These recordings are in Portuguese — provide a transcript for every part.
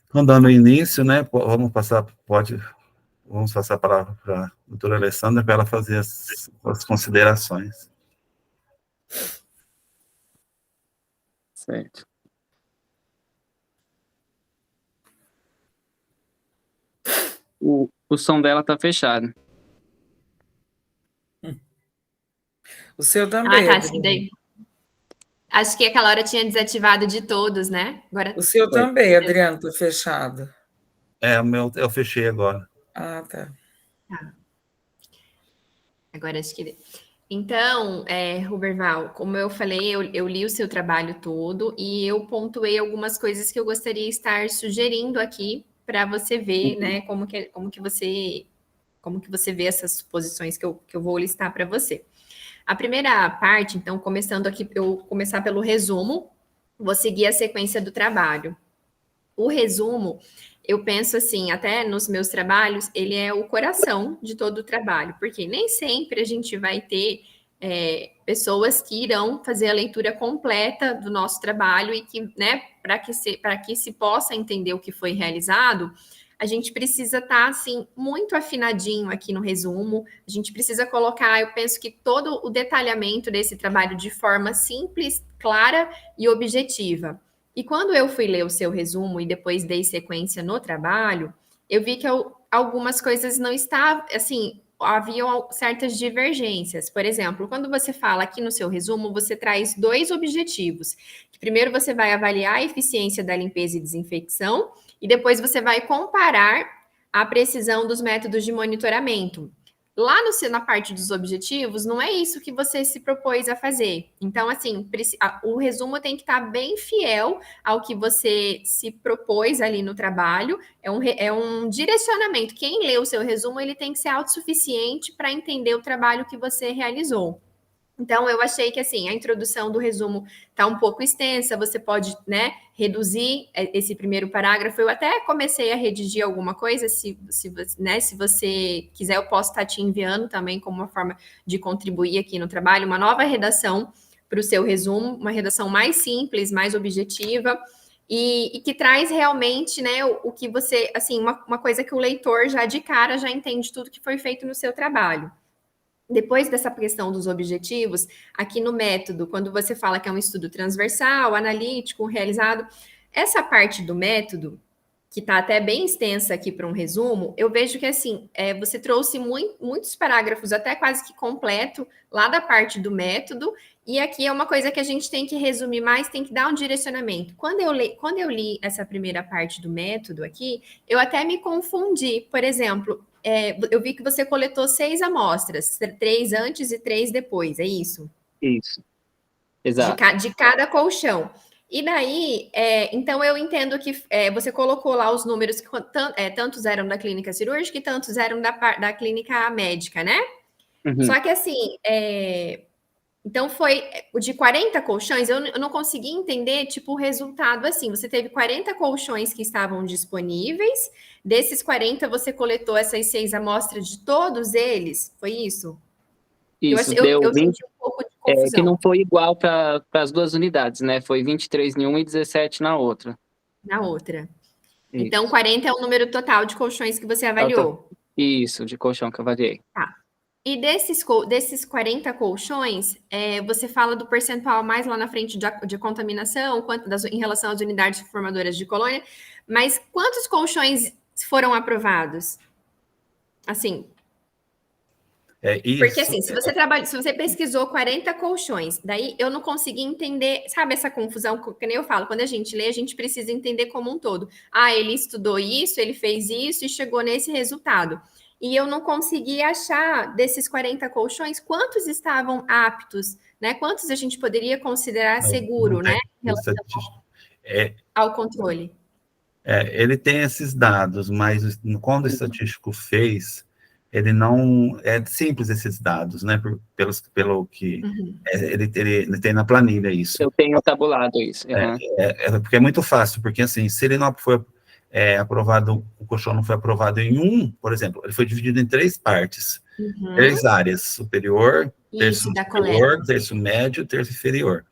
Então, dando início, né, vamos passar a palavra para a doutora Alessandra para ela fazer as considerações. Certo. O som dela está fechado. O seu também. Tá, acho que aquela hora tinha desativado de todos, né? Agora... O seu também, Adriano, está fechado. O meu eu fechei agora. Ah, tá. Agora acho que... Então, Ruberval, como eu falei, eu li o seu trabalho todo e eu pontuei algumas coisas que eu gostaria de estar sugerindo aqui para você ver, né, como que você vê essas posições que eu vou listar para você. A primeira parte, então, começando aqui, eu começar pelo resumo, vou seguir a sequência do trabalho. O resumo, eu penso assim, até nos meus trabalhos, ele é o coração de todo o trabalho, porque nem sempre a gente vai ter pessoas que irão fazer a leitura completa do nosso trabalho e que, né, para que se possa entender o que foi realizado, a gente precisa estar, assim, muito afinadinho aqui no resumo, a gente precisa colocar, eu penso que todo o detalhamento desse trabalho de forma simples, clara e objetiva. E quando eu fui ler o seu resumo e depois dei sequência no trabalho, eu vi que algumas coisas não estavam, assim, haviam certas divergências. Por exemplo, quando você fala aqui no seu resumo, você traz 2 objetivos. Primeiro, você vai avaliar a eficiência da limpeza e desinfecção, e depois você vai comparar a precisão dos métodos de monitoramento. Lá na parte dos objetivos, não é isso que você se propôs a fazer. Então, assim, o resumo tem que estar bem fiel ao que você se propôs ali no trabalho. É um direcionamento. Quem lê o seu resumo, ele tem que ser autossuficiente para entender o trabalho que você realizou. Então, eu achei que, assim, a introdução do resumo está um pouco extensa, você pode, né, reduzir esse primeiro parágrafo. Eu até comecei a redigir alguma coisa, se você quiser, eu posso estar te enviando também como uma forma de contribuir aqui no trabalho, uma nova redação para o seu resumo, uma redação mais simples, mais objetiva, e que traz realmente, né, o que você, assim, uma coisa que o leitor já de cara já entende tudo que foi feito no seu trabalho. Depois dessa questão dos objetivos, aqui no método, quando você fala que é um estudo transversal, analítico, realizado, essa parte do método, que está até bem extensa aqui para um resumo, eu vejo que, assim, você trouxe muitos parágrafos, até quase que completo, lá da parte do método, e aqui é uma coisa que a gente tem que resumir mais, tem que dar um direcionamento. Quando eu li essa primeira parte do método aqui, eu até me confundi. Por exemplo, eu vi que você coletou 6 amostras, 3 antes e 3 depois, é isso? Isso, exato. De cada colchão. E daí, então eu entendo que você colocou lá os números que tantos eram da clínica cirúrgica e tantos eram da clínica médica, né? Uhum. Só que assim, então foi o de 40 colchões, eu não consegui entender, tipo, o resultado assim. Você teve 40 colchões que estavam disponíveis, desses 40 você coletou essas 6 amostras de todos eles, foi isso? Isso, eu senti um pouco de confusão. Que não foi igual para as 2 unidades, né? Foi 23 em uma e 17 na outra. Na outra. Isso. Então, 40 é o número total de colchões que você avaliou. Isso, de colchão que eu avaliei. Tá. E desses 40 colchões, você fala do percentual mais lá na frente de contaminação, em relação às unidades formadoras de colônia, mas quantos colchões foram aprovados? Assim... Porque assim, se você pesquisou 40 colchões, daí eu não consegui entender, sabe essa confusão, que nem eu falo, quando a gente lê, a gente precisa entender como um todo. Ah, ele estudou isso, ele fez isso e chegou nesse resultado. E eu não consegui achar desses 40 colchões, quantos estavam aptos, né? Quantos a gente poderia considerar seguro, né? Em relação ao controle. Ele tem esses dados, mas quando o estatístico fez, ele não... É simples esses dados, né? Pelo que ele tem na planilha isso. Eu tenho tabulado isso. Uhum. Porque é muito fácil, porque assim, se ele não foi aprovado, o colchão não foi aprovado em por exemplo, ele foi dividido em 3 partes, 3 áreas, superior, terço superior, terço médio, terço inferior.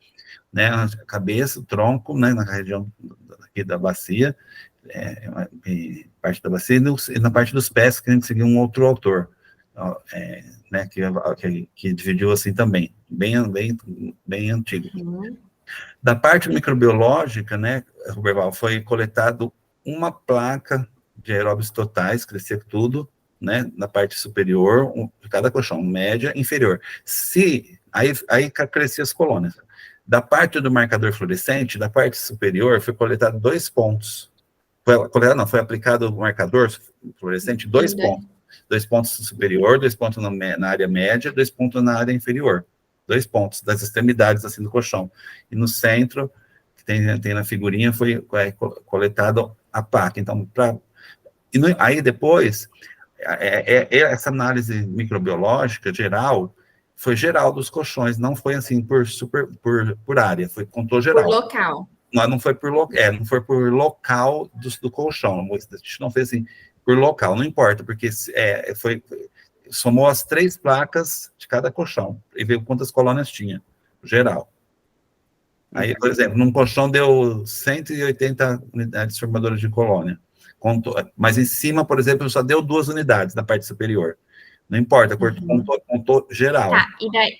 né, a cabeça, o tronco, né, na região aqui da bacia, parte da bacia, e na parte dos pés, que a gente seguiu um outro autor, né, que dividiu assim também, bem antigo. Da parte microbiológica, né, Roberval, foi coletado uma placa de aeróbios totais, crescia tudo, né, na parte superior, de cada colchão, média, inferior. Aí crescia as colônias. Da parte do marcador fluorescente, da parte superior, foi coletado 2 pontos. Foi aplicado o marcador fluorescente, 2 pontos. 2 pontos superior, 2 pontos na área média, 2 pontos na área inferior. 2 pontos das extremidades, assim, do colchão. E no centro, que tem na figurinha, foi coletado a placa. Então, aí depois, essa análise microbiológica geral, foi geral dos colchões, não foi assim por área, contou geral. Por local. Não foi por local do colchão, a gente não fez assim, por local, não importa, porque somou as 3 placas de cada colchão, e viu quantas colônias tinha, geral. Aí, por exemplo, num colchão deu 180 unidades formadoras de colônia, mas em cima, por exemplo, só deu 2 unidades na parte superior. Não importa, contou geral. Tá,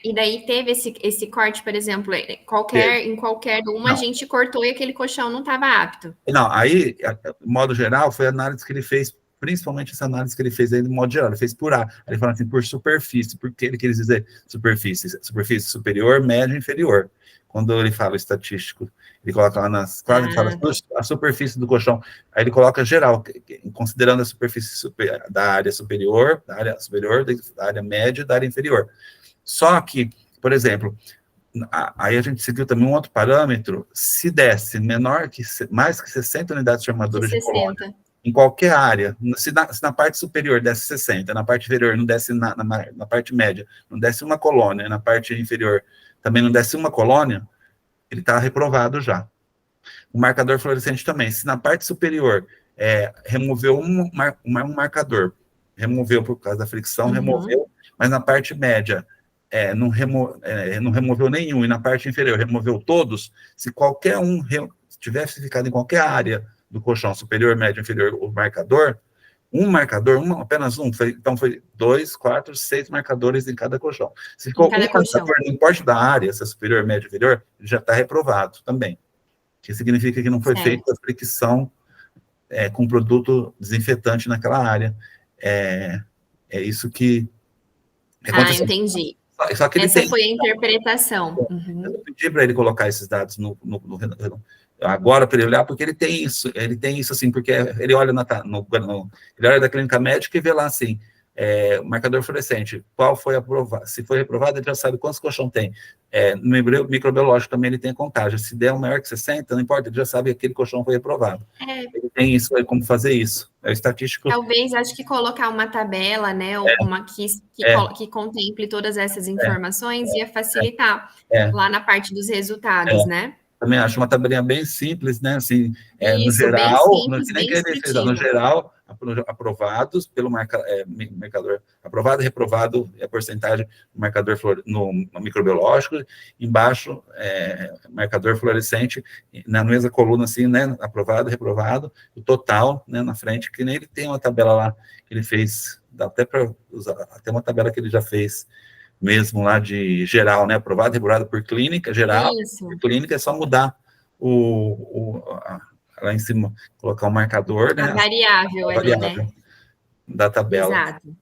e daí teve esse corte, por exemplo, em qualquer uma, a gente cortou e aquele colchão não estava apto. Não, aí, de modo geral, foi a análise que ele fez, principalmente essa análise que ele fez aí de modo geral, ele fez por A. Ele falou assim, por superfície, porque ele quis dizer superfície superior, média e inferior. Quando ele fala estatístico, ele coloca lá ele fala a superfície do colchão, aí ele coloca geral, considerando a superfície da área superior, da área média e da área inferior. Só que, por exemplo, aí a gente seguiu também um outro parâmetro, se desse mais que 60 unidades formadoras de colônia, em qualquer área, se na parte superior desse 60, na parte inferior não desse na parte média, não desse uma colônia, na parte inferior também não desse uma colônia, ele está reprovado já. O marcador fluorescente também, se na parte superior removeu um marcador, removeu por causa da fricção, removeu, mas na parte média não removeu nenhum, e na parte inferior removeu todos, se qualquer um tivesse ficado em qualquer área do colchão, superior, médio, inferior, o marcador, apenas um, então foi 2, 4, 6 marcadores em cada colchão. Se ficou marcador, não importa da área, se é superior, médio, inferior, já está reprovado também. Que significa que não foi feita a fricção com produto desinfetante naquela área. É isso que aconteceu. Entendi. Só que essa foi a interpretação. Eu pedi para ele colocar esses dados agora para ele olhar, porque ele tem isso assim, porque ele olha ele olha da clínica médica e vê lá assim, o marcador fluorescente, qual foi aprovado, se foi reprovado, ele já sabe quantos colchão tem. No microbiológico também ele tem contagem, se der maior que 60, não importa, ele já sabe que aquele colchão foi reprovado. Ele tem isso, como fazer isso. É o estatístico. Talvez, acho que colocar uma tabela, né, ou uma que contemple todas essas informações ia facilitar lá na parte dos resultados, né? Também acho uma tabelinha bem simples, né? Assim, Isso, no geral, bem simples, no geral, aprovados pelo marcador, aprovado, reprovado, a porcentagem do marcador no microbiológico, embaixo, marcador fluorescente, na mesma coluna, assim, né? Aprovado, reprovado, o total, né? Na frente, que nem ele tem uma tabela lá que ele fez, dá até para usar, até uma tabela que ele já fez mesmo lá de geral, né? Aprovado, reprovado por clínica, geral. Por clínica é só mudar lá em cima, colocar um marcador, né? A variável ali, né? Da tabela. Exato.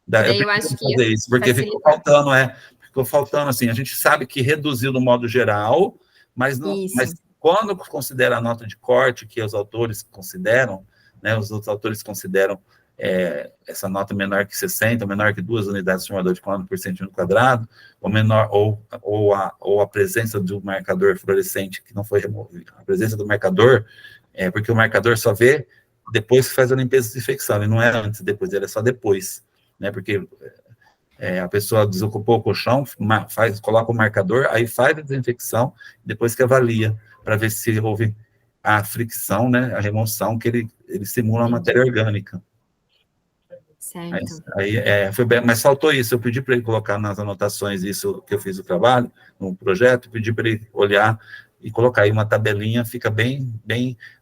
Daí eu acho que fazer isso, porque ficou faltando, assim, a gente sabe que reduziu no modo geral, mas quando considera a nota de corte, que os autores consideram, né? Os outros autores consideram essa nota menor que 60, menor que 2 unidades de formador de colônia por centímetro quadrado, ou menor, ou a presença do marcador fluorescente que não foi removido. A presença do marcador, porque o marcador só vê depois que faz a limpeza de desinfecção, ele não é antes, depois, ele é só depois, né, porque a pessoa desocupou o colchão, coloca o marcador, aí faz a desinfecção, depois que avalia, para ver se houve a fricção, né, a remoção, que ele simula a matéria orgânica. Certo. Foi bem, mas faltou isso, eu pedi para ele colocar nas anotações isso que eu fiz o trabalho, no projeto, pedi para ele olhar e colocar aí uma tabelinha, fica bem,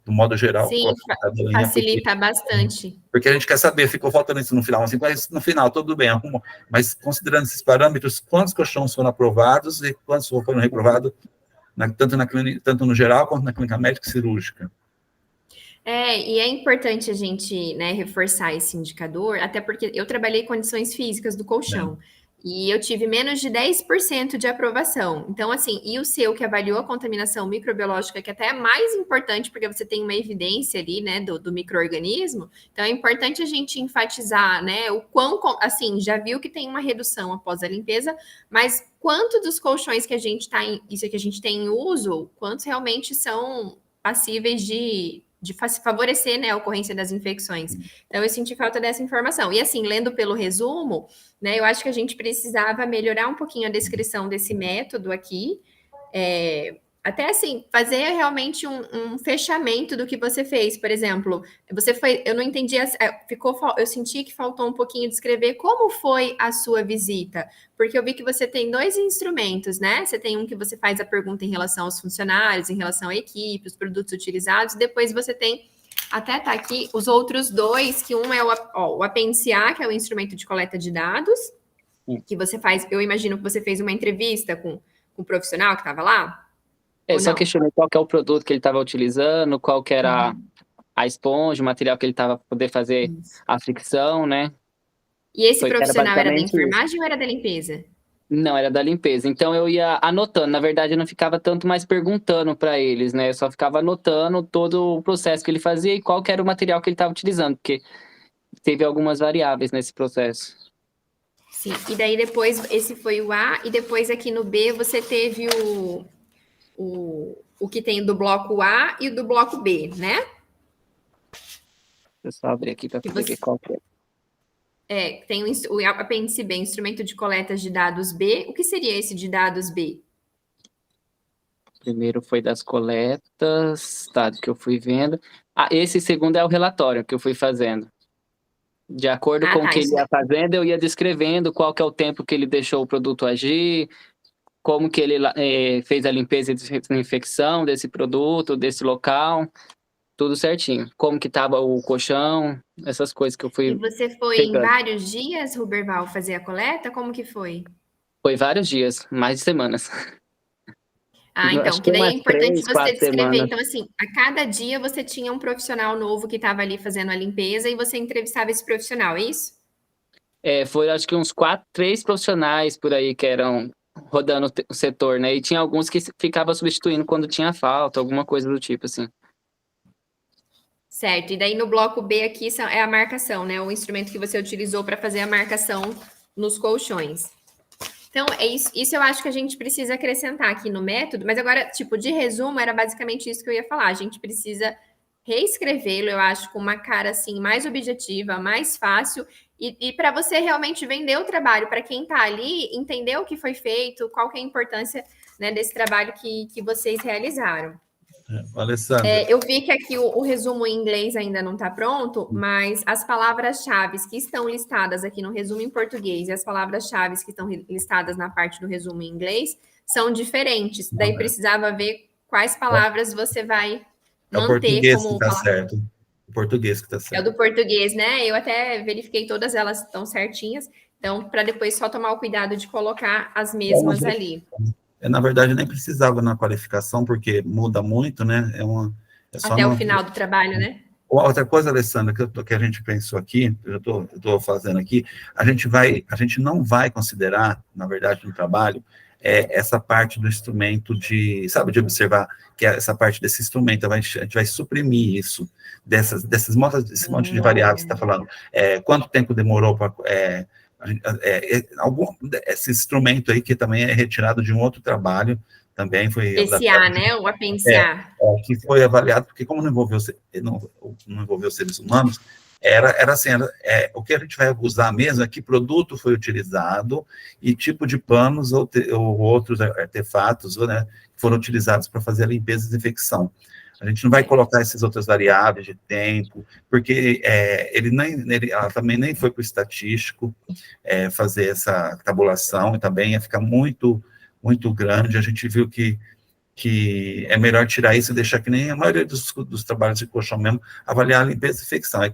do modo geral, Sim, coloca uma tabelinha, facilita bastante. porque a gente quer saber, ficou faltando isso no final, assim, mas no final, tudo bem, arrumou. Mas considerando esses parâmetros, quantos colchões foram aprovados e quantos foram reprovados, tanto no geral quanto na clínica médica e cirúrgica. E é importante a gente, né, reforçar esse indicador, até porque eu trabalhei condições físicas do colchão, e eu tive menos de 10% de aprovação. Então, assim, e o seu que avaliou a contaminação microbiológica, que até é mais importante, porque você tem uma evidência ali, né, do micro-organismo, então é importante a gente enfatizar, né, o quão, assim, já viu que tem uma redução após a limpeza, mas quanto dos colchões que a gente isso que a gente tem em uso, quantos realmente são passíveis de favorecer, né, a ocorrência das infecções. Então, eu senti falta dessa informação. E, assim, lendo pelo resumo, né, eu acho que a gente precisava melhorar um pouquinho a descrição desse método aqui, até, assim, fazer realmente um fechamento do que você fez. Por exemplo, eu não entendi, eu senti que faltou um pouquinho descrever como foi a sua visita, porque eu vi que você tem 2 instrumentos, né? Você tem um que você faz a pergunta em relação aos funcionários, em relação à equipe, os produtos utilizados, depois você tem, até tá aqui, os outros 2, que um é o APNCA, que é o instrumento de coleta de dados, que você faz, eu imagino que você fez uma entrevista com o profissional que estava lá. Só questionei qual que é o produto que ele estava utilizando, qual que era a esponja, o material que ele estava para poder fazer a fricção, né? E esse profissional era da enfermagem ou era da limpeza? Não, era da limpeza. Então eu ia anotando. Na verdade, eu não ficava tanto mais perguntando para eles, né? Eu só ficava anotando todo o processo que ele fazia e qual que era o material que ele estava utilizando, porque teve algumas variáveis nesse processo. Sim, e daí depois, esse foi o A, e depois aqui no B você teve o que tem do bloco A e do bloco B, né? Deixa eu só abrir aqui para poder ver qual que é. Tem o apêndice B, instrumento de coleta de dados B. O que seria esse de dados B? Primeiro foi das coletas, tá, que eu fui vendo. Esse segundo é o relatório que eu fui fazendo. De acordo com o que ele ia fazendo, eu ia descrevendo qual que é o tempo que ele deixou o produto agir, como que ele fez a limpeza e desinfecção desse produto, desse local, tudo certinho. Como que estava o colchão, essas coisas que eu fui... E você foi pegando. Em vários dias, Ruberval, fazer a coleta? Como que foi? Foi vários dias, mais de semanas. Então, que daí é importante você descrever. Então, assim, a cada dia você tinha um profissional novo que estava ali fazendo a limpeza e você entrevistava esse profissional, é isso? Foi acho que uns 3 profissionais por aí que eram rodando o setor, né? E tinha alguns que ficavam substituindo quando tinha falta, alguma coisa do tipo, assim. Certo, e daí no bloco B aqui é a marcação, né? O instrumento que você utilizou para fazer a marcação nos colchões. Então, isso eu acho que a gente precisa acrescentar aqui no método, mas agora, tipo, de resumo, era basicamente isso que eu ia falar. A gente precisa reescrevê-lo, eu acho, com uma cara, assim, mais objetiva, mais fácil, e para você realmente vender o trabalho, para quem está ali, entender o que foi feito, qual que é a importância, né, desse trabalho que vocês realizaram. Alessandra. Eu vi que aqui o resumo em inglês ainda não está pronto, mas as palavras-chave que estão listadas aqui no resumo em português e as palavras-chave que estão listadas na parte do resumo em inglês são diferentes. Daí precisava ver quais palavras você vai manter como... O português que está certo. O português que está certo. É o do português, né? Eu até verifiquei, todas elas estão certinhas. Então, para depois só tomar o cuidado de colocar as mesmas ali. Na verdade, nem precisava na qualificação, porque muda muito, né? Até o final do trabalho, né? Outra coisa, Alessandra, que a gente pensou aqui, eu estou fazendo aqui, a gente não vai considerar, na verdade, no trabalho, essa parte do instrumento de observar, que é essa parte desse instrumento, a gente vai suprimir isso, desse monte de variáveis que você está falando. Quanto tempo demorou para... esse instrumento aí, que também é retirado de um outro trabalho, também foi... Esse A, né? O apêndice A. Que foi avaliado, porque como não envolveu seres humanos, era assim, o que a gente vai usar mesmo é que produto foi utilizado e tipo de panos ou outros artefatos, né, que foram utilizados para fazer a limpeza e desinfecção. A gente não vai colocar essas outras variáveis de tempo, porque ela também nem foi para o estatístico fazer essa tabulação, e também ia ficar muito, muito grande. A gente viu que é melhor tirar isso e deixar que nem a maioria dos trabalhos de colchão mesmo, avaliar a limpeza e infecção. Aí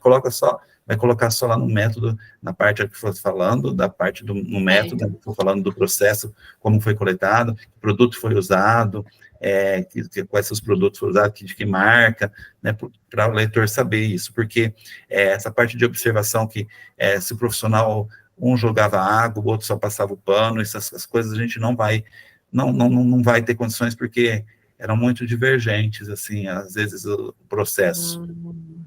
vai colocar só lá no método, na parte que for falando, no método, que for falando do processo, como foi coletado, que produto foi usado, quais são os produtos foram usados, de que marca, né, para o leitor saber isso, porque essa parte de observação que se o profissional, um jogava água, o outro só passava o pano, essas coisas a gente não vai ter condições, porque eram muito divergentes, assim, às vezes, o processo.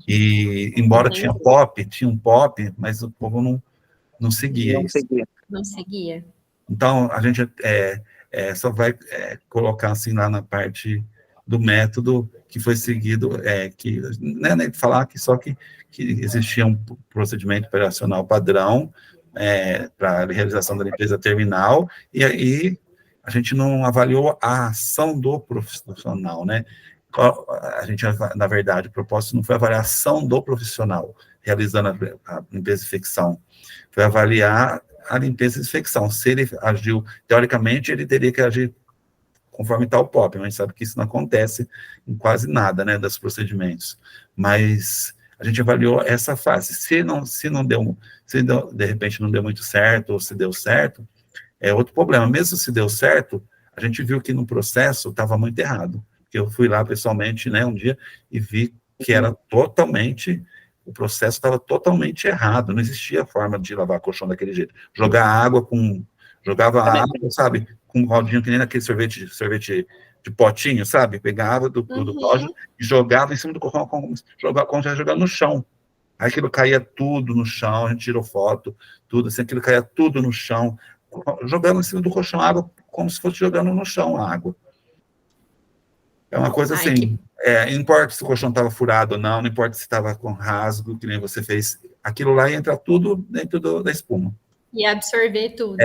E, embora tinha um POP, mas o povo não seguia isso. Não seguia. Então, a gente só vai colocar, assim, lá na parte do método que foi seguido, que, né, falar que só que existia um procedimento operacional padrão para a realização da limpeza terminal, e aí a gente não avaliou a ação do profissional, né? A gente, na verdade, o propósito não foi avaliar a ação do profissional realizando a limpeza e infecção, foi avaliar a limpeza e infecção. Se ele agiu, teoricamente, ele teria que agir conforme tal POP, mas a gente sabe que isso não acontece em quase nada, né, dos procedimentos. Mas a gente avaliou essa fase. Se de repente não deu muito certo, ou se deu certo, é outro problema. Mesmo se deu certo, a gente viu que no processo estava muito errado. Porque eu fui lá pessoalmente, né, um dia, e vi que o processo estava totalmente errado, não existia forma de lavar colchão daquele jeito. Jogava água, sabe, com um rodinho que nem naquele sorvete de potinho, sabe, pegava do pote e jogava em cima do colchão, como se jogando no chão. Aí aquilo caía tudo no chão, a gente tirou foto, tudo assim, aquilo caía tudo no chão, jogando em cima do colchão água, como se fosse jogando no chão a água. É uma coisa assim, não importa se o colchão estava furado ou não importa se estava com rasgo, que nem você fez, aquilo lá ia entrar tudo dentro da espuma. E absorver tudo.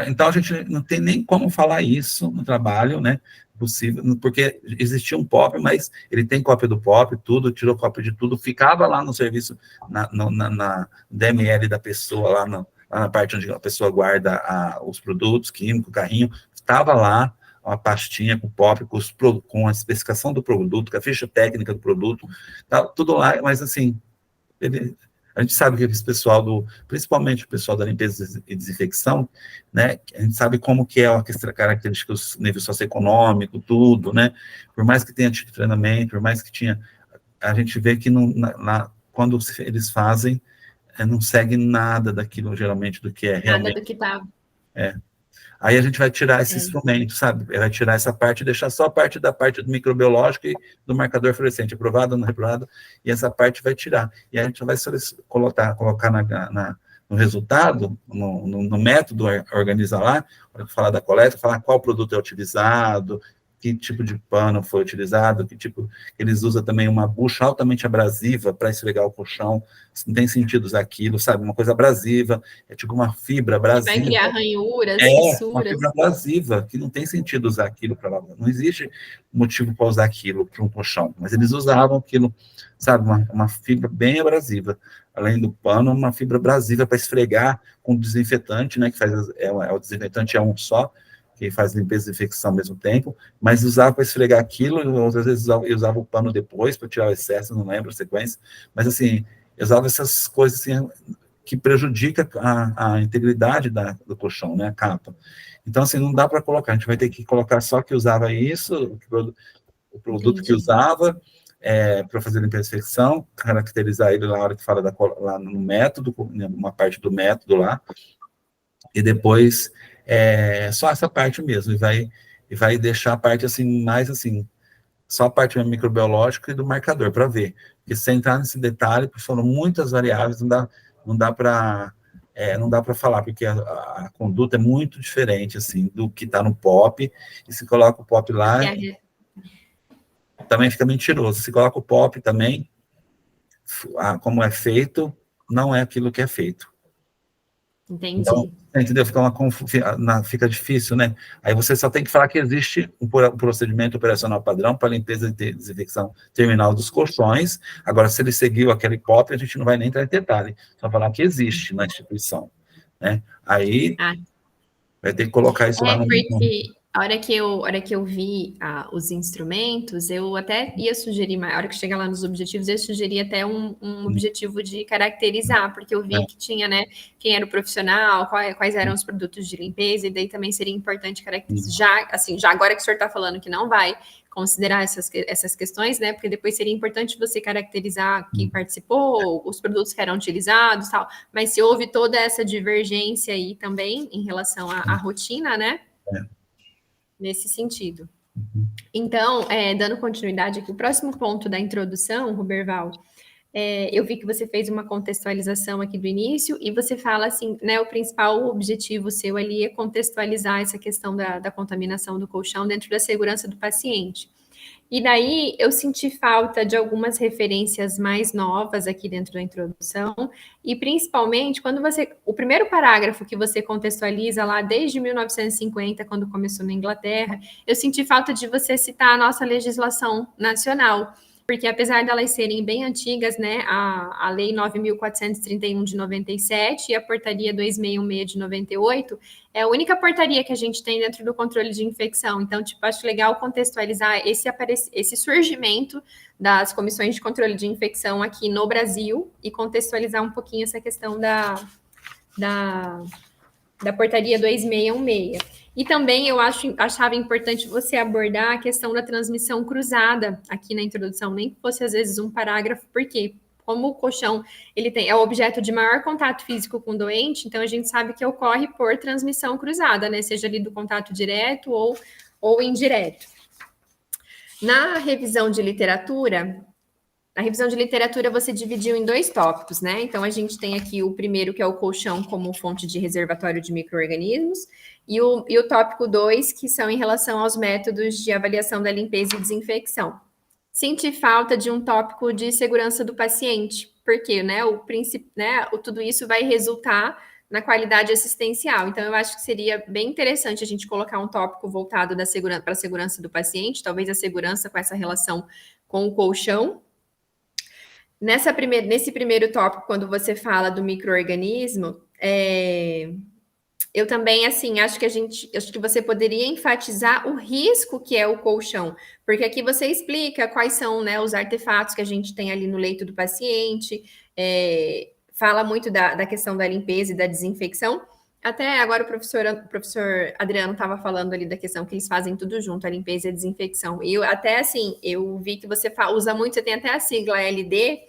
Então, a gente não tem nem como falar isso no trabalho, né, possível, porque existia um POP, mas ele tem cópia do POP, tudo, tirou cópia de tudo, ficava lá no serviço, na DML da pessoa, lá na parte onde a pessoa guarda os produtos químicos, o carrinho, estava lá, uma pastinha com POP, com a especificação do produto, com a ficha técnica do produto, tá, tudo lá, mas assim, a gente sabe que esse pessoal principalmente o pessoal da limpeza e desinfecção, né, a gente sabe como que é a característica do nível socioeconômico, tudo, né, por mais que tenha tido treinamento, por mais que a gente vê que quando eles fazem, não segue nada daquilo, geralmente, do que é realmente. Nada do que tá. Aí a gente vai tirar esse instrumento, sabe? Vai tirar essa parte e deixar só da parte do microbiológico e do marcador fluorescente, aprovado ou não aprovado, e essa parte vai tirar. E a gente vai colocar no resultado, no método, organizar lá, para falar da coleta, falar qual produto é utilizado, que tipo de pano foi utilizado, que tipo, eles usam também uma bucha altamente abrasiva para esfregar o colchão, não tem sentido usar aquilo, sabe, uma coisa abrasiva, é tipo uma fibra abrasiva. Vai criar ranhuras, fissuras. Uma fibra abrasiva, que não tem sentido usar aquilo para lavar, não existe motivo para usar aquilo para um colchão, mas eles usavam aquilo, sabe, uma fibra bem abrasiva, além do pano, uma fibra abrasiva para esfregar com desinfetante, né, que faz, o desinfetante é um só, que faz limpeza e infecção ao mesmo tempo, mas usava para esfregar aquilo, outras vezes usava o pano depois para tirar o excesso, não lembro a sequência, mas assim, usava essas coisas assim, que prejudica a integridade do colchão, né, a capa. Então, assim, não dá para colocar, a gente vai ter que colocar só que usava isso, o produto que usava, para fazer limpeza e infecção, caracterizar ele na hora que fala lá no método, uma parte do método lá, e depois só essa parte mesmo, e vai deixar a parte assim, mais assim, só a parte microbiológica e do marcador, para ver. Porque se entrar nesse detalhe, porque foram muitas variáveis, não dá para falar, porque a conduta é muito diferente, assim, do que está no POP, e se coloca o POP lá, também fica mentiroso. Se coloca o POP também, como é feito, não é aquilo que é feito. Entendi. Então, entendeu? Fica difícil, né? Aí você só tem que falar que existe um procedimento operacional padrão para limpeza e desinfecção terminal dos colchões. Agora, se ele seguiu aquele POP, a gente não vai nem entrar em detalhe, só falar que existe na instituição, né? Aí vai ter que colocar isso lá no... Porque a hora que eu vi os instrumentos, eu até ia sugerir, a hora que chegar lá nos objetivos, eu sugeri até um objetivo de caracterizar, porque eu vi que tinha, né, quem era o profissional, quais eram os produtos de limpeza, e daí também seria importante caracterizar, já agora que o senhor está falando que não vai considerar essas questões, né, porque depois seria importante você caracterizar quem participou, os produtos que eram utilizados, tal, mas se houve toda essa divergência aí também em relação à rotina, né, nesse sentido. Então, dando continuidade aqui, o próximo ponto da introdução, Roberval, eu vi que você fez uma contextualização aqui do início, e você fala assim, né, o principal objetivo seu ali é contextualizar essa questão da contaminação do colchão dentro da segurança do paciente. E daí eu senti falta de algumas referências mais novas aqui dentro da introdução, e principalmente quando o primeiro parágrafo que você contextualiza lá desde 1950, quando começou na Inglaterra, eu senti falta de você citar a nossa legislação nacional, porque apesar de elas serem bem antigas, né, a Lei 9.431 de 97 e a Portaria 2616 de 98, é a única portaria que a gente tem dentro do controle de infecção. Então, acho legal contextualizar esse surgimento das comissões de controle de infecção aqui no Brasil e contextualizar um pouquinho essa questão da Portaria 2616. E também eu achava importante você abordar a questão da transmissão cruzada aqui na introdução, nem que fosse às vezes um parágrafo, porque como o colchão é o objeto de maior contato físico com o doente, então a gente sabe que ocorre por transmissão cruzada, né? Seja ali do contato direto ou indireto. Na revisão de literatura, você dividiu em 2 tópicos, né? Então, a gente tem aqui o primeiro, que é o colchão como fonte de reservatório de micro-organismos, e o tópico 2, que são em relação aos métodos de avaliação da limpeza e desinfecção. Senti falta de um tópico de segurança do paciente, porque, né, tudo isso vai resultar na qualidade assistencial. Então, eu acho que seria bem interessante a gente colocar um tópico voltado para a segurança do paciente, talvez a segurança com essa relação com o colchão. Nesse primeiro tópico, quando você fala do micro-organismo, eu também, assim, acho que você poderia enfatizar o risco que é o colchão, porque aqui você explica quais são, né, os artefatos que a gente tem ali no leito do paciente, fala muito da questão da limpeza e da desinfecção. Até agora o professor Adriano estava falando ali da questão que eles fazem tudo junto, a limpeza e a desinfecção. E eu vi que você usa muito, você tem até a sigla LD,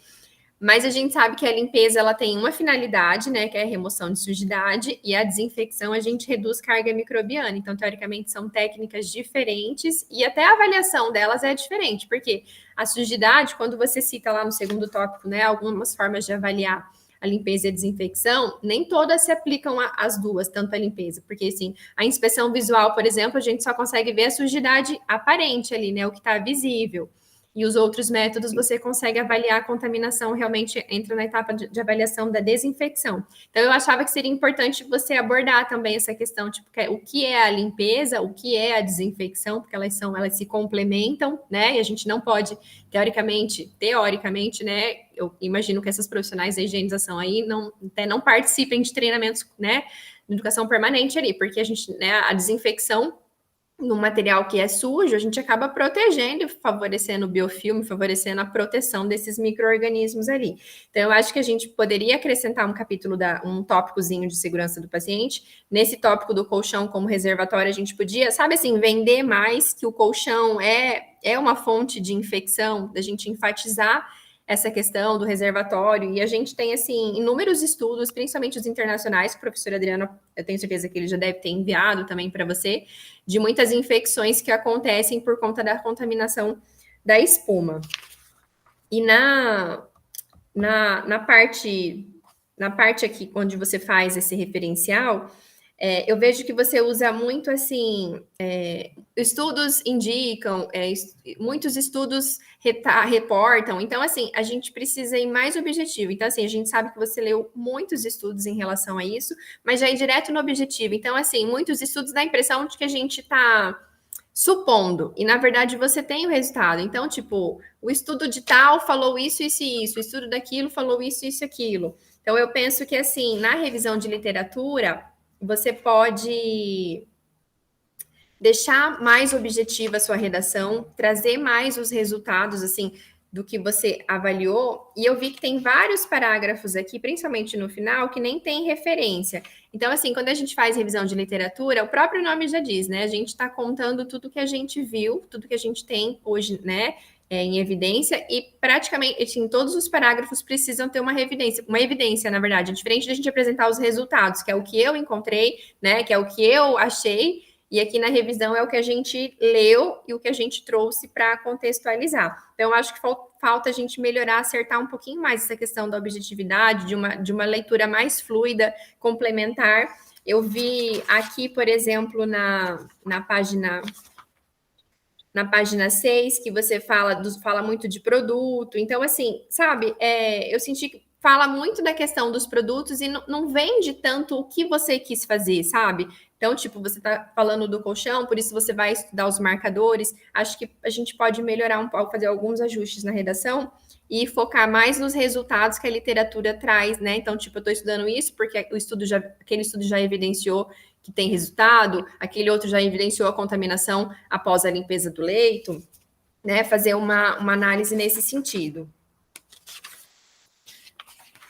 mas a gente sabe que a limpeza ela tem uma finalidade, né, que é a remoção de sujidade, e a desinfecção a gente reduz carga microbiana. Então, teoricamente, são técnicas diferentes e até a avaliação delas é diferente, porque a sujidade, quando você cita lá no segundo tópico, né, algumas formas de avaliar a limpeza e a desinfecção, nem todas se aplicam às duas, tanto a limpeza, porque assim, a inspeção visual, por exemplo, a gente só consegue ver a sujidade aparente ali, né, o que está visível. E os outros métodos você consegue avaliar a contaminação, realmente entra na etapa de avaliação da desinfecção. Então, eu achava que seria importante você abordar também essa questão, o que é a limpeza, o que é a desinfecção, porque elas se complementam, né? E a gente não pode, teoricamente, né? Eu imagino que essas profissionais da higienização aí até não participem de treinamentos, né? De educação permanente ali, porque a desinfecção no material que é sujo, a gente acaba protegendo, favorecendo o biofilme, favorecendo a proteção desses micro-organismos ali. Então, eu acho que a gente poderia acrescentar um capítulo, um tópicozinho de segurança do paciente. Nesse tópico do colchão como reservatório, a gente podia, sabe assim, vender mais que o colchão é uma fonte de infecção, da gente enfatizar essa questão do reservatório, e a gente tem, assim, inúmeros estudos, principalmente os internacionais, que o professor Adriano, eu tenho certeza que ele já deve ter enviado também para você, de muitas infecções que acontecem por conta da contaminação da espuma. E na parte aqui, onde você faz esse referencial, eu vejo que você usa muito assim, estudos indicam, muitos estudos reportam, então assim, a gente precisa ir mais objetivo. Então, assim, a gente sabe que você leu muitos estudos em relação a isso, mas já ir direto no objetivo. Então, assim, muitos estudos dá a impressão de que a gente está supondo, e na verdade você tem o resultado. Então, tipo, o estudo de tal falou isso, isso e isso, o estudo daquilo falou isso, isso e aquilo. Então, eu penso que, assim, na revisão de literatura, você pode deixar mais objetiva a sua redação, trazer mais os resultados, assim, do que você avaliou. E eu vi que tem vários parágrafos aqui, principalmente no final, que nem tem referência. Então, assim, quando a gente faz revisão de literatura, o próprio nome já diz, né? A gente está contando tudo que a gente viu, tudo que a gente tem hoje, né? Em evidência, e praticamente, assim, todos os parágrafos precisam ter uma evidência, na verdade, diferente da gente apresentar os resultados, que é o que eu encontrei, né? Que é o que eu achei. E aqui na revisão é o que a gente leu e o que a gente trouxe para contextualizar. Então, eu acho que falta a gente melhorar, acertar um pouquinho mais essa questão da objetividade, de uma leitura mais fluida, complementar. Eu vi aqui, por exemplo, na página 6, que você fala muito de produto. Então, assim, sabe, eu senti que fala muito da questão dos produtos e não vende tanto o que você quis fazer, sabe? Então, tipo, você está falando do colchão, por isso você vai estudar os marcadores. Acho que a gente pode melhorar um pouco, fazer alguns ajustes na redação e focar mais nos resultados que a literatura traz, né? Então, tipo, eu estou estudando isso porque aquele estudo já evidenciou que tem resultado, aquele outro já evidenciou a contaminação após a limpeza do leito, né? Fazer uma análise nesse sentido.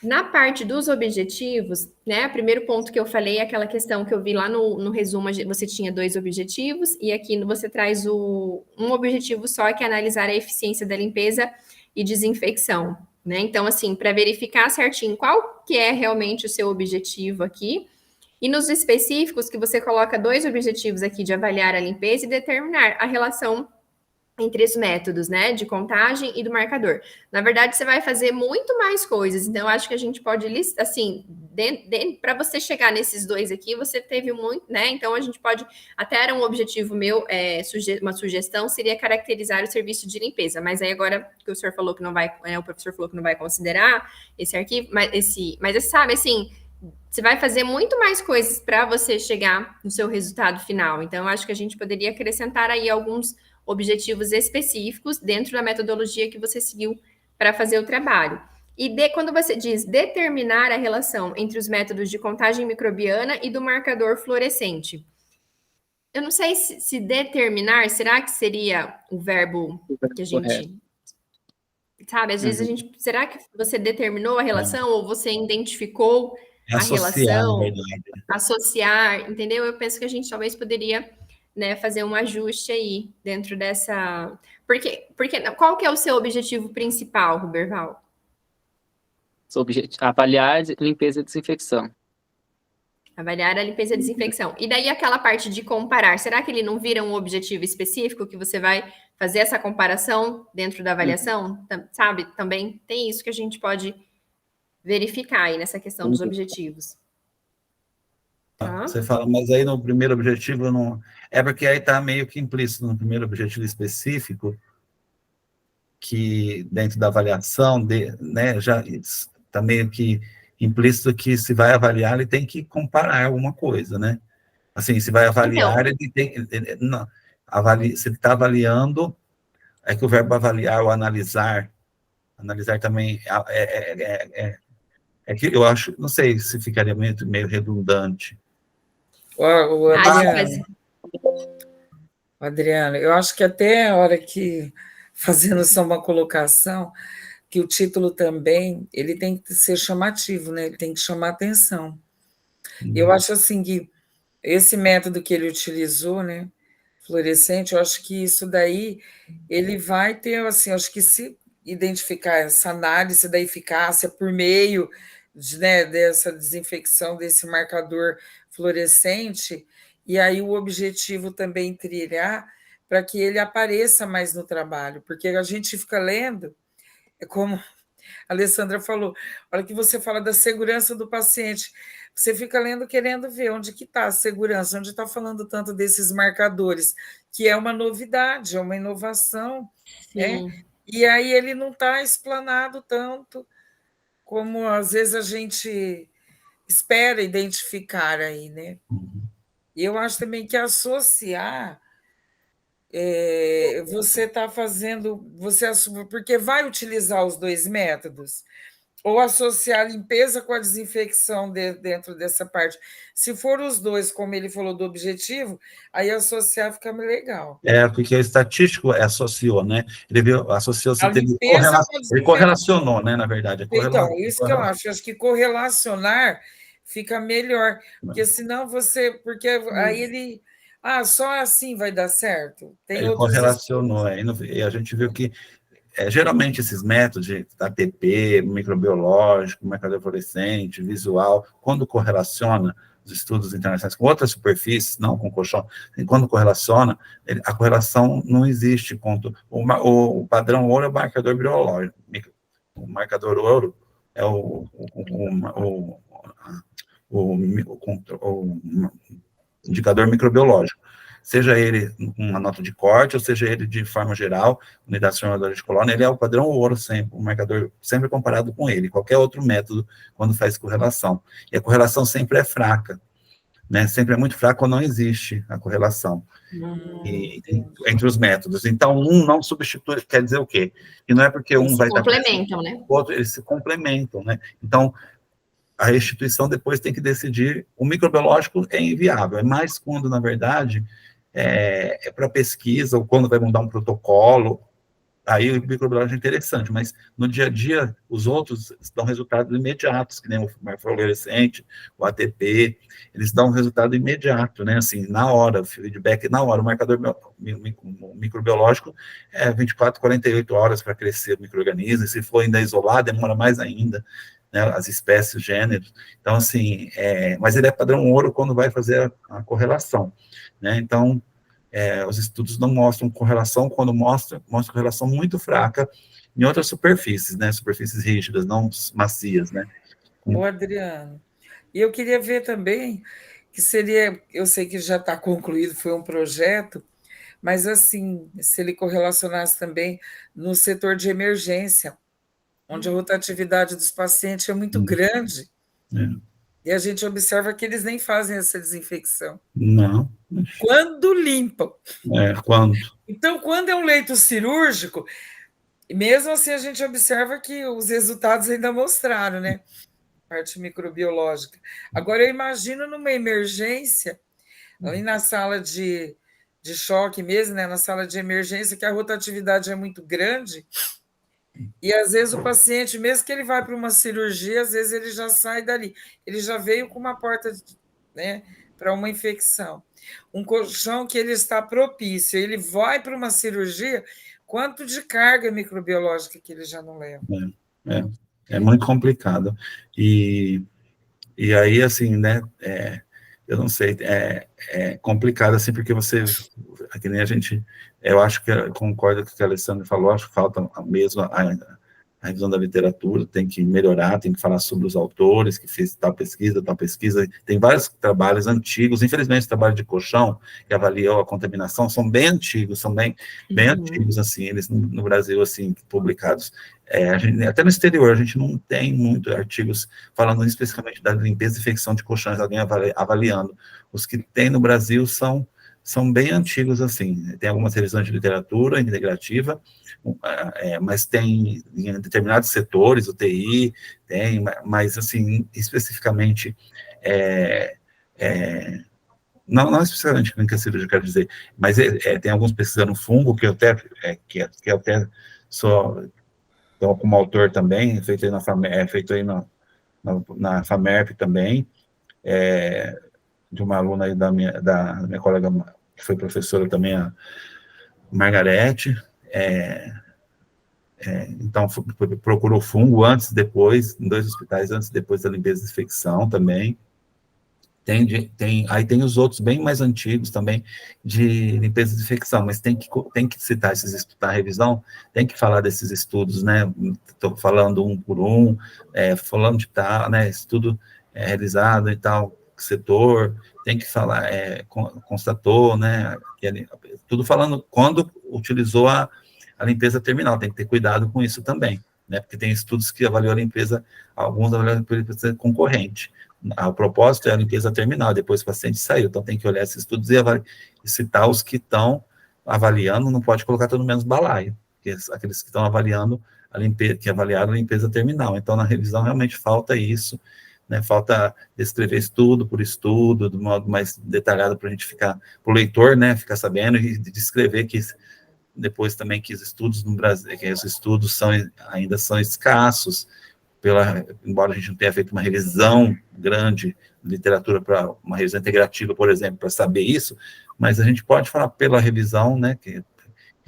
Na parte dos objetivos, né? O primeiro ponto que eu falei é aquela questão que eu vi lá no resumo, você tinha 2 objetivos, e aqui você traz um objetivo só, que é analisar a eficiência da limpeza e desinfecção, né? Então, assim, para verificar certinho qual que é realmente o seu objetivo aqui, e nos específicos, que você coloca 2 objetivos aqui de avaliar a limpeza e determinar a relação entre os métodos, né, de contagem e do marcador. Na verdade, você vai fazer muito mais coisas, então eu acho que a gente pode listar, assim, para você chegar nesses 2 aqui, você teve muito, né, então a gente pode, até era um objetivo meu, uma sugestão, seria caracterizar o serviço de limpeza, mas aí agora que o senhor falou que não vai, o professor falou que não vai considerar esse arquivo, mas sabe, assim, você vai fazer muito mais coisas para você chegar no seu resultado final, então eu acho que a gente poderia acrescentar aí alguns objetivos específicos dentro da metodologia que você seguiu para fazer o trabalho. E quando você diz determinar a relação entre os métodos de contagem microbiana e do marcador fluorescente, eu não sei se determinar, será que seria o verbo que a gente... Sabe, às vezes a gente... Será que você determinou a relação ou você identificou a relação? Associar, entendeu? Eu penso que a gente talvez poderia... né, fazer um ajuste aí dentro dessa... Porque qual que é o seu objetivo principal, Ruberval? Avaliar limpeza e desinfecção. Avaliar a limpeza e desinfecção. E daí aquela parte de comparar, será que ele não vira um objetivo específico que você vai fazer essa comparação dentro da avaliação? Sabe, também tem isso que a gente pode verificar aí nessa questão dos objetivos. Tá? Você fala, mas aí no primeiro objetivo não... É porque aí está meio que implícito no primeiro objetivo específico, que dentro da avaliação, né, já está meio que implícito que se vai avaliar, ele tem que comparar alguma coisa, né? Assim, se vai avaliar, então, ele tem... não, se ele está avaliando, é que o verbo avaliar ou analisar também é que eu acho, não sei se ficaria meio redundante. Adriano, eu acho que até a hora que, fazendo só uma colocação, que o título também, ele tem que ser chamativo, né? Ele tem que chamar atenção. Eu acho assim que esse método que ele utilizou, né, fluorescente, eu acho que isso daí, ele vai ter, assim, acho que se identificar essa análise da eficácia por meio né, dessa desinfecção, desse marcador fluorescente, e aí o objetivo também trilhar para que ele apareça mais no trabalho, porque a gente fica lendo, é como A Alessandra falou, a hora que você fala da segurança do paciente, você fica lendo, querendo ver onde que está a segurança, onde está falando tanto desses marcadores, que é uma novidade, é uma inovação, né? E aí ele não está explanado tanto como às vezes a gente espera identificar aí, né? E eu acho também que associar, você está fazendo, porque vai utilizar os dois métodos, ou associar a limpeza com a desinfecção dentro dessa parte. Se for os dois, como ele falou do objetivo, aí associar fica legal. Porque o estatístico associou, né? Ele associou, ele correlacionou, né, na verdade. Então, isso que eu acho que correlacionar fica melhor, porque senão porque aí ele, só assim vai dar certo. Ele correlacionou, e a gente viu que geralmente esses métodos de ATP, microbiológico, marcador fluorescente, visual, quando correlaciona os estudos internacionais com outras superfícies, não com colchão, quando correlaciona, a correlação não existe. O padrão ouro é o marcador biológico, o marcador ouro é o indicador microbiológico, seja ele uma nota de corte, ou seja ele de forma geral, unidade formadora de colônia, ele é o padrão ouro sempre, o marcador sempre comparado com ele, qualquer outro método quando faz correlação. E a correlação sempre é fraca, né? Sempre é muito fraca ou não existe a correlação entre os métodos. Então, um não substitui, quer dizer o quê? E não é porque um vai dar... Eles se complementam, né? O outro, eles se complementam, né? Então, a instituição depois tem que decidir, o microbiológico é inviável, é mais quando, na verdade, é para pesquisa, ou quando vai mudar um protocolo, aí o microbiológico é interessante, mas no dia a dia, os outros dão resultados imediatos, que nem o fluorescente, o ATP, eles dão um resultado imediato, né, assim, na hora, o feedback na hora, o marcador microbiológico é 24, 48 horas para crescer o micro-organismo, e se for ainda isolado, demora mais ainda, né, as espécies, os gêneros, então, assim, mas ele é padrão ouro quando vai fazer a correlação, né, então, os estudos não mostram correlação, quando mostra correlação muito fraca em outras superfícies, né, superfícies rígidas, não macias, né. Ô, Adriano, e eu queria ver também, que seria, eu sei que já está concluído, foi um projeto, mas assim, se ele correlacionasse também no setor de emergência, onde a rotatividade dos pacientes é muito grande, e a gente observa que eles nem fazem essa desinfecção. Não. Quando limpam. Quando? Então, quando é um leito cirúrgico, mesmo assim a gente observa que os resultados ainda mostraram, né? Parte microbiológica. Agora, eu imagino numa emergência, ali na sala de choque mesmo, né? Na sala de emergência, que a rotatividade é muito grande, e às vezes o paciente, mesmo que ele vá para uma cirurgia, às vezes ele já sai dali, ele já veio com uma porta, né, para uma infecção. Um colchão que ele está propício, ele vai para uma cirurgia, quanto de carga microbiológica que ele já não leva? É muito complicado. E aí, assim, né, eu não sei, é complicado, assim, porque você, que nem a gente, eu acho que, eu concordo com o que a Alessandra falou, acho que falta mesmo a revisão da literatura, tem que melhorar, tem que falar sobre os autores que fez tal pesquisa, tem vários trabalhos antigos, infelizmente, o trabalho de colchão, que avaliou a contaminação, são bem antigos, antigos, assim, eles no Brasil, assim, publicados, até no exterior, a gente não tem muitos artigos falando especificamente da limpeza e infecção de colchões, alguém avaliando, os que tem no Brasil são bem antigos, assim, tem algumas revisões de literatura integrativa, mas tem em determinados setores, UTI, mas, assim, especificamente, não especificamente clínica cirúrgica, quero dizer, mas tem alguns pesquisando fungo, que eu até sou como autor também, feito aí na FAMERP também, de uma aluna aí da minha colega, que foi professora também, a Margarete, então procurou fungo antes e depois, em 2 hospitais, antes e depois da limpeza e desinfecção também. Aí tem os outros bem mais antigos também, de limpeza e desinfecção, mas tem que citar esses estudos na revisão, tem que falar desses estudos, né? Estou falando um por um, falando de tal, né? Estudo realizado em tal setor, tem que falar, constatou, né? Tudo falando quando utilizou a limpeza terminal, tem que ter cuidado com isso também, né? Porque tem estudos que avaliam a limpeza, alguns avaliam a limpeza concorrente. O propósito é a limpeza terminal, depois o paciente saiu, então tem que olhar esses estudos e citar os que estão avaliando, não pode colocar todo no mesmo balaio, porque aqueles que estão avaliando a limpeza, que avaliaram a limpeza terminal, então na revisão realmente falta isso, né, falta descrever estudo por estudo, de modo mais detalhado para a gente ficar, para o leitor, né, ficar sabendo e descrever que depois também que os estudos no Brasil, que os estudos ainda são escassos, embora a gente não tenha feito uma revisão grande de literatura, para uma revisão integrativa, por exemplo, para saber isso, mas a gente pode falar pela revisão, né, que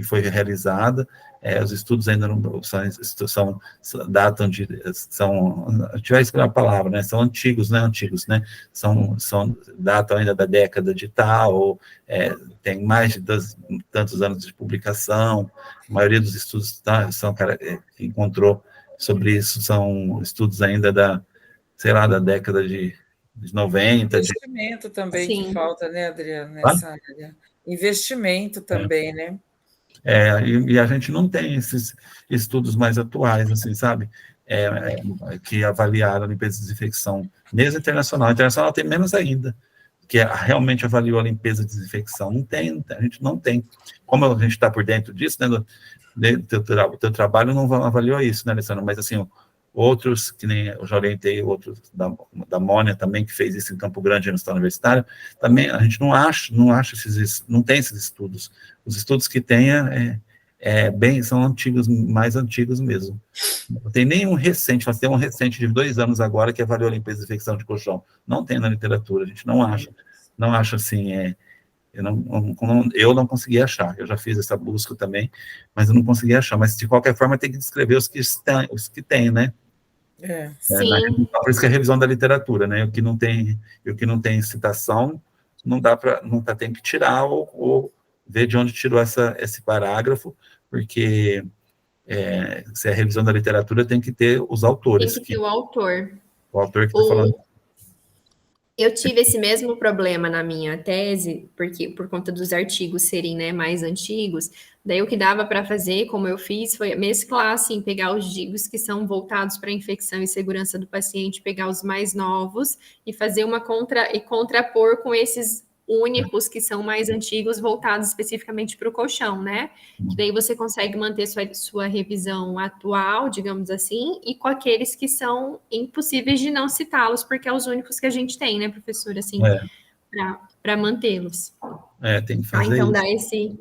foi realizada, os estudos ainda não datam de, a gente vai escolher a palavra, né, são antigos, né, datam ainda da década de tal, ou tem mais de tantos anos de publicação, a maioria dos estudos que encontrou sobre isso são estudos ainda da década de 90. Investimento também Sim. que falta, né, Adriano, nessa área. Investimento também, né? E a gente não tem esses estudos mais atuais, assim, sabe? Que avaliaram a limpeza e desinfecção, mesmo internacional. A internacional tem menos ainda, que realmente avaliou a limpeza e desinfecção. Não tem, a gente não tem. Como a gente está por dentro disso, né, o teu trabalho não avaliou isso, né, Alessandro? Mas, assim, outros, que nem eu já orientei, outros da Mônia também, que fez isso em Campo Grande, no Estado Universitário, também a gente não tem esses estudos. Os estudos que tem são antigos, mais antigos mesmo. Não tem nenhum recente, mas tem um recente de 2 anos agora que avaliou a limpeza e desinfecção de colchão. Não tem na literatura, a gente não acha assim, eu não consegui achar, eu já fiz essa busca também, mas eu não consegui achar, mas de qualquer forma tem que descrever os que tem, né? Sim. Por isso que é a revisão da literatura, né? O que não tem citação, tem que tirar ou ver de onde tirou esse parágrafo, porque se é a revisão da literatura, tem que ter os autores. Tem que ter o autor. O autor que está falando. Eu tive esse mesmo problema na minha tese, porque por conta dos artigos serem, né, mais antigos, daí o que dava para fazer, como eu fiz, foi mesclar, assim, pegar os artigos que são voltados para a infecção e segurança do paciente, pegar os mais novos e fazer e contrapor com esses únicos que são mais antigos, voltados especificamente para o colchão, né? Que daí você consegue manter sua revisão atual, digamos assim, e com aqueles que são impossíveis de não citá-los, porque é os únicos que a gente tem, né, professor, assim, para mantê-los. Tem que fazer então, isso.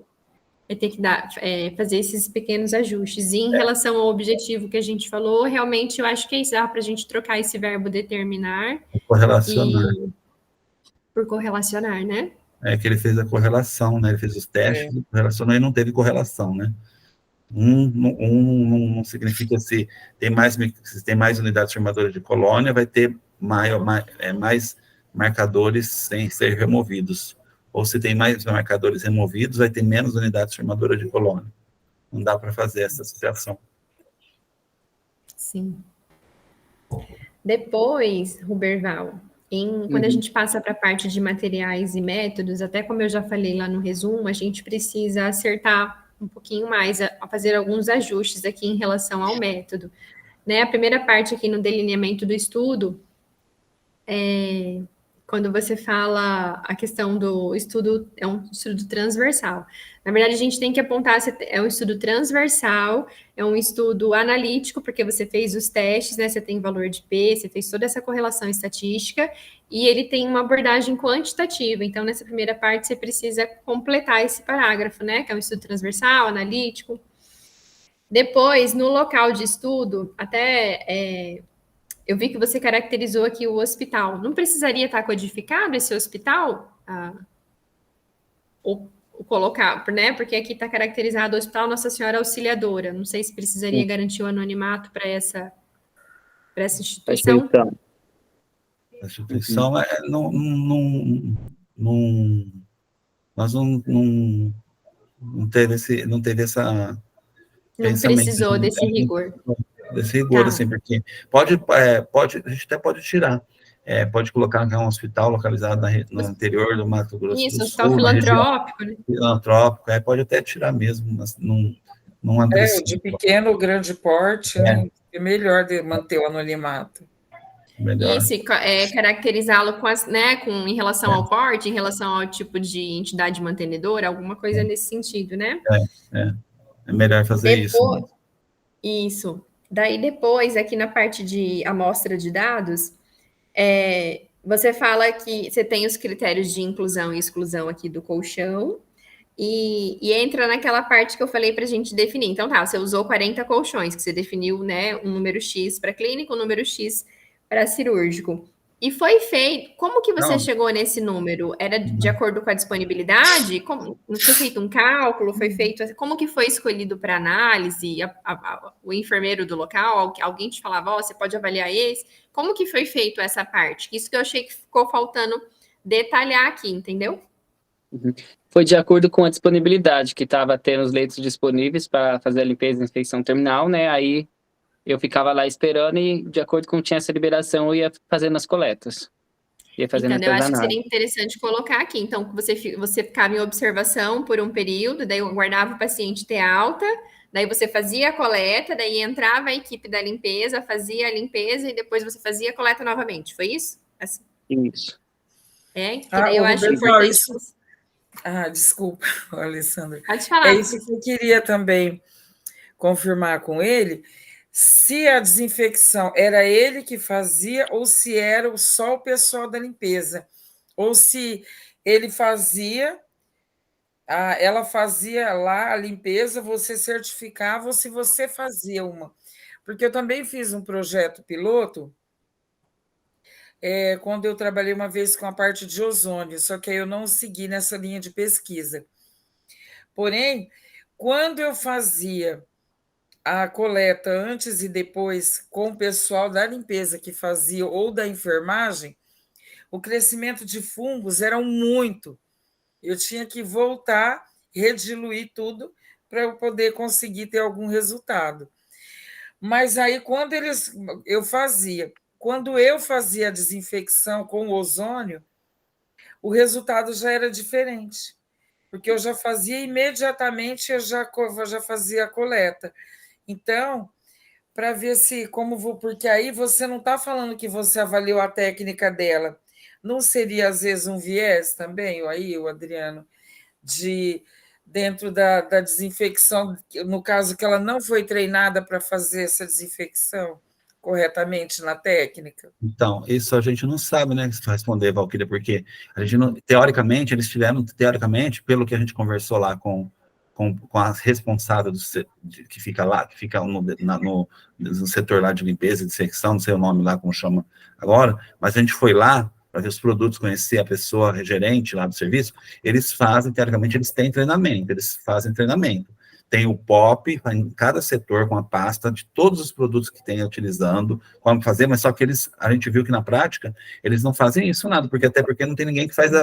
Tem que fazer esses pequenos ajustes. E em relação ao objetivo que a gente falou, realmente eu acho que é isso, dá para a gente trocar esse verbo determinar. Correlacionar. Por correlacionar, né? Que ele fez a correlação, né? Ele fez os testes, correlacionou e não teve correlação, né? Não significa se tem mais unidades formadoras de colônia, vai ter mais marcadores sem ser removidos. Ou se tem mais marcadores removidos, vai ter menos unidades formadoras de colônia. Não dá para fazer essa associação. Sim. Depois, Ruberval, quando a gente passa para a parte de materiais e métodos, até como eu já falei lá no resumo, a gente precisa acertar um pouquinho mais, a fazer alguns ajustes aqui em relação ao método. Né? A primeira parte aqui no delineamento do estudo, quando você fala a questão do estudo, é um estudo transversal. Na verdade, a gente tem que apontar se é um estudo transversal, é um estudo analítico, porque você fez os testes, né? Você tem valor de P, você fez toda essa correlação estatística, e ele tem uma abordagem quantitativa. Então, nessa primeira parte, você precisa completar esse parágrafo, né? Que é um estudo transversal, analítico. Depois, no local de estudo, eu vi que você caracterizou aqui o hospital. Não precisaria estar codificado esse hospital? Ou colocar, né? Porque aqui está caracterizado o Hospital Nossa Senhora Auxiliadora. Não sei se precisaria garantir o anonimato para essa instituição. A instituição nós não teve essa Não precisou desse rigor. Desse rigor, Tá. assim, porque a gente até pode tirar, pode colocar que é um hospital localizado no interior do Mato Grosso do Sul. Hospital filantrópico, né? Filantrópico, pode até tirar mesmo, mas não o de pequeno ou grande porte, né? É melhor de manter o anonimato. Melhor. Isso, caracterizá-lo em relação ao porte, em relação ao tipo de entidade mantenedora, alguma coisa nesse sentido, né? É melhor fazer isso. Né? Isso. Daí depois, aqui na parte de amostra de dados, você fala que você tem os critérios de inclusão e exclusão aqui do colchão, e entra naquela parte que eu falei para a gente definir. Então, você usou 40 colchões, que você definiu, né, um número X para clínico, um número X para cirúrgico. E foi feito... Como que você chegou nesse número? Era de acordo com a disponibilidade? Não foi feito um cálculo? Foi feito... Como que foi escolhido para análise? O enfermeiro do local? Alguém te falava, você pode avaliar esse? Como que foi feito essa parte? Isso que eu achei que ficou faltando detalhar aqui, entendeu? Foi de acordo com a disponibilidade, que estava tendo os leitos disponíveis para fazer a limpeza e infecção terminal, né? Aí eu ficava lá esperando e, de acordo com tinha essa liberação, eu ia fazendo as coletas. Ia fazendo então, eu acho que seria interessante colocar aqui. Então, você ficava em observação por um período, daí eu aguardava o paciente ter alta, daí você fazia a coleta, daí entrava a equipe da limpeza, fazia a limpeza e depois você fazia a coleta novamente. Foi isso? Assim. Isso. Que daí eu acho importante... Desculpa, Alessandra. Pode falar. É isso que eu queria também confirmar com ele, se a desinfecção era ele que fazia ou se era só o pessoal da limpeza, ou se ele fazia, ela fazia lá a limpeza, você certificava ou se você fazia uma. Porque eu também fiz um projeto piloto quando eu trabalhei uma vez com a parte de ozônio, só que aí eu não segui nessa linha de pesquisa. Porém, quando eu fazia a coleta antes e depois com o pessoal da limpeza que fazia ou da enfermagem, o crescimento de fungos era muito. Eu tinha que voltar, rediluir tudo para eu poder conseguir ter algum resultado. Mas aí, quando eu fazia a desinfecção com o ozônio, o resultado já era diferente, porque eu já fazia imediatamente, eu já fazia a coleta. Então, para ver se, porque aí você não está falando que você avaliou a técnica dela, não seria, às vezes, um viés também, o Adriano, dentro da desinfecção, no caso que ela não foi treinada para fazer essa desinfecção corretamente na técnica? Então, isso a gente não sabe, né, responder, Valquíria, porque a gente não, teoricamente, pelo que a gente conversou lá com a responsável que fica lá, que fica no setor lá de limpeza e desinfecção, não sei o nome lá, como chama agora, mas a gente foi lá para ver os produtos, conhecer a pessoa gerente lá do serviço, teoricamente, eles têm treinamento, eles fazem treinamento. Tem o POP, em cada setor, com a pasta de todos os produtos que tem utilizando, como fazer, mas só que a gente viu que na prática, eles não fazem isso nada, até porque não tem ninguém que faz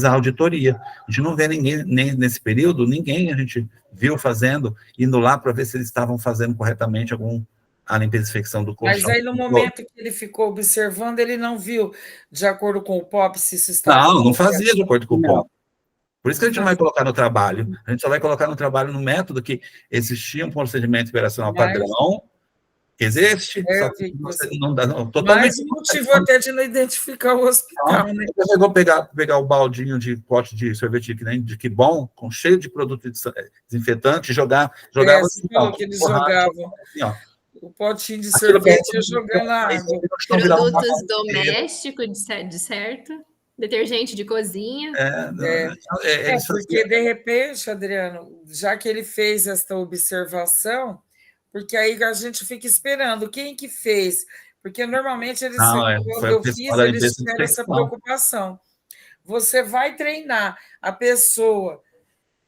a auditoria. A gente não vê ninguém, nem nesse período, ninguém a gente viu indo lá para ver se eles estavam fazendo corretamente a limpeza e desinfecção do colchão. Mas aí, no momento que ele ficou observando, ele não viu, de acordo com o POP, se isso estava... Não fazia de acordo com o POP. Por isso que a gente não vai colocar no trabalho. A gente só vai colocar no trabalho no método que existia um procedimento operacional padrão, existe, só que não dá, totalmente... Mas o motivo até de não identificar o hospital, né? Você chegou a pegar o baldinho de pote de sorvete de que bom, cheio de produto desinfetante, jogava... Você falou que eles jogavam... Assim, o potinho de sorvete ia jogando na água. Produtos domésticos, de certo... Detergente de cozinha. Porque, de repente, Adriano, já que ele fez esta observação, porque aí a gente fica esperando quem que fez, porque normalmente eles, quando eu fiz, eles tiveram essa preocupação. Você vai treinar a pessoa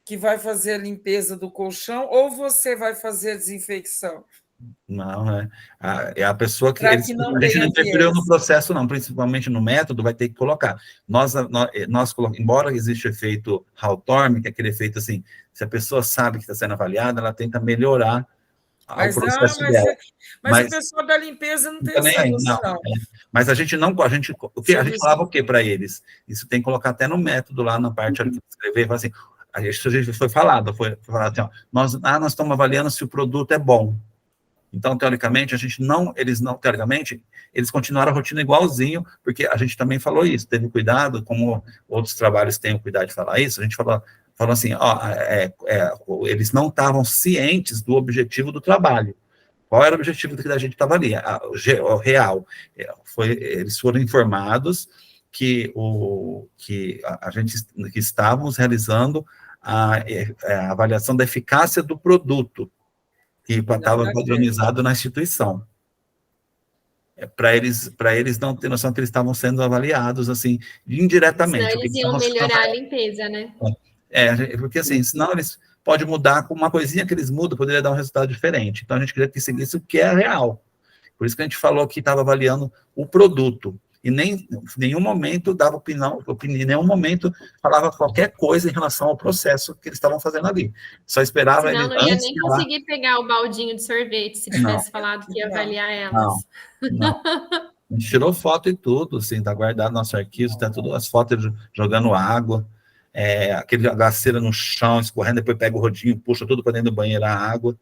que vai fazer a limpeza do colchão ou você vai fazer a desinfecção? Não, é a pessoa que... Para que não a gente não tenha interferiu viés. no processo, não, principalmente no método, vai ter que colocar. Nós embora exista o efeito Hawthorne, que é aquele efeito assim, se a pessoa sabe que está sendo avaliada, ela tenta melhorar o processo dela. Mas o pessoal da limpeza não tem Também essa aí, noção. não. Mas a gente não, a gente falava o que para eles? Isso tem que colocar até no método, lá na parte de escrever, fala assim, isso a gente foi falado assim, ó, nós estamos avaliando se o produto é bom. Então, teoricamente, teoricamente, eles continuaram a rotina igualzinho, porque a gente também falou isso, teve cuidado, como outros trabalhos têm o cuidado de falar isso, a gente falou assim, eles não estavam cientes do objetivo do trabalho. Qual era o objetivo que a gente estava ali? O real. Eles foram informados que que estávamos realizando a avaliação da eficácia do produto, que estava padronizado na instituição. Para eles não ter noção que eles estavam sendo avaliados, assim, indiretamente. Senão eles iam melhorar a limpeza, né? Porque assim, senão eles podem mudar, com uma coisinha que eles mudam, poderia dar um resultado diferente. Então, a gente queria que seguisse o que é real. Por isso que a gente falou que estava avaliando o produto. E em nenhum momento dava opinião, em nenhum momento falava qualquer coisa em relação ao processo que eles estavam fazendo ali. Só esperava... Senão não ia nem conseguir pegar o baldinho de sorvete, se tivesse falado que ia avaliar elas. Não. A gente tirou foto e tudo, assim, tá guardado no nosso arquivo, tá tudo, as fotos jogando água, aquele agaceira no chão, escorrendo, depois pega o rodinho, puxa tudo para dentro do banheiro a água.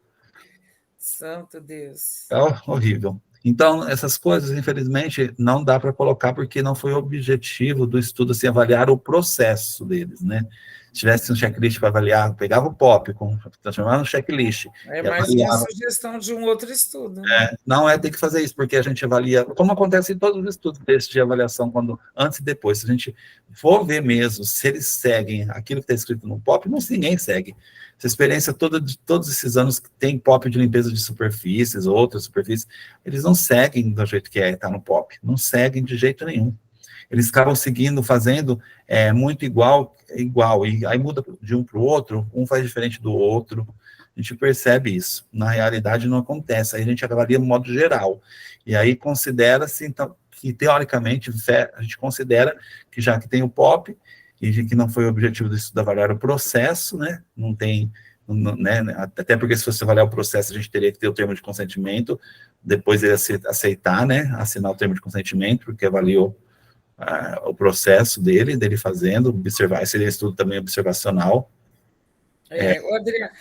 Santo Deus. É horrível. Então, essas coisas, infelizmente, não dá para colocar, porque não foi o objetivo do estudo, assim, avaliar o processo deles, né? Se tivesse um checklist para avaliar, pegava o POP, transformava no checklist. É mais uma sugestão de um outro estudo. Né? Tem que fazer isso, porque a gente avalia, como acontece em todos os estudos desses de avaliação, antes e depois. Se a gente for ver mesmo se eles seguem aquilo que está escrito no POP, ninguém segue. Essa experiência toda de todos esses anos que tem POP de limpeza de superfícies, outras superfícies, eles não seguem do jeito que está no POP, não seguem de jeito nenhum. Eles acabam seguindo, fazendo muito igual, e aí muda de um para o outro, um faz diferente do outro, a gente percebe isso. Na realidade, não acontece, aí a gente avalia no modo geral, e aí considera-se, então, que teoricamente, a gente considera que já que tem o POP, e que não foi o objetivo do estudo avaliar o processo, né, não tem, né, até porque se fosse avaliar o processo, a gente teria que ter o termo de consentimento, depois ele aceitar, né, assinar o termo de consentimento, porque avaliou o processo dele fazendo, observar, seria estudo também observacional. Adriano,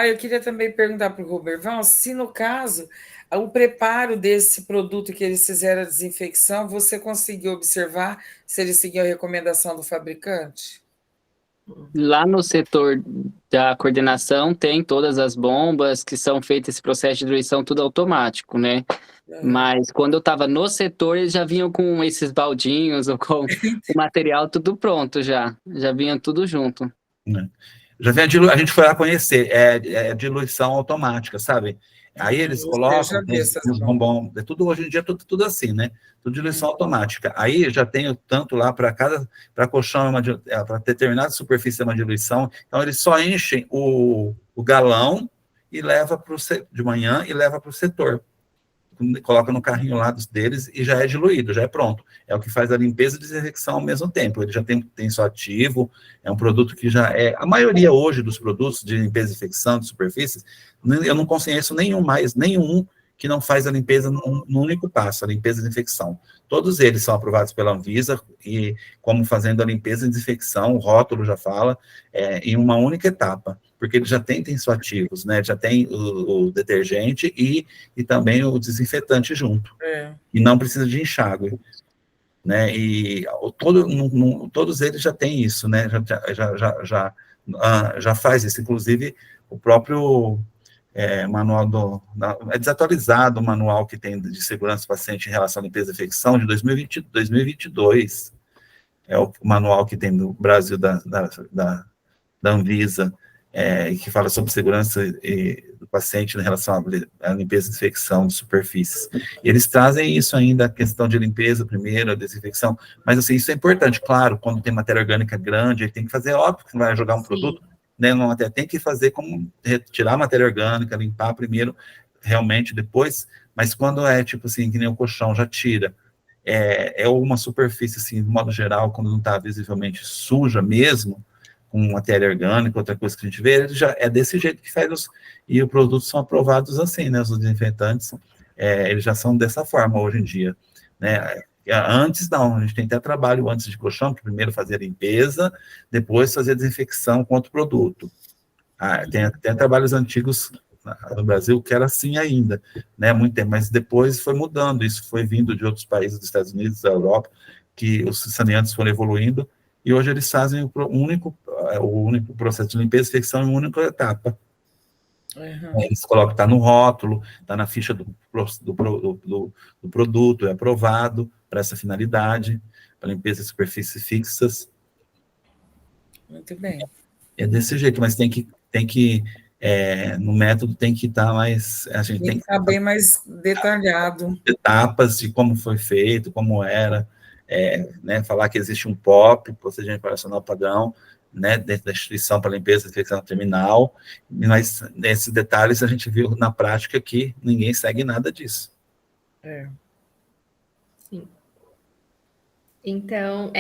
eu queria também perguntar para o Roberval se, no caso, o preparo desse produto que eles fizeram a desinfecção, você conseguiu observar se eles seguiam a recomendação do fabricante? Lá no setor da coordenação tem todas as bombas que são feitas esse processo de diluição, tudo automático, né? Mas quando eu estava no setor, eles já vinham com esses baldinhos ou com o material tudo pronto já vinha tudo junto. Já vem a gente foi lá conhecer, diluição automática, sabe? Aí eles colocam os bombons, hoje em dia tudo assim, né? Tudo diluição automática. Aí já tem tanto lá para colchão, para determinada superfície é uma diluição, então eles só enchem o galão e leva de manhã e leva para o setor. Coloca no carrinho lá deles e já é diluído, já é pronto. É o que faz a limpeza e desinfecção ao mesmo tempo. Ele já tem seu ativo, é um produto que já é... A maioria hoje dos produtos de limpeza e desinfecção de superfícies, eu não conheço nenhum que não faz a limpeza num único passo, a limpeza e desinfecção. Todos eles são aprovados pela Anvisa, e como fazendo a limpeza e desinfecção, o rótulo já fala, em uma única etapa, porque ele já tem tensoativos, né? Já tem o detergente e também o desinfetante junto. E não precisa de enxágue, né? E todos eles já têm isso, né? Já faz isso, inclusive o próprio manual é desatualizado o manual que tem de segurança do paciente em relação à limpeza e infecção de 2022. É o manual que tem no Brasil da Anvisa, que fala sobre segurança do paciente em relação à limpeza e desinfecção de superfícies. E eles trazem isso ainda, a questão de limpeza primeiro, a desinfecção, mas assim, isso é importante, claro, quando tem matéria orgânica grande, ele tem que fazer, óbvio que vai jogar um produto, né, tem que fazer como retirar a matéria orgânica, limpar primeiro, realmente depois, mas quando é tipo assim, que nem o colchão já tira, é uma superfície, assim, de modo geral, quando não está visivelmente suja mesmo, com matéria orgânica, outra coisa que a gente vê, ele já é desse jeito que faz e os produtos são aprovados assim, né, os desinfetantes, eles já são dessa forma hoje em dia, né, antes não, a gente tem até trabalho antes de colchão, que primeiro fazia limpeza, depois fazia desinfecção com outro produto. Tem até trabalhos antigos no Brasil que era assim ainda, né, muito tempo, mas depois foi mudando, isso foi vindo de outros países, dos Estados Unidos, da Europa, que os saneantes foram evoluindo, e hoje eles fazem o único processo de limpeza e desinfecção em uma única etapa. Uhum. Eles colocam, está no rótulo, está na ficha do produto, é aprovado para essa finalidade, para limpeza de superfícies fixas. Muito bem. É desse jeito, mas tem que no método tem que estar mais... A gente tem que estar bem mais detalhado. Etapas de como foi feito, como era, né, falar que existe um POP, procedimento operacional padrão, né, dentro da instituição para limpeza e desinfecção terminal, mas nesses detalhes a gente viu na prática que ninguém segue nada disso. Sim. Então,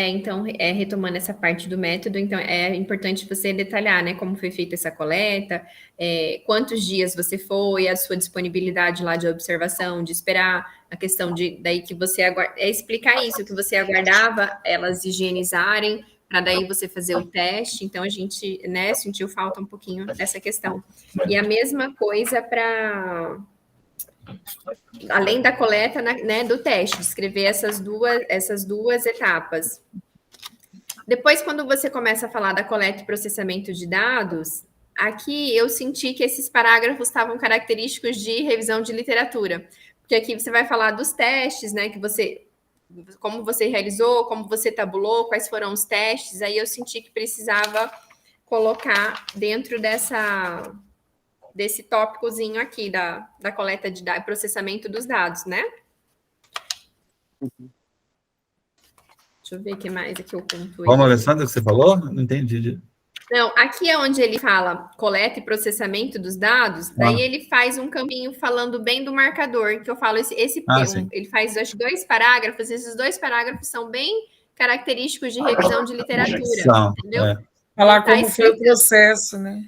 retomando essa parte do método, então é importante você detalhar, né, como foi feita essa coleta, quantos dias você foi, a sua disponibilidade lá de observação, de esperar, a questão daí que você explicar isso, que você aguardava elas higienizarem, para daí você fazer o teste. Então a gente, né, sentiu falta um pouquinho dessa questão. E a mesma coisa para... além da coleta, né, do teste, descrever essas duas etapas. Depois, quando você começa a falar da coleta e processamento de dados, aqui eu senti que esses parágrafos estavam característicos de revisão de literatura, porque aqui você vai falar dos testes, né, como você realizou, como você tabulou, quais foram os testes, aí eu senti que precisava colocar dentro desse tópicozinho aqui da coleta de dados, processamento dos dados, né? Deixa eu ver o que mais aqui eu pontuei. Como, Alessandra, que você falou? Não entendi. Não, aqui é onde ele fala coleta e processamento dos dados, daí ele faz um caminho falando bem do marcador, que eu falo, ele faz, acho, 2 parágrafos, esses 2 parágrafos são bem característicos de revisão de literatura, entendeu? Falar como foi o processo, né?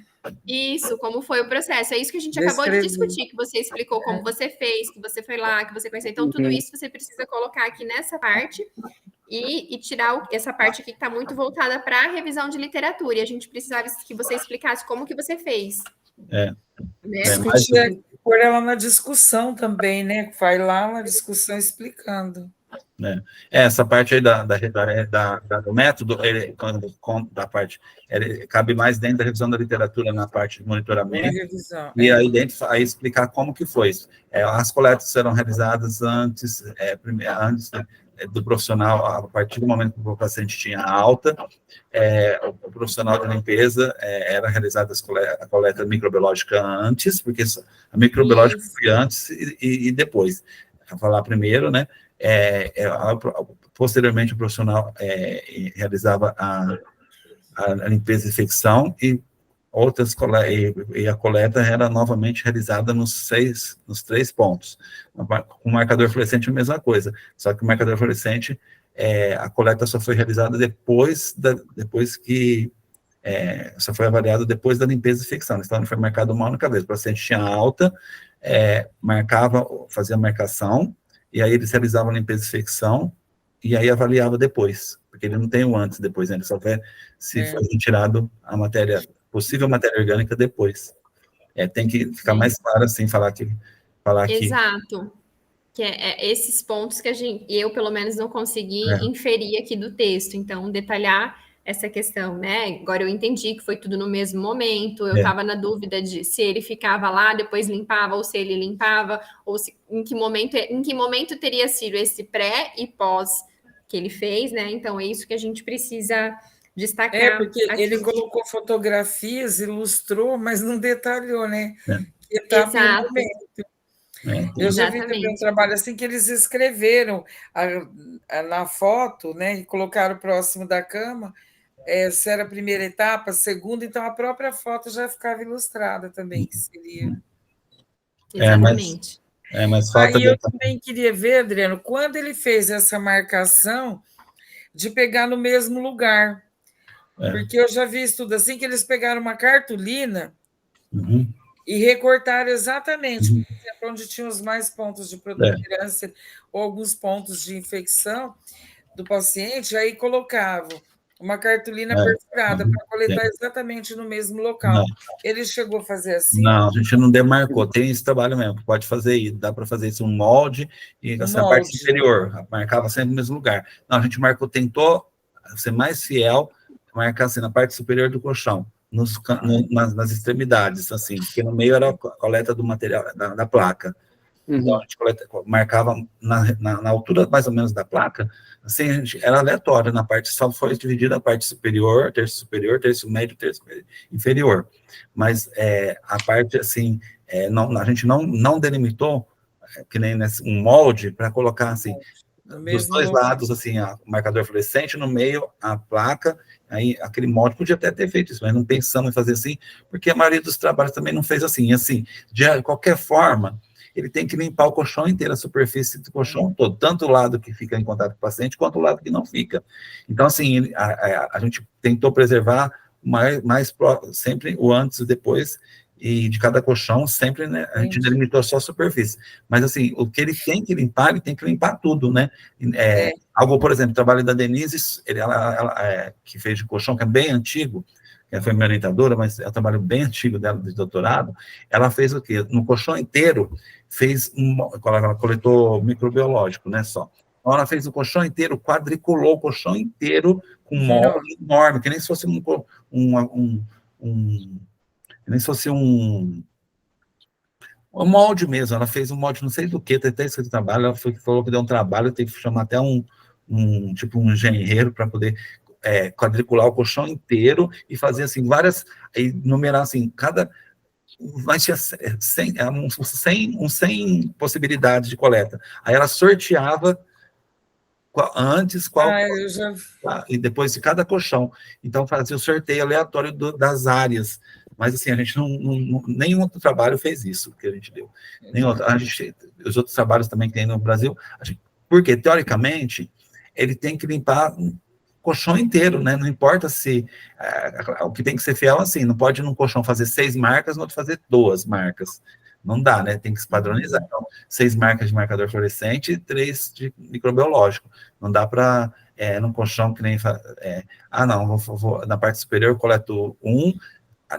Isso, como foi o processo. É isso que a gente acabou de discutir, que você explicou como você fez, que você foi lá, que você conheceu. Então, tudo isso você precisa colocar aqui nessa parte e tirar essa parte aqui que está muito voltada para a revisão de literatura. E a gente precisava que você explicasse como que você fez. Né? Discutir, pôr ela na discussão também, né? Vai lá na discussão explicando. Essa parte aí do método, da parte, cabe mais dentro da revisão da literatura, na parte de monitoramento, e aí dentro, aí explicar como que foi isso. As coletas serão realizadas antes do profissional, a partir do momento que o paciente tinha alta, o profissional de limpeza era realizada a coleta microbiológica antes, porque a microbiológica foi antes e depois. Vou falar primeiro, né? Posteriormente, o profissional realizava a limpeza e infecção e a coleta era novamente realizada nos 3 pontos. Com o marcador fluorescente, a mesma coisa, só que o marcador fluorescente, a coleta só foi realizada só foi avaliado depois da limpeza e infecção, então não foi marcado uma única vez. O paciente tinha alta, fazia a marcação, e aí eles realizavam a limpeza e infecção, e aí avaliava depois, porque ele não tem o antes e depois, né? Ele só vê se foi retirado a possível matéria orgânica depois. Tem que ficar mais claro assim, falar que... Exato. Que esses pontos que eu, pelo menos, não consegui inferir aqui do texto, então, detalhar essa questão, né? Agora eu entendi que foi tudo no mesmo momento, eu estava na dúvida de se ele ficava lá, depois limpava, ou se ele limpava, ou em que momento teria sido esse pré e pós que ele fez, né? Então, é isso que a gente precisa destacar. Porque aqui. Ele colocou fotografias, ilustrou, mas não detalhou, né? Exato. Eu já vi também um trabalho assim que eles escreveram na foto, né? E colocaram próximo da cama, se era a primeira etapa, a segunda, então a própria foto já ficava ilustrada também, que seria. Exatamente. Mas falta... Aí eu também queria ver, Adriano, quando ele fez essa marcação de pegar no mesmo lugar. Porque eu já vi estudo assim, que eles pegaram uma cartolina e recortaram exatamente, por exemplo, onde tinham os mais pontos de protuberância ou alguns pontos de infecção do paciente, aí colocavam uma cartolina perfurada para coletar exatamente no mesmo local. Ele chegou a fazer assim? Não, a gente não demarcou, tem esse trabalho mesmo, pode fazer isso, dá para fazer isso, um molde, e assim, a parte superior, marcava sempre no mesmo lugar. Não, a gente marcou, tentou ser mais fiel, marcar assim, na parte superior do colchão, nas extremidades, assim, porque no meio era a coleta do material, da placa. Então, a gente marcava na altura mais ou menos da placa, assim, era aleatório, na parte, só foi dividida a parte superior, terço médio, terço inferior. Mas a parte, assim, a gente não delimitou, que nem um molde, para colocar, assim, dos dois lados, assim, o marcador fluorescente, no meio, a placa, aí aquele molde podia até ter feito isso, mas não pensamos em fazer assim, porque a maioria dos trabalhos também não fez assim. E assim, de qualquer forma, ele tem que limpar o colchão inteiro, a superfície do colchão todo, tanto o lado que fica em contato com o paciente, quanto o lado que não fica. Então, assim, a gente tentou preservar sempre o antes e depois, e de cada colchão, sempre, né, a gente delimitou só a superfície. Mas, assim, o que ele tem que limpar tudo, né? Algo, por exemplo, o trabalho da Denise, ela que fez de colchão, que é bem antigo, que foi minha orientadora, mas é um trabalho bem antigo dela, de doutorado, ela fez o quê? No colchão inteiro, ela coletou microbiológico, né, só. Então, ela fez o colchão inteiro, quadriculou o colchão inteiro com um molde enorme, que nem se fosse nem se fosse um molde mesmo. Ela fez um molde, não sei do que, tem até escrito trabalho, ela falou que deu um trabalho, teve que chamar até um engenheiro para poder quadricular o colchão inteiro e fazer, assim, e numerar, assim, mas tinha 100 possibilidades de coleta. Aí ela sorteava antes e depois de cada colchão. Então, fazia o sorteio aleatório das áreas. Mas, assim, a gente nenhum outro trabalho fez isso que a gente deu. Os outros trabalhos também que tem no Brasil, porque, teoricamente, ele tem que limpar o colchão inteiro, né? Não importa se... o que tem que ser fiel, assim, não pode num colchão fazer 6 marcas, no outro fazer 2 marcas. Não dá, né? Tem que se padronizar. Então, 6 marcas de marcador fluorescente e 3 de microbiológico. Não dá para, num colchão que nem... não, na parte superior eu coleto 1,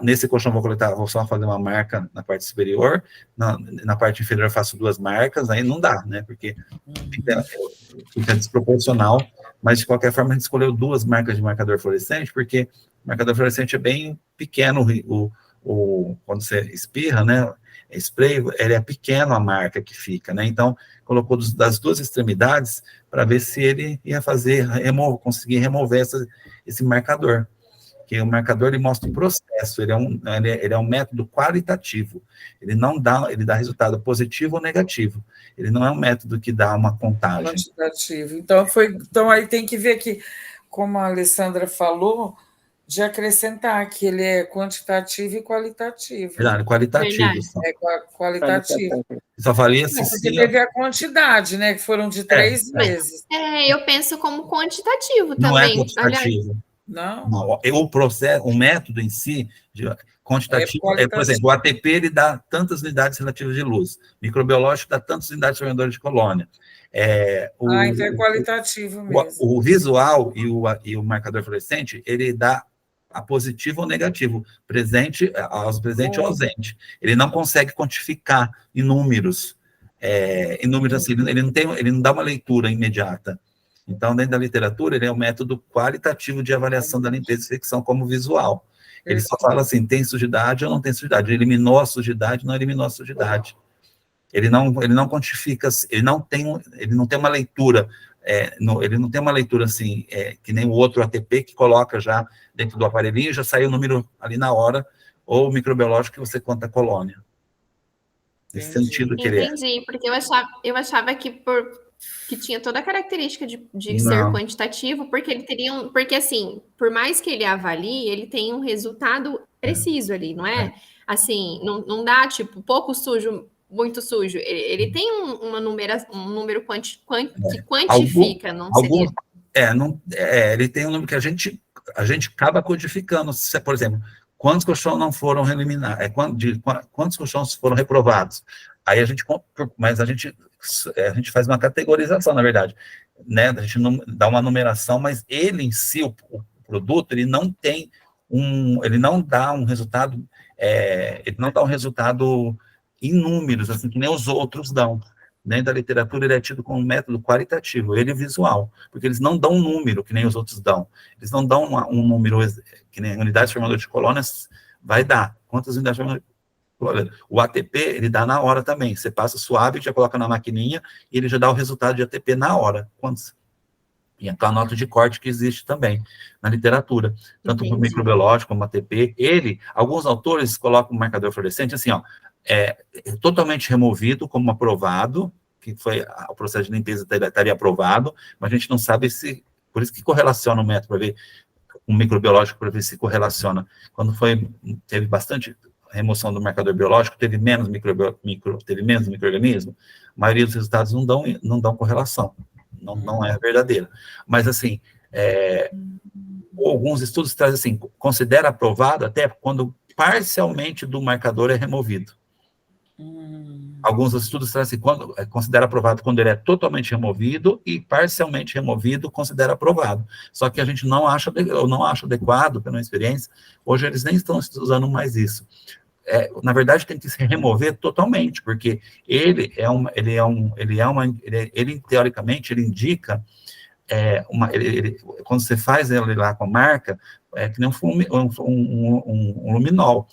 nesse colchão vou só fazer uma marca na parte superior, na parte inferior eu faço 2 marcas, aí não dá, né? Porque fica desproporcional, mas de qualquer forma a gente escolheu 2 marcas de marcador fluorescente, porque o marcador fluorescente é bem pequeno, quando você espirra, né? Spray, ele é pequeno a marca que fica, né? Então, colocou das 2 extremidades para ver se ele ia conseguir remover esse marcador. Porque o marcador, ele mostra o processo, ele é um método qualitativo. Ele dá resultado positivo ou negativo. Ele não é um método que dá uma contagem. Quantitativo. Então aí tem que ver que, como a Alessandra falou, de acrescentar que ele é quantitativo e qualitativo. Claro, qualitativo. Qualitativo. Só falei assim. Porque teve a quantidade, né? Que foram de 3 vezes. Eu penso como quantitativo também. Não é quantitativo. Não. O processo, o método em si, quantitativo, por exemplo, o ATP, ele dá tantas unidades relativas de luz. Microbiológico dá tantas unidades formadoras de colônia. Então é qualitativo mesmo. O visual e o marcador fluorescente, ele dá a positivo ou negativo, presente ou ausente. Ele não consegue quantificar em números. Assim, ele não dá uma leitura imediata. Então, dentro da literatura, ele é um método qualitativo de avaliação da limpeza e infecção como visual. Ele só fala assim, tem sujidade ou não tem sujidade. Ele eliminou a sujidade, não eliminou a sujidade. Ele não quantifica, ele não tem uma leitura, ele não tem uma leitura assim, que nem o outro ATP que coloca já dentro do aparelhinho, já sai o número ali na hora, ou o microbiológico que você conta a colônia. Nesse sentido que ele é. Entendi, porque eu achava que tinha toda a característica de ser quantitativo, porque ele teria porque assim, por mais que ele avalie, ele tem um resultado preciso ali, não é? Assim, não dá, tipo, pouco sujo muito sujo? Ele tem um número que quantifica, não seria? Ele tem um número que a gente acaba codificando. Por exemplo, quantos colchões não foram eliminados? Quantos colchões foram reprovados? Aí mas a gente faz uma categorização, na verdade, né? A gente não dá uma numeração, mas ele em si, o produto, ele não dá um resultado, ele não dá um resultado em números, assim, que nem os outros dão. Dentro da literatura, ele é tido como um método qualitativo, ele é visual, porque eles não dão um número, que nem os outros dão. Eles não dão um número, que nem unidade formadora de colônias vai dar. Quantas unidades formadoras de colônias? O ATP, ele dá na hora também. Você passa suave, já coloca na maquininha, e ele já dá o resultado de ATP na hora. Quantos? E a nota de corte que existe também na literatura, tanto no microbiológico como ATP. Alguns autores colocam o marcador fluorescente assim, ó, totalmente removido como aprovado, que foi o processo de limpeza estaria aprovado, mas a gente não sabe por isso que correlaciona o método, para ver um microbiológico, para ver se correlaciona. Quando teve bastante remoção do marcador biológico, teve menos micro-organismo, a maioria dos resultados não dão correlação. Não é verdadeira. Mas, assim, alguns estudos trazem assim, considera aprovado até quando parcialmente do marcador é removido. Alguns estudos trazem assim, considera aprovado quando ele é totalmente removido e parcialmente removido, considera aprovado. Só que a gente não acha adequado, pela experiência, hoje eles nem estão usando mais isso. Na verdade, tem que se remover totalmente, porque ele teoricamente, ele indica, quando você faz ele lá com a marca, que nem um luminol,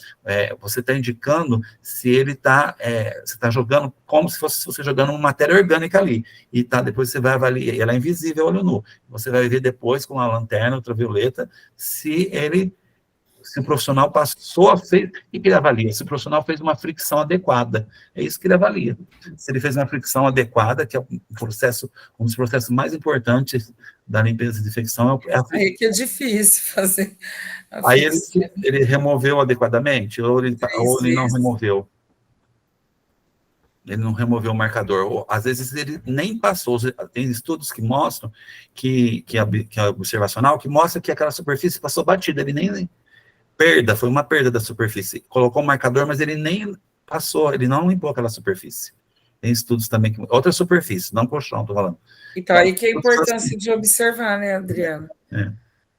você está indicando se ele está, você está jogando como se fosse você jogando uma matéria orgânica ali, e depois você vai avaliar, ela é invisível ao olho nu, você vai ver depois com a lanterna ultravioleta se o profissional fez, o que ele avalia? Se o profissional fez uma fricção adequada, é isso que ele avalia. Se ele fez uma fricção adequada, que é um dos processos mais importantes da limpeza de infecção, é a fricção. Aí que é difícil fazer a Aí ele removeu adequadamente, ou ele não removeu? Ele não removeu o marcador, ou, às vezes ele nem passou. Tem estudos que mostram que é observacional, que mostra que aquela superfície passou batida, ele nem foi uma perda da superfície. Colocou o marcador, mas ele nem passou, ele não limpou aquela superfície. Tem estudos também, outra superfície, não colchão, estou falando. Então, aí que é a importância de observar, né, Adriano?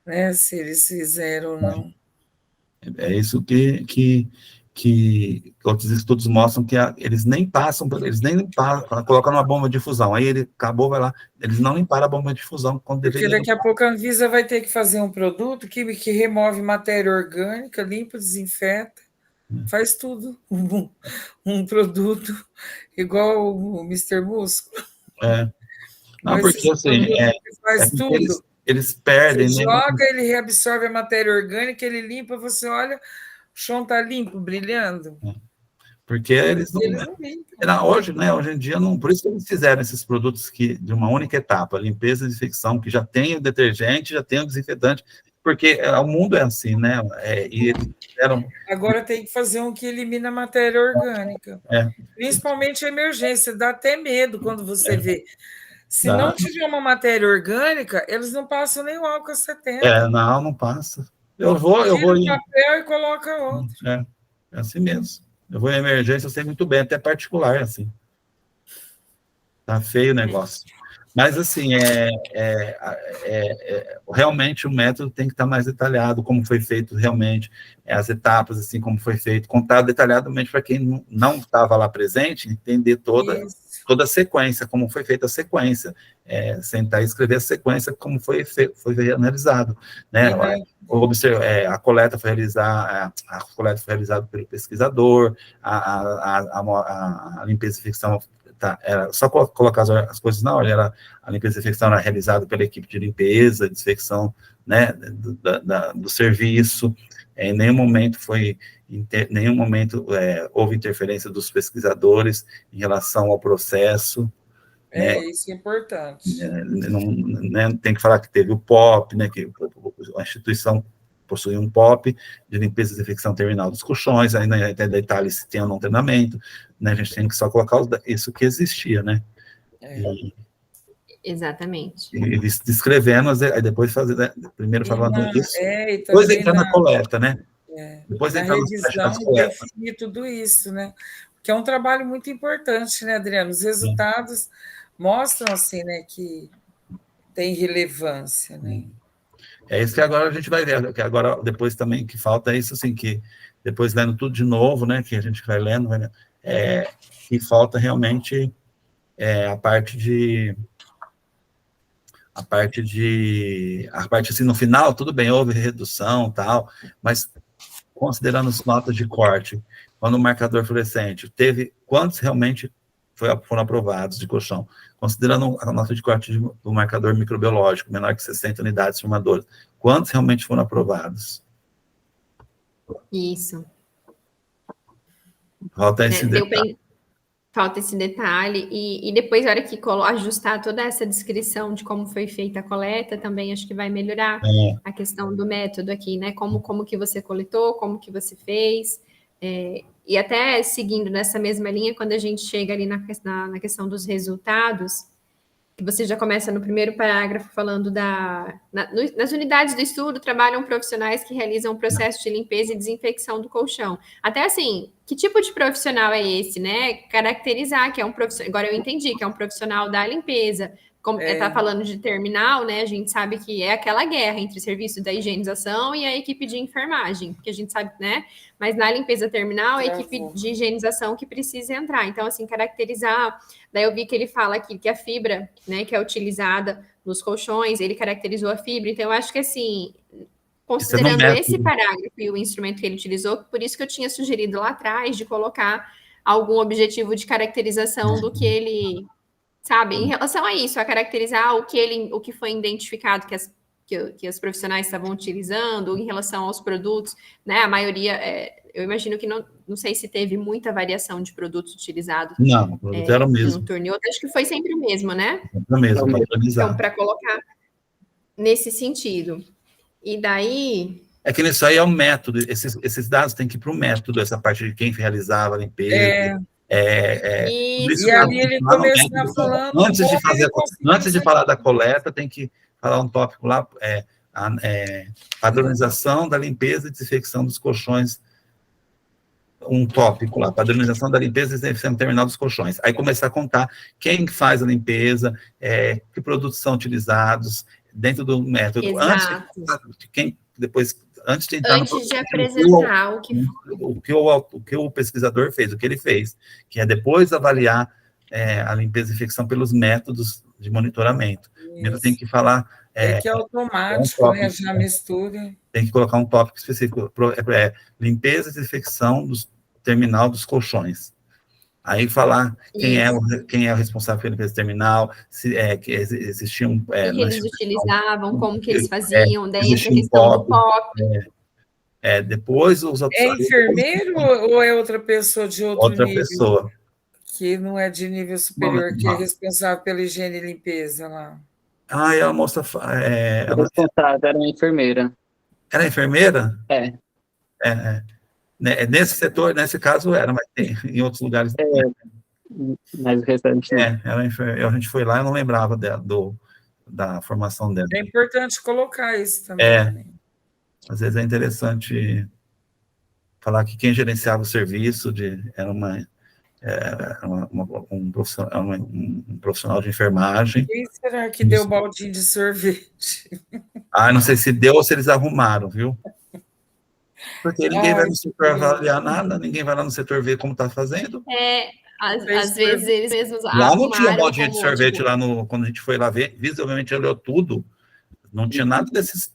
Né, se eles fizeram ou não. É isso que outros estudos mostram, que eles nem colocam uma bomba de difusão, aí ele acabou, vai lá, eles não limparam a bomba de difusão quando deveria. Porque daqui a pouco a Anvisa vai ter que fazer um produto que remove matéria orgânica, limpa, desinfeta, faz tudo. Um produto igual o Mr. Músculo. Não, porque assim, faz tudo. Eles perdem, você joga, ele reabsorve a matéria orgânica, ele limpa, você olha, o chão está limpo, brilhando. Porque eles não limpam. Hoje em dia, não, por isso que eles fizeram esses produtos de uma única etapa, limpeza e desinfecção, que já tem o detergente, já tem o desinfetante, porque o mundo é assim, né? E eles fizeram... Agora tem que fazer um que elimina a matéria orgânica. Principalmente a emergência, dá até medo quando você vê. Se não tiver uma matéria orgânica, eles não passam nem o álcool 70. Não passa. Eu vou Tira o papel e coloca outro. É assim mesmo. Eu vou em emergência, eu sei muito bem, até particular, assim. Tá feio o negócio. Mas, assim, realmente o método tem que estar mais detalhado, como foi feito realmente, as etapas, assim, como foi feito, contar detalhadamente para quem não estava lá presente, entender toda a sequência, como foi feita a sequência, sentar e escrever a sequência, como foi analisado, né? A coleta foi realizada pelo pesquisador, a limpeza e infecção, era só colocar as coisas na ordem, a limpeza e infecção era realizada pela equipe de limpeza, desinfecção, né, do serviço. Em nenhum momento houve interferência dos pesquisadores em relação ao processo. Isso é importante. Tem que falar que teve o POP, né, que a instituição possui um POP de limpeza e desinfecção terminal dos colchões, ainda tem detalhes se tem ou não treinamento, né? A gente tem que só colocar isso que existia, né? Exatamente. E descrevendo, aí depois fazer, né? Primeiro falando isso, e depois entrar na coleta, né? Depois na revisão definir tudo isso, né? Que é um trabalho muito importante, né, Adriano? Os resultados mostram, assim, né, que tem relevância, né? É isso que agora a gente vai ver, que agora, depois também, que falta é isso, assim, que depois lendo tudo de novo, né, que a gente vai lendo, que falta realmente a parte assim, no final, tudo bem, houve redução, tal, mas considerando as notas de corte, quando o marcador fluorescente teve, quantos realmente foram aprovados de colchão? Considerando a nota de corte do marcador microbiológico, menor que 60 unidades formadoras, quantos realmente foram aprovados? Isso. Falta esse detalhe. Falta esse detalhe, e depois, na hora que ajustar toda essa descrição de como foi feita a coleta, também acho que vai melhorar a questão do método aqui, né? Como que você coletou, como que você fez, e até seguindo nessa mesma linha, quando a gente chega ali na questão dos resultados, que você já começa no primeiro parágrafo falando nas unidades do estudo trabalham profissionais que realizam o processo de limpeza e desinfecção do colchão. Até assim, que tipo de profissional é esse, né? Caracterizar que é um profissional, agora eu entendi que é um profissional da limpeza. Como tá falando de terminal, né? A gente sabe que é aquela guerra entre o serviço da higienização e a equipe de enfermagem, porque a gente sabe, né? Mas na limpeza terminal, a equipe de higienização que precisa entrar. Então, assim, caracterizar. Daí eu vi que ele fala aqui que a fibra, né, que é utilizada nos colchões, ele caracterizou a fibra. Então, eu acho que, assim, considerando esse parágrafo e o instrumento que ele utilizou, por isso que eu tinha sugerido lá atrás de colocar algum objetivo de caracterização do que ele, sabe, em relação a isso, a caracterizar o que foi identificado que os profissionais estavam utilizando, em relação aos produtos, né? A maioria, eu imagino que não sei se teve muita variação de produtos utilizados. Não, o produto era o mesmo. No torneio, acho que foi sempre o mesmo, né? Sempre o mesmo, padronizado. Então, para colocar nesse sentido. E daí... É que isso aí é um método, esses dados têm que ir para o método, essa parte de quem realizava a limpeza. E ali ele começa falando... Antes de falar da coleta, tem que falar um tópico lá, padronização da limpeza e desinfecção dos colchões, um tópico lá, padronização da limpeza e desinfecção terminal dos colchões. Aí começar a contar quem faz a limpeza, que produtos são utilizados dentro do método. Exato. Antes de entrar antes de apresentar o que o pesquisador fez, o que ele fez, que é depois avaliar a limpeza e desinfecção pelos métodos de monitoramento. Primeiro tem que falar... que é automático, né? Já mistura. Tem que colocar um tópico específico, limpeza e desinfecção terminal dos colchões. Aí falar quem é o responsável pela limpeza terminal, se que existiam... que eles utilizavam, como que eles faziam, daí a questão do POP. Depois os outros... É enfermeiro ou é outra pessoa de outro nível? Outra pessoa. Que não é de nível superior, que é responsável pela higiene e limpeza lá. E a moça... Era uma enfermeira. Era enfermeira? Nesse setor, nesse caso era, mas tem em outros lugares. Mas o restante a gente foi lá e não lembrava da formação dela. É importante colocar isso também. Às vezes é interessante falar que quem gerenciava o serviço era um profissional de enfermagem. Quem será que deu baldinho de sorvete? Não sei se deu ou se eles arrumaram, viu? Porque ninguém vai no setor avaliar nada, ninguém vai lá no setor ver como está fazendo. Às vezes eles mesmos lá não tinha baldinho de sorvete lá quando a gente foi lá ver, visivelmente olhou tudo, não tinha nada desses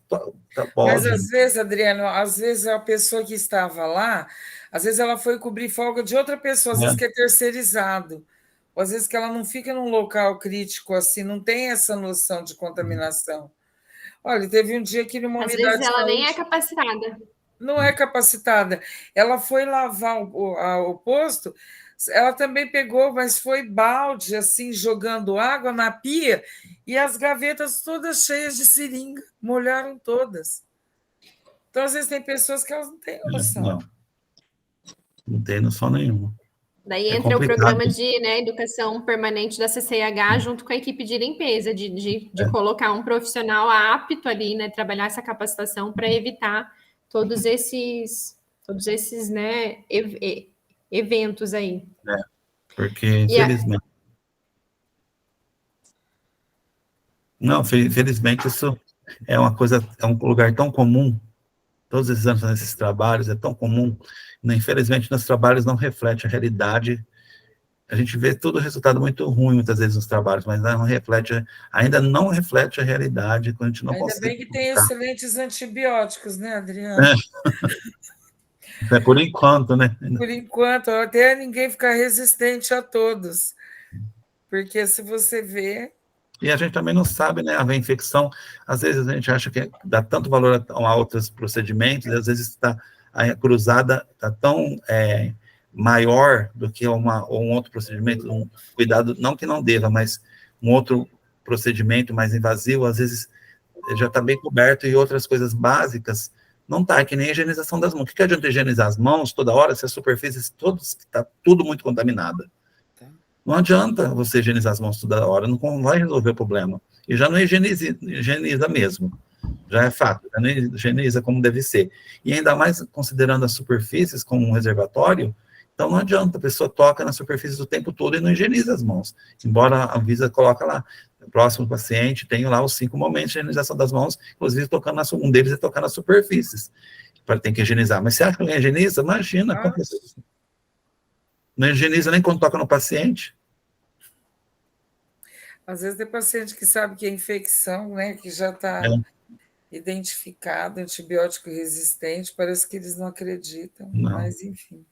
Mas às vezes, Adriano, a pessoa que estava lá, às vezes ela foi cobrir folga de outra pessoa, às vezes que é terceirizado, ou às vezes que ela não fica num local crítico assim, não tem essa noção de contaminação. Olha, teve um dia que numa unidade... Às vezes ela nem é capacitada. Não é capacitada. Ela foi lavar o posto, ela também pegou, mas foi balde, assim, jogando água na pia, e as gavetas todas cheias de seringa, molharam todas. Então, às vezes, tem pessoas que elas não têm noção. Não tem noção nenhuma. Daí entra o programa de educação permanente da CCIH junto com a equipe de limpeza, de colocar um profissional apto ali, né, trabalhar essa capacitação para evitar todos esses né, eventos aí. Porque, infelizmente... Não, felizmente isso é uma coisa, é um lugar tão comum, todos esses anos nesses trabalhos, é tão comum, infelizmente nos trabalhos não reflete a realidade. A gente vê todo o resultado muito ruim, muitas vezes, nos trabalhos, mas ainda não reflete a realidade, quando a gente não consegue... Ainda bem que tem excelentes antibióticos, né, Adriano? Por enquanto, né? Por enquanto, até ninguém ficar resistente a todos. Porque se você vê... E a gente também não sabe, né? A infecção, às vezes a gente acha que dá tanto valor a outros procedimentos, e às vezes a cruzada está tão maior do que um outro procedimento, um cuidado, não que não deva, mas um outro procedimento mais invasivo, às vezes já está bem coberto, e outras coisas básicas não está, que nem a higienização das mãos. O que adianta higienizar as mãos toda hora se as superfícies todas está tudo muito contaminada? Não adianta você higienizar as mãos toda hora, não vai resolver o problema. E já não higieniza mesmo. Já é fato, já não higieniza como deve ser. E ainda mais considerando as superfícies como um reservatório, então não adianta, a pessoa toca nas superfícies o tempo todo e não higieniza as mãos. Embora a Anvisa coloca lá, o próximo paciente tem lá os 5 momentos de higienização das mãos, inclusive um deles é tocar nas superfícies. Tem que higienizar. Mas você acha que não higieniza? Imagina, não higieniza nem quando toca no paciente. Às vezes tem paciente que sabe que é infecção, né, que já está identificado, antibiótico resistente, parece que eles não acreditam, mas enfim.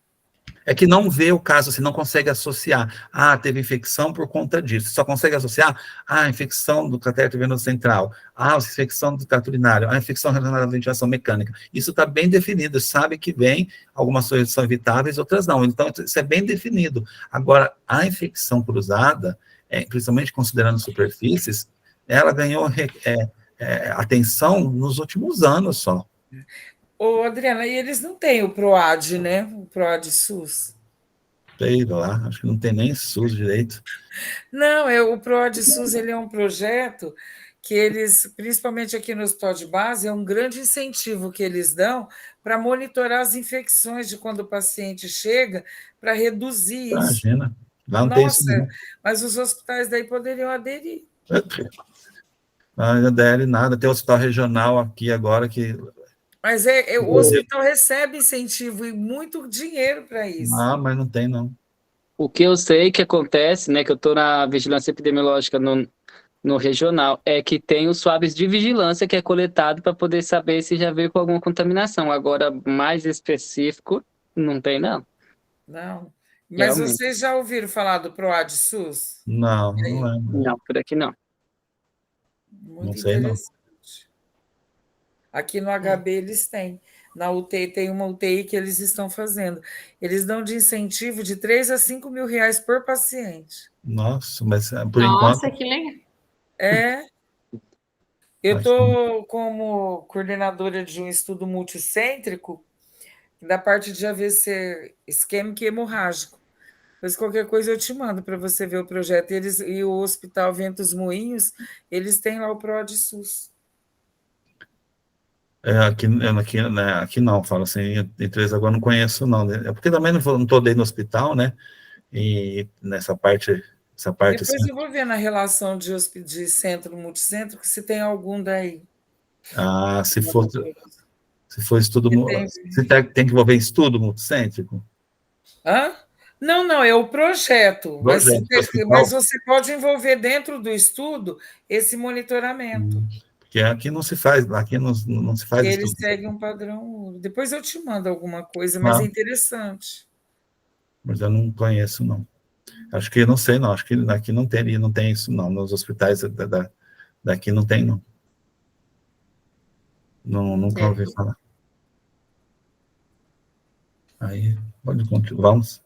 É que não vê o caso, você não consegue associar. Teve infecção por conta disso. Só consegue associar infecção do cateter venoso central, infecção do trato urinário, infecção relacionada à ventilação mecânica. Isso está bem definido, sabe que vem, algumas coisas são evitáveis, outras não. Então, isso é bem definido. Agora, a infecção cruzada, principalmente considerando superfícies, ela ganhou atenção nos últimos anos só. Ô, Adriana, e eles não têm o PROAD, né? O PROAD SUS. Sei lá, acho que não tem nem SUS direito. Não, o PROAD SUS ele é um projeto que eles, principalmente aqui no Hospital de Base, é um grande incentivo que eles dão para monitorar as infecções de quando o paciente chega, para reduzir isso. Imagina, lá não tem isso não. Mas os hospitais daí poderiam aderir. Não adere nada, tem o hospital regional aqui agora que... Mas o hospital recebe incentivo e muito dinheiro para isso. Mas não tem, não. O que eu sei que acontece, né, que eu estou na vigilância epidemiológica no regional, é que tem os swabs de vigilância que é coletado para poder saber se já veio com alguma contaminação. Agora, mais específico, não tem, não. Não. Mas realmente. Vocês já ouviram falar do PROAD SUS? Não lembro. Não, por aqui não. Muito não sei, interessante. Não. Aqui no HB eles têm. Na UTI tem uma UTI que eles estão fazendo. Eles dão de incentivo de 3 a 5 mil reais por paciente. Nossa, mas por Nossa, enquanto... que legal. Eu estou como coordenadora de um estudo multicêntrico da parte de AVC isquêmico e hemorrágico. Mas qualquer coisa eu te mando para você ver o projeto. E o Hospital Ventos Moinhos, eles têm lá o PROAD SUS. Aqui não, falo assim, em Três Lagoas não conheço, não. É porque também não estou dentro do hospital, né? E nessa parte... Depois assim, eu vou ver na relação de centro multicêntrico se tem algum daí. se for estudo... Você tem que envolver estudo multicêntrico? Não, é o projeto. Mas você pode envolver dentro do estudo esse monitoramento. Porque aqui não se faz, não se faz eles estudo. seguem um padrão. Depois eu te mando alguma coisa, mas é interessante. Mas eu não conheço, não. Acho que não sei, não. Acho que aqui não tem isso, não. Nos hospitais daqui não tem, não. Nunca ouvi falar. Aí, pode continuar, vamos.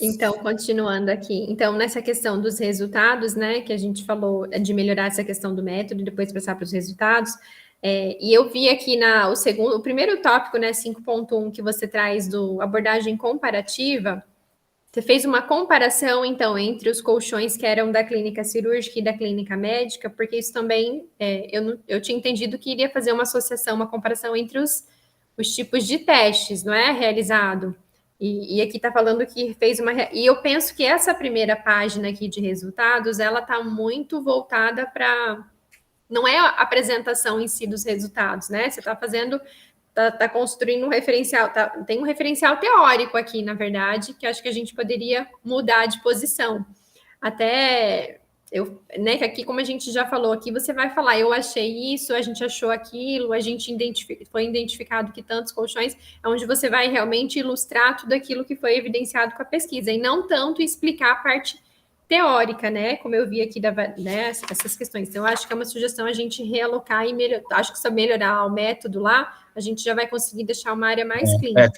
Então, continuando aqui. Então, nessa questão dos resultados, né, que a gente falou de melhorar essa questão do método e depois passar para os resultados, E eu vi aqui o primeiro tópico, né, 5.1, que você traz do abordagem comparativa. Você fez uma comparação, então, entre os colchões que eram da clínica cirúrgica e da clínica médica, porque isso também, eu tinha entendido que iria fazer uma associação, uma comparação entre os tipos de testes, não é, realizado. E aqui está falando que fez uma... E eu penso que essa primeira página aqui de resultados, ela está muito voltada para... Não é a apresentação em si dos resultados, né? Você está fazendo... Está construindo um referencial, tem um referencial teórico aqui, na verdade, que acho que a gente poderia mudar de posição. Até, né, que aqui, como a gente já falou, aqui você vai falar, eu achei isso, a gente achou aquilo, a gente foi identificado que tantos colchões, é onde você vai realmente ilustrar tudo aquilo que foi evidenciado com a pesquisa, e não tanto explicar a parte teórica, né, como eu vi aqui, né, essas questões. Então, eu acho que é uma sugestão a gente realocar e acho que se melhorar o método lá, a gente já vai conseguir deixar uma área mais clínica.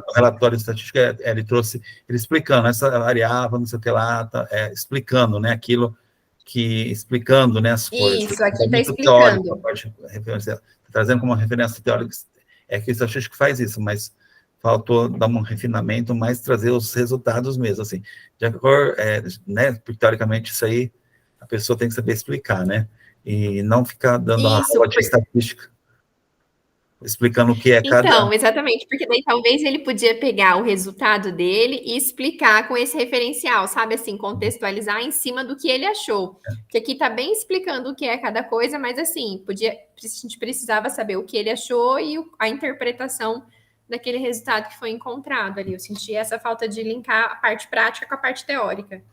O relatório estatístico, ele trouxe, ele explicando, essa variável, não sei o que lá, explicando, né, aquilo que, explicando, né, as coisas. Isso, aqui está explicando. Teórico, trazendo como referência teórica, que o estatístico faz isso, mas faltou dar um refinamento, mas trazer os resultados mesmo, assim, de acordo, né, porque teoricamente isso aí, a pessoa tem que saber explicar, né, e não ficar dando uma aula de estatística, explicando o que é cada... Então, exatamente, porque daí talvez ele podia pegar o resultado dele e explicar com esse referencial, sabe, assim, contextualizar em cima do que ele achou, porque aqui tá bem explicando o que é cada coisa, mas assim, a gente precisava saber o que ele achou e a interpretação daquele resultado que foi encontrado ali. Eu senti essa falta de linkar a parte prática com a parte teórica.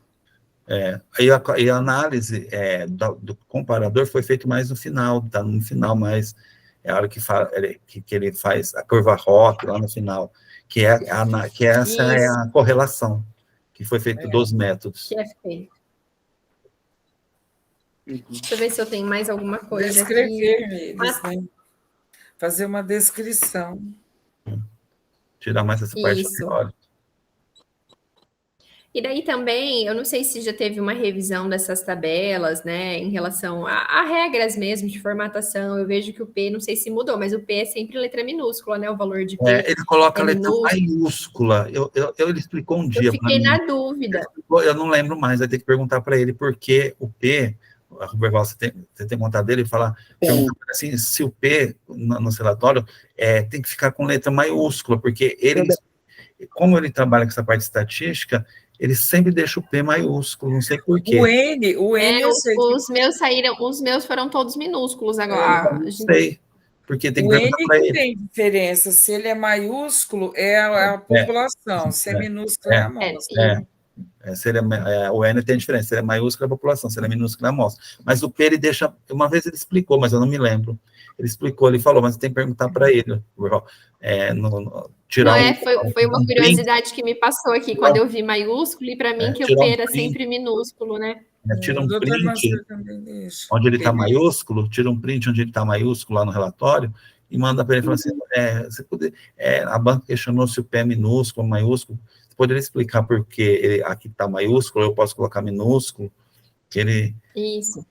E a análise do comparador foi feita mais no final, tá no final, mas é a hora que ele faz a curva ROC lá no final, que essa é a correlação que foi feita dos métodos. Que é feito. Deixa eu ver se eu tenho mais alguma coisa Descrever aqui. Eles, né? Fazer uma descrição. Tirar mais essa parte teórica. E daí também, eu não sei se já teve uma revisão dessas tabelas, né, em relação a regras mesmo de formatação. Eu vejo que o P, não sei se mudou, mas o P é sempre letra minúscula, né, o valor de P. Ele coloca letra maiúscula. Ele explicou um dia. Eu fiquei na dúvida. Eu não lembro mais, vai ter que perguntar para ele por que o P, a Ruberval, você tem que contar dele e falar, assim, se o P, no relatório, tem que ficar com letra maiúscula, porque ele, como ele trabalha com essa parte estatística, ele sempre deixa o P maiúsculo, não sei por quê. O N os meus foram todos minúsculos agora. Não sei, porque tem que perguntar para ele. Tem diferença, se ele é maiúsculo, é a população, se é minúsculo, é a amostra. O N tem diferença, se ele é maiúsculo é a população, se ele é minúsculo é a amostra. Mas o P ele deixa, uma vez ele explicou, mas eu não me lembro. Ele explicou, ele falou, mas tem que perguntar para ele. Foi uma curiosidade que me passou aqui, quando eu vi maiúsculo, e para mim que o P era sempre minúsculo, né? Tira um print onde ele está maiúsculo, tira um print onde ele está maiúsculo lá no relatório, e manda para ele e fala assim, a banca questionou se o P é minúsculo, maiúsculo, você poderia explicar por que aqui está maiúsculo, eu posso colocar minúsculo? Isso.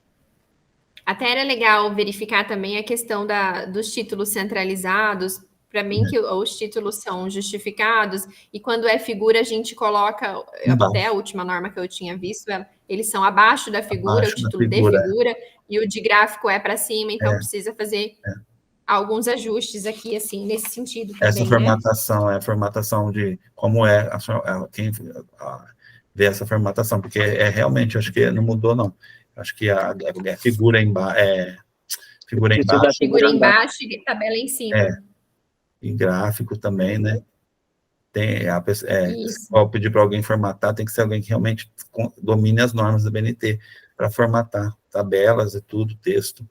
Até era legal verificar também a questão dos títulos centralizados. Para mim, que os títulos são justificados, e quando é figura, a gente coloca, até a última norma que eu tinha visto, eles são abaixo da figura, o título de figura, e o de gráfico é para cima, então precisa fazer alguns ajustes aqui, assim, nesse sentido também. Essa formatação, é a formatação de como quem vê essa formatação, porque realmente, acho que não mudou, não. Acho que a figura embaixo. Figura embaixo e tabela em cima. E gráfico também, né? Ao pedir para alguém formatar, tem que ser alguém que realmente domine as normas da BNT para formatar tabelas e tudo, texto.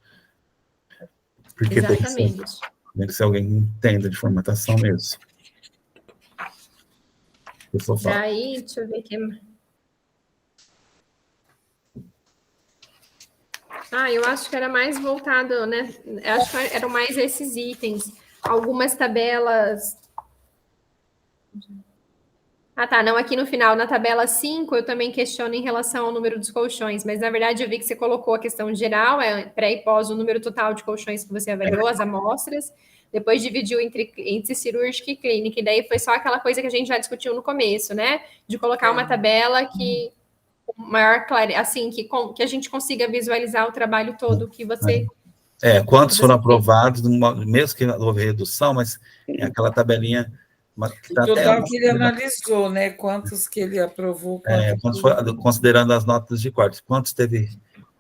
Porque exatamente. Tem que ser alguém que entenda de formatação mesmo. Daí, deixa eu ver aqui. Eu acho que era mais voltado, né? Eu acho que eram mais esses itens. Algumas tabelas. Ah, tá. Não, aqui no final, na tabela 5, eu também questiono em relação ao número dos colchões, mas na verdade eu vi que você colocou a questão geral, pré e pós, o número total de colchões que você avaliou, as amostras, depois dividiu entre índice cirúrgico e clínica, e daí foi só aquela coisa que a gente já discutiu no começo, né? De colocar uma tabela que maior assim, que a gente consiga visualizar o trabalho todo que você... Quantos foram aprovados, mesmo que houve redução, mas é aquela tabelinha... O total que ele analisou, né? Quantos que ele aprovou. Considerando as notas de corte. Quantos teve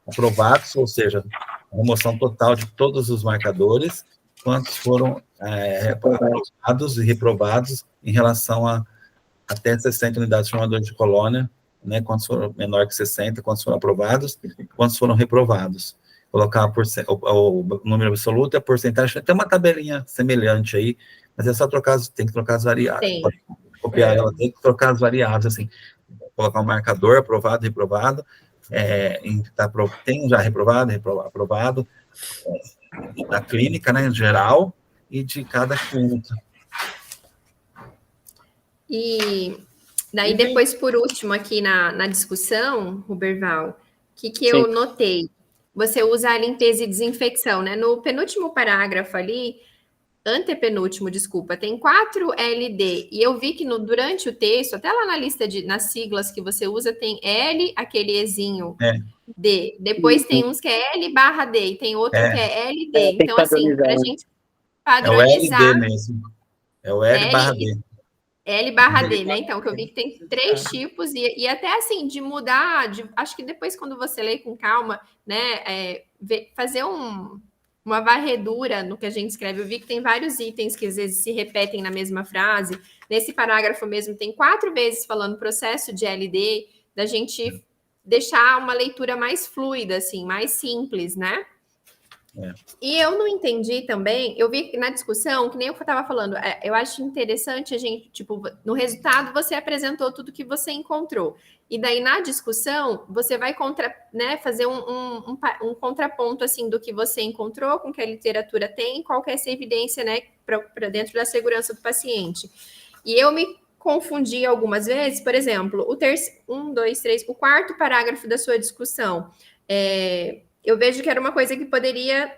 aprovados, ou seja, a remoção total de todos os marcadores, quantos foram aprovados e reprovados em relação a até 60 unidades formadoras de colônia, né? Quantos foram menor que 60, quantos foram aprovados, quantos foram reprovados. Colocar o número absoluto e a porcentagem. Tem uma tabelinha semelhante aí, mas é só tem que trocar as variáveis. Copiar ela, tem que trocar as variáveis, assim, colocar um marcador, aprovado, reprovado, tem já reprovado, aprovado, da clínica, né, em geral, e de cada clínica. E daí, depois, por último, aqui na discussão, Ruberval, o que eu notei? Você usa a limpeza e desinfecção, né? No penúltimo parágrafo ali, antepenúltimo, desculpa, tem 4 LD, e eu vi que durante o texto, até lá na lista nas siglas que você usa, tem L, aquele Ezinho, D. Depois tem uns que é L/D, e tem outro que é LD. Então, assim, para a gente padronizar... É o LD mesmo. É o L/D. L/D, né? Então, que eu vi que tem 3 tipos, e até assim, de mudar, acho que depois, quando você lê com calma, né, fazer uma varredura no que a gente escreve. Eu vi que tem vários itens que às vezes se repetem na mesma frase. Nesse parágrafo mesmo, tem 4 vezes falando processo de LD, da gente deixar uma leitura mais fluida, assim, mais simples, né? E eu não entendi também, eu vi que na discussão, que nem eu estava falando, eu acho interessante a gente, tipo, no resultado você apresentou tudo que você encontrou. E daí na discussão, você vai fazer um contraponto, assim, do que você encontrou, com o que a literatura tem, qual que é essa evidência, né, para dentro da segurança do paciente. E eu me confundi algumas vezes, por exemplo, o quarto parágrafo da sua discussão, eu vejo que era uma coisa que poderia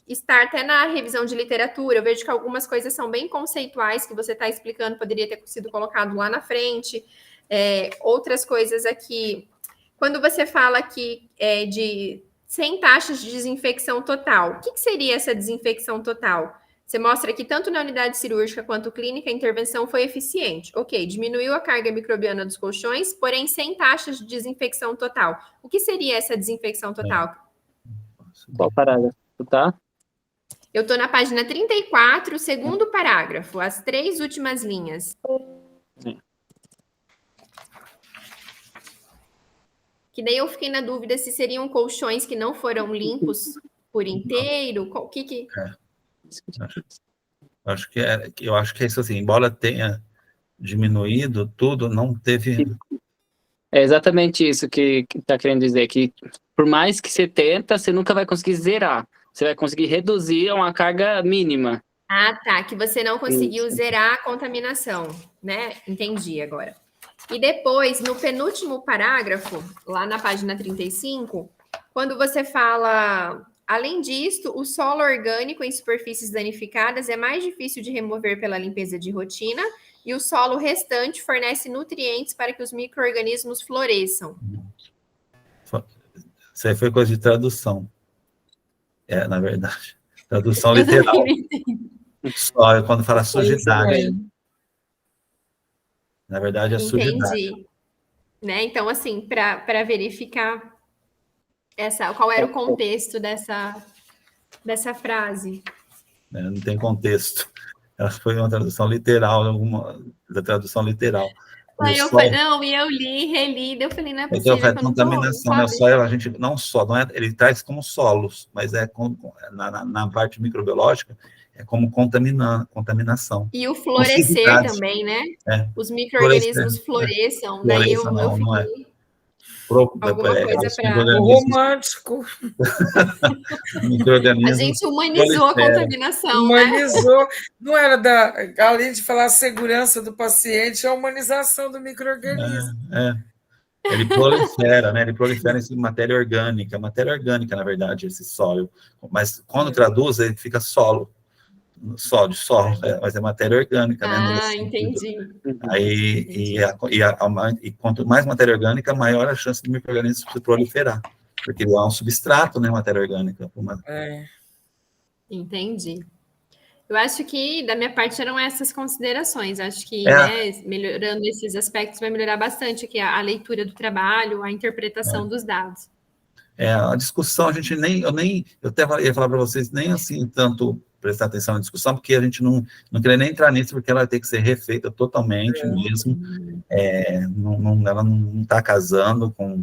estar até na revisão de literatura. Eu vejo que algumas coisas são bem conceituais, que você está explicando, poderia ter sido colocado lá na frente. Outras coisas aqui, quando você fala aqui de 100 taxas de desinfecção total, o que seria essa desinfecção total? Você mostra que tanto na unidade cirúrgica quanto clínica, a intervenção foi eficiente. Ok, diminuiu a carga microbiana dos colchões, porém 100 taxas de desinfecção total. O que seria essa desinfecção total? Qual parágrafo, tá? Eu estou na página 34, segundo parágrafo, as 3 últimas linhas. Que daí eu fiquei na dúvida se seriam colchões que não foram limpos por inteiro. O que... Eu acho que é isso, assim, embora tenha diminuído tudo, não teve... É exatamente isso que está querendo dizer, que por mais que você tenta, você nunca vai conseguir zerar. Você vai conseguir reduzir a uma carga mínima. Ah, tá, que você não conseguiu zerar a contaminação, né? Entendi agora. E depois, no penúltimo parágrafo, lá na página 35, quando você fala... Além disto, o solo orgânico em superfícies danificadas é mais difícil de remover pela limpeza de rotina e o solo restante fornece nutrientes para que os micro-organismos floresçam. Isso aí foi coisa de tradução. Na verdade. Tradução literal. Só quando fala sujidade. Na verdade, é sujidade. Entendi. Né? Então, assim, para verificar qual era o contexto dessa frase. Não tem contexto. Ela foi uma tradução literal, da tradução literal. Aí eu falei, não, e eu li, reli, eu falei, não é possível. Então, contaminação, né? O solo, a gente não só, não é, ele traz como solos, mas na parte microbiológica, é como contaminação. E o florescer também, né? Os micro-organismos floresçam. Daí eu fiquei... Alguma coisa para... O romântico. A gente humanizou a contaminação, humanizou. Né? Não era além de falar a segurança do paciente, a humanização do micro-organismo. Ele prolifera, né? Ele prolifera em matéria orgânica, na verdade, esse solo. Mas quando traduz, ele fica solo, mas é matéria orgânica, né? Entendi. E quanto mais matéria orgânica, maior a chance do micro-organismo se proliferar, porque ele é um substrato, né? Matéria orgânica. Entendi. Eu acho que, da minha parte, eram essas considerações. Acho que, né, melhorando esses aspectos, vai melhorar bastante aqui a leitura do trabalho, a interpretação dos dados. A discussão, eu até ia falar para vocês, nem assim tanto prestar atenção na discussão, porque a gente não queria nem entrar nisso, porque ela tem que ser refeita totalmente mesmo. Ela não está casando com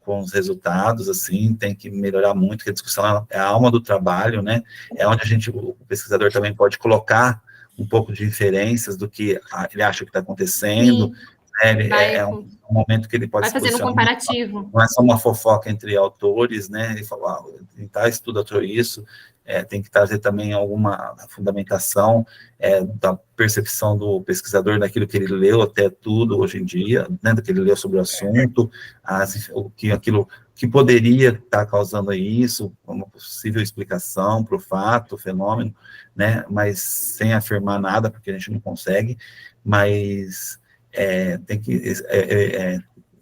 os resultados, assim, tem que melhorar muito, porque a discussão é a alma do trabalho, né? É onde o pesquisador também pode colocar um pouco de inferências do que ele acha que está acontecendo. É um momento que ele pode vai fazendo um comparativo. Não é só uma fofoca entre autores, né? Ele fala, tentar estudar isso, tem que trazer também alguma fundamentação da percepção do pesquisador daquilo que ele leu até tudo hoje em dia, né, do que ele leu sobre o assunto, aquilo que poderia estar causando isso, uma possível explicação para o fato, o fenômeno, né, mas sem afirmar nada, porque a gente não consegue, mas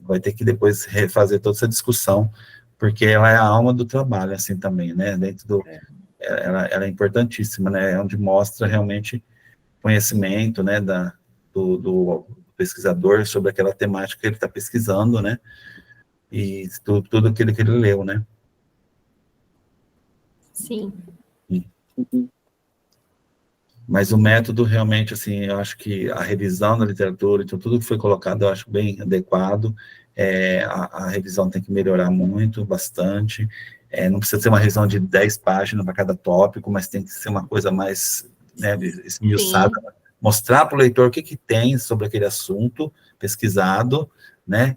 vai ter que depois refazer toda essa discussão, porque ela é a alma do trabalho, assim, também, né, dentro do... Ela é importantíssima, né, é onde mostra realmente conhecimento, né, do pesquisador sobre aquela temática que ele está pesquisando, né, e tudo aquilo que ele leu, né. Sim. Mas o método, realmente, assim, eu acho que a revisão da literatura, então, tudo que foi colocado, eu acho bem adequado, a revisão tem que melhorar muito, bastante, não precisa ser uma revisão de 10 páginas para cada tópico, mas tem que ser uma coisa mais, né, esmiuçada, mostrar para o leitor o que tem sobre aquele assunto pesquisado, né,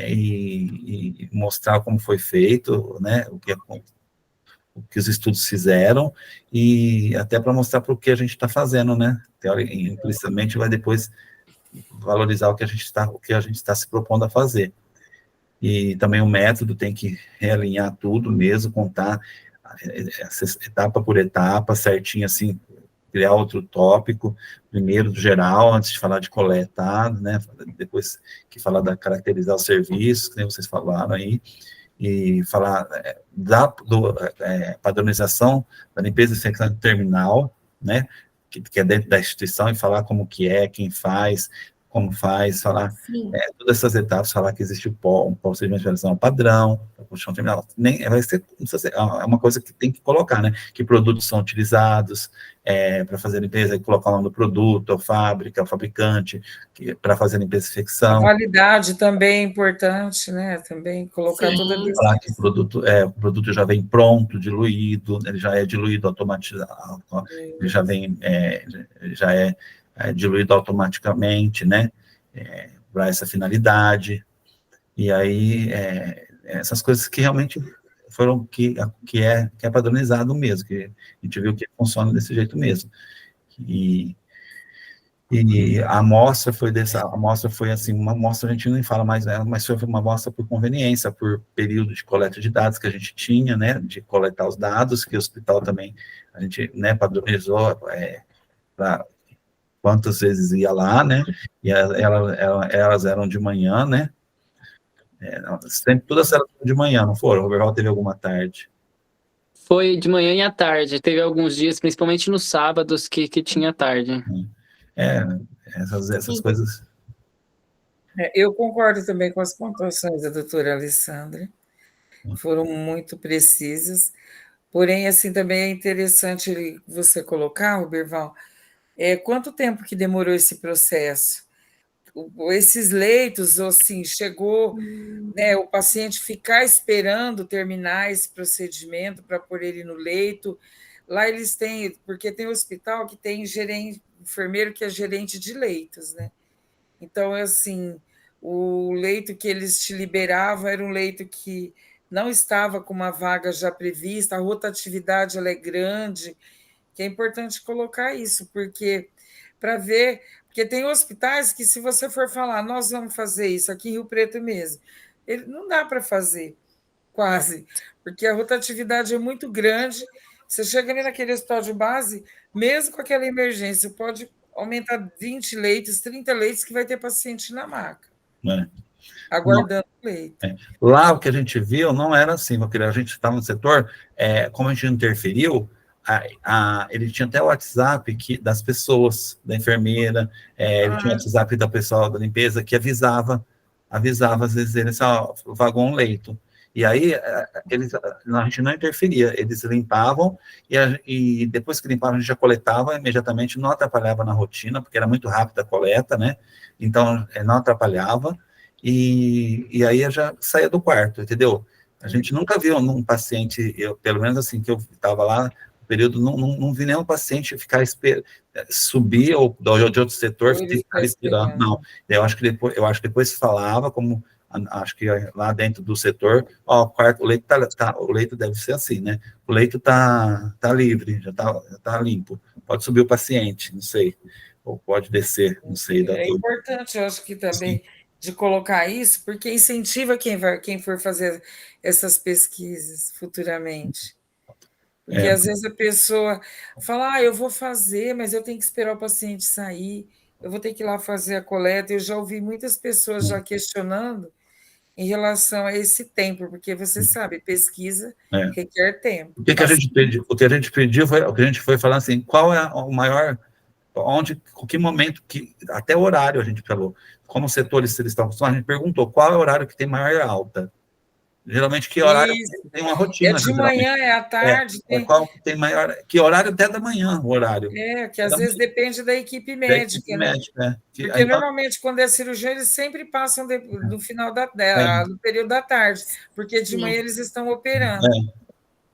e mostrar como foi feito, né, o que os estudos fizeram, e até para mostrar para o que a gente está fazendo, né? Implicitamente vai depois valorizar o que a gente está se propondo a fazer. E também o método tem que realinhar tudo mesmo, contar etapa por etapa, certinho, assim, criar outro tópico, primeiro do geral, antes de falar de coletar, né? Depois que falar da caracterizar os serviços, que nem vocês falaram aí, e falar da padronização da limpeza e desinfecção terminal, né, que é dentro da instituição, e falar como que quem faz, como faz, falar todas essas etapas, falar que existe um procedimento de realização padrão, a construção terminal, é uma coisa que tem que colocar, né, que produtos são utilizados para fazer a limpeza, colocar o nome do produto, a fábrica, o fabricante, para fazer a limpeza e desinfecção. A validade também é importante, né, também colocar toda a falar que o produto já vem pronto, diluído, ele já é diluído automaticamente, ele já vem, já é diluído automaticamente, né, para essa finalidade, e aí, essas coisas que realmente foram, que é padronizado mesmo, que a gente viu que funciona desse jeito mesmo, e a amostra foi assim, uma amostra, a gente nem fala mais dela, mas foi uma amostra por conveniência, por período de coleta de dados que a gente tinha, né, de coletar os dados, que o hospital também, a gente, né, padronizou para quantas vezes ia lá, né, e elas eram de manhã, né, sempre todas elas eram de manhã, não foram? O Roberval teve alguma tarde? Foi de manhã e à tarde, teve alguns dias, principalmente nos sábados, que tinha tarde. Essas coisas. Eu concordo também com as pontuações da doutora Alessandra, foram muito precisas, porém, assim, também é interessante você colocar, Roberval, quanto tempo que demorou esse processo? Esses leitos, assim, chegou, né, o paciente ficar esperando terminar esse procedimento para pôr ele no leito. Lá eles têm, porque tem hospital que tem enfermeiro que é gerente de leitos, né? Então, assim, o leito que eles te liberavam era um leito que não estava com uma vaga já prevista, a rotatividade ela é grande, que é importante colocar isso, porque para ver, porque tem hospitais que se você for falar, nós vamos fazer isso aqui em Rio Preto mesmo, ele não dá para fazer, quase, porque a rotatividade é muito grande, você chega ali naquele hospital de base, mesmo com aquela emergência, pode aumentar 20 leitos, 30 leitos que vai ter paciente na maca, aguardando o leito. Lá o que a gente viu não era assim, porque a gente estava no setor, como a gente interferiu, ele tinha até o WhatsApp das pessoas, da enfermeira, ele tinha o WhatsApp da pessoa da limpeza que avisava às vezes ele só vagou um leito. E aí a gente não interferia, eles limpavam e depois que limpavam a gente já coletava imediatamente, não atrapalhava na rotina, porque era muito rápida a coleta, né? Então não atrapalhava. E aí eu já saía do quarto, entendeu? A gente nunca viu num paciente, pelo menos assim, que eu estava lá, no período, não vi nenhum paciente subir ou de outro setor, ficar esperando, não. Eu acho que depois falava, como acho que lá dentro do setor, o leito deve ser assim, né? O leito tá livre, já tá limpo, pode subir o paciente, não sei, ou pode descer, não sei. É importante, eu acho que também... Sim. De colocar isso, porque incentiva quem for fazer essas pesquisas futuramente. Porque às vezes a pessoa fala, eu vou fazer, mas eu tenho que esperar o paciente sair, eu vou ter que ir lá fazer a coleta. Eu já ouvi muitas pessoas já questionando em relação a esse tempo, porque você sabe, pesquisa requer tempo. O que a gente pediu foi, o que a gente foi falar assim, qual é o maior... que momento, até o horário a gente falou, como setores eles estão acostumados, a gente perguntou qual é o horário que tem maior alta. Geralmente, que horário tem uma rotina. É de manhã, é à tarde. Qual que tem maior, que horário até da manhã, o horário. Que às vezes depende da equipe médica, né? Porque normalmente, quando é cirurgia, eles sempre passam no final do período da tarde, porque de manhã eles estão operando.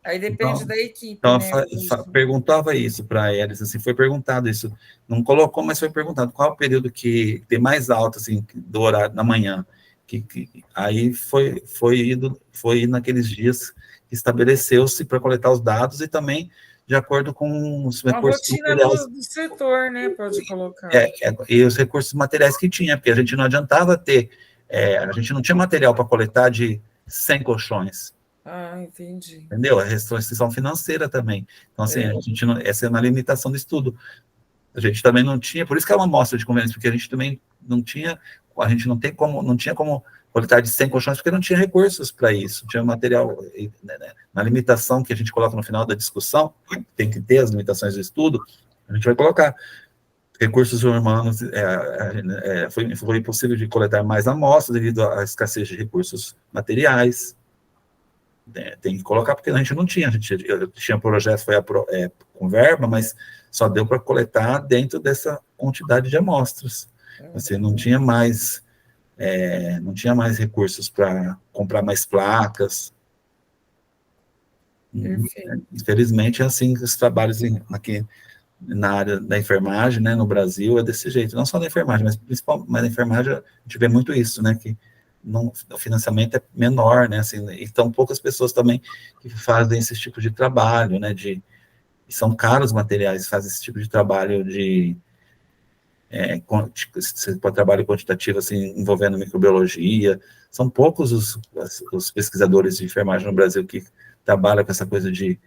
Aí depende da equipe, então, né? Perguntava isso para eles, assim, foi perguntado isso, não colocou, mas foi perguntado qual é o período que tem mais alto, assim, do horário da manhã, aí foi naqueles dias que estabeleceu-se para coletar os dados e também de acordo com os recursos materiais. A rotina do setor, né, pode colocar. E os recursos materiais que tinha, porque a gente não adiantava ter, a gente não tinha material para coletar de 100 colchões. Entendi. Entendeu? A restrição financeira também. Então, assim, a gente essa é uma limitação do estudo. A gente também não tinha, por isso que é uma amostra de convênios, porque a gente também não tinha, não tinha como coletar de 100 colchões, porque não tinha recursos para isso, tinha material, na limitação que a gente coloca no final da discussão, tem que ter as limitações do estudo, a gente vai colocar recursos humanos, foi impossível de coletar mais amostras devido à escassez de recursos materiais. Tem que colocar, porque a gente não tinha, eu tinha projeto, foi com verba, mas só deu para coletar dentro dessa quantidade de amostras. Assim, não tinha mais recursos para comprar mais placas. Infelizmente, é assim que os trabalhos aqui na área da enfermagem, né, no Brasil, é desse jeito. Não só na enfermagem, mas principalmente na enfermagem, a gente vê muito isso, né, que o financiamento é menor, né, assim, então poucas pessoas também que fazem esse tipo de trabalho, né, são caros materiais, fazem esse tipo de trabalho trabalho quantitativo, assim, envolvendo microbiologia, são poucos os pesquisadores de enfermagem no Brasil que trabalham com essa coisa de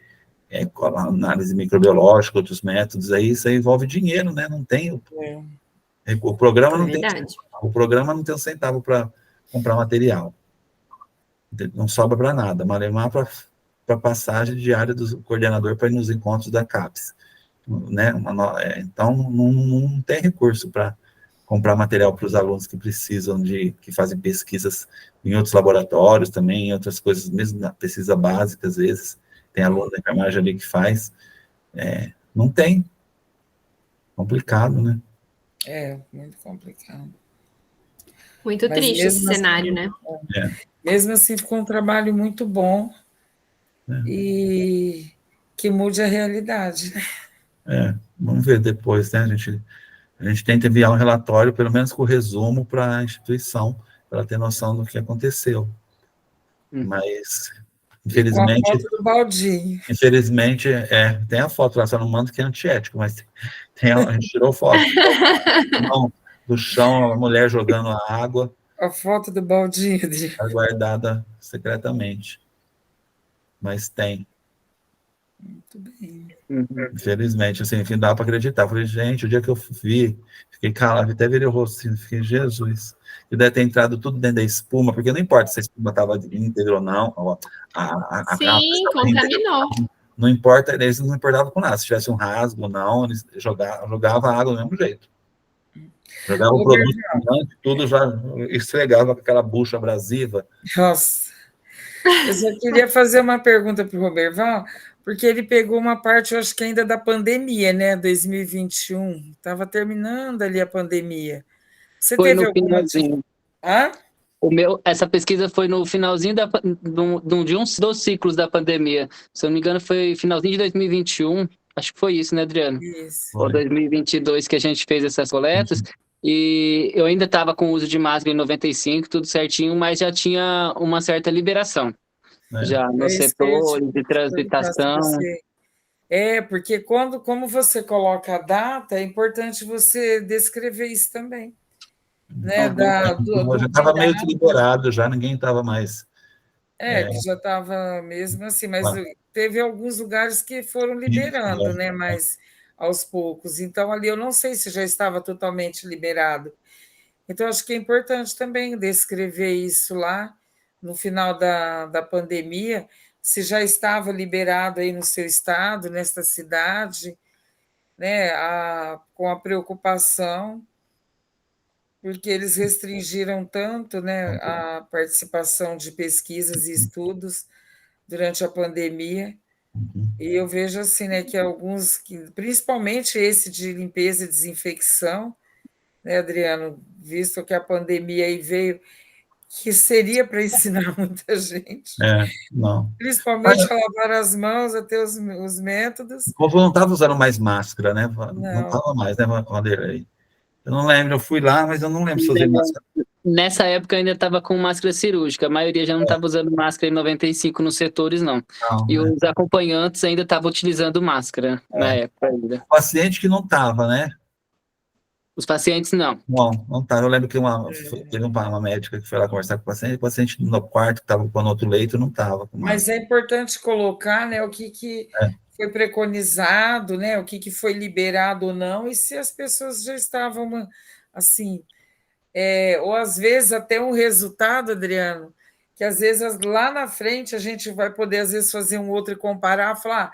análise microbiológica, outros métodos, isso aí envolve dinheiro, né, não tem, o programa não tem um centavo para comprar material, não sobra para nada, malemar para passagem diária do coordenador para ir nos encontros da CAPES, né? Então não tem recurso para comprar material para os alunos que precisam que fazem pesquisas em outros laboratórios também, em outras coisas, mesmo na pesquisa básica, às vezes, tem aluno da enfermagem ali que faz, não tem, complicado, né? Muito complicado. Muito triste esse cenário, né? Mesmo assim, ficou um trabalho muito bom e que mude a realidade, né? Vamos ver depois, né? A gente tenta enviar um relatório, pelo menos com resumo, para a instituição, para ela ter noção do que aconteceu. Mas, infelizmente... Com a foto do baldinho. Infelizmente, tem a foto lá, só não mando que é antiético, mas a gente tirou foto do chão, a mulher jogando a água. A foto do baldinho. Guardada secretamente. Mas tem. Muito bem. Infelizmente, assim, não dá para acreditar. Eu falei, gente, o dia que eu vi, fiquei calado, até virei o rosto, fiquei, Jesus. E deve ter entrado tudo dentro da espuma, porque não importa se a espuma estava íntegra ou não. Sim, contaminou. Não importa, eles não importavam com nada. Se tivesse um rasgo ou não, eles jogavam a água do mesmo jeito. Jogava o produto, tudo já esfregava com aquela bucha abrasiva. Nossa. Eu só queria fazer uma pergunta para o Roberval, porque ele pegou uma parte, eu acho que ainda da pandemia, né? 2021. Estava terminando ali a pandemia. Você foi teve no alguma... finalzinho. Hã? Essa pesquisa foi no finalzinho de um dos ciclos da pandemia. Se eu não me engano, foi finalzinho de 2021. Acho que foi isso, né, Adriano? Isso. Ou 2022 que a gente fez essas coletas. E eu ainda estava com o uso de máscara em 95, tudo certinho, mas já tinha uma certa liberação. Já no setor de transitação. Porque como você coloca a data, é importante você descrever isso também. Né? Já estava meio que liberado, já ninguém estava mais... que já estava mesmo assim, mas teve alguns lugares que foram liberando, né? Mas aos poucos. Então, ali eu não sei se já estava totalmente liberado. Então, acho que é importante também descrever isso lá no final da pandemia, se já estava liberado aí no seu estado, nesta cidade, né? Com a preocupação, porque eles restringiram tanto, né, a participação de pesquisas e estudos durante a pandemia. E eu vejo assim, né, que alguns, principalmente esse de limpeza e desinfecção, né, Adriano, visto que a pandemia aí veio, que seria para ensinar muita gente. Não. Principalmente a lavar as mãos, a ter os métodos. O povo não estava usando mais máscara, né? Não estava mais, né, Vanderlei? Eu não lembro, eu fui lá, mas eu não lembro se usei máscara. Nessa época eu ainda estava com máscara cirúrgica, a maioria já não estava usando máscara em 95 nos setores, não. E os acompanhantes ainda estavam utilizando máscara na época ainda. O paciente que não estava, né? Os pacientes, não. Não estava. Eu lembro que teve uma médica que foi lá conversar com o paciente no quarto, que estava com outro leito, não estava. Mas é importante colocar, né, o que foi preconizado, né, o que foi liberado ou não, e se as pessoas já estavam, assim, ou às vezes até um resultado, Adriano, que às vezes lá na frente a gente vai poder, às vezes, fazer um outro e comparar, falar,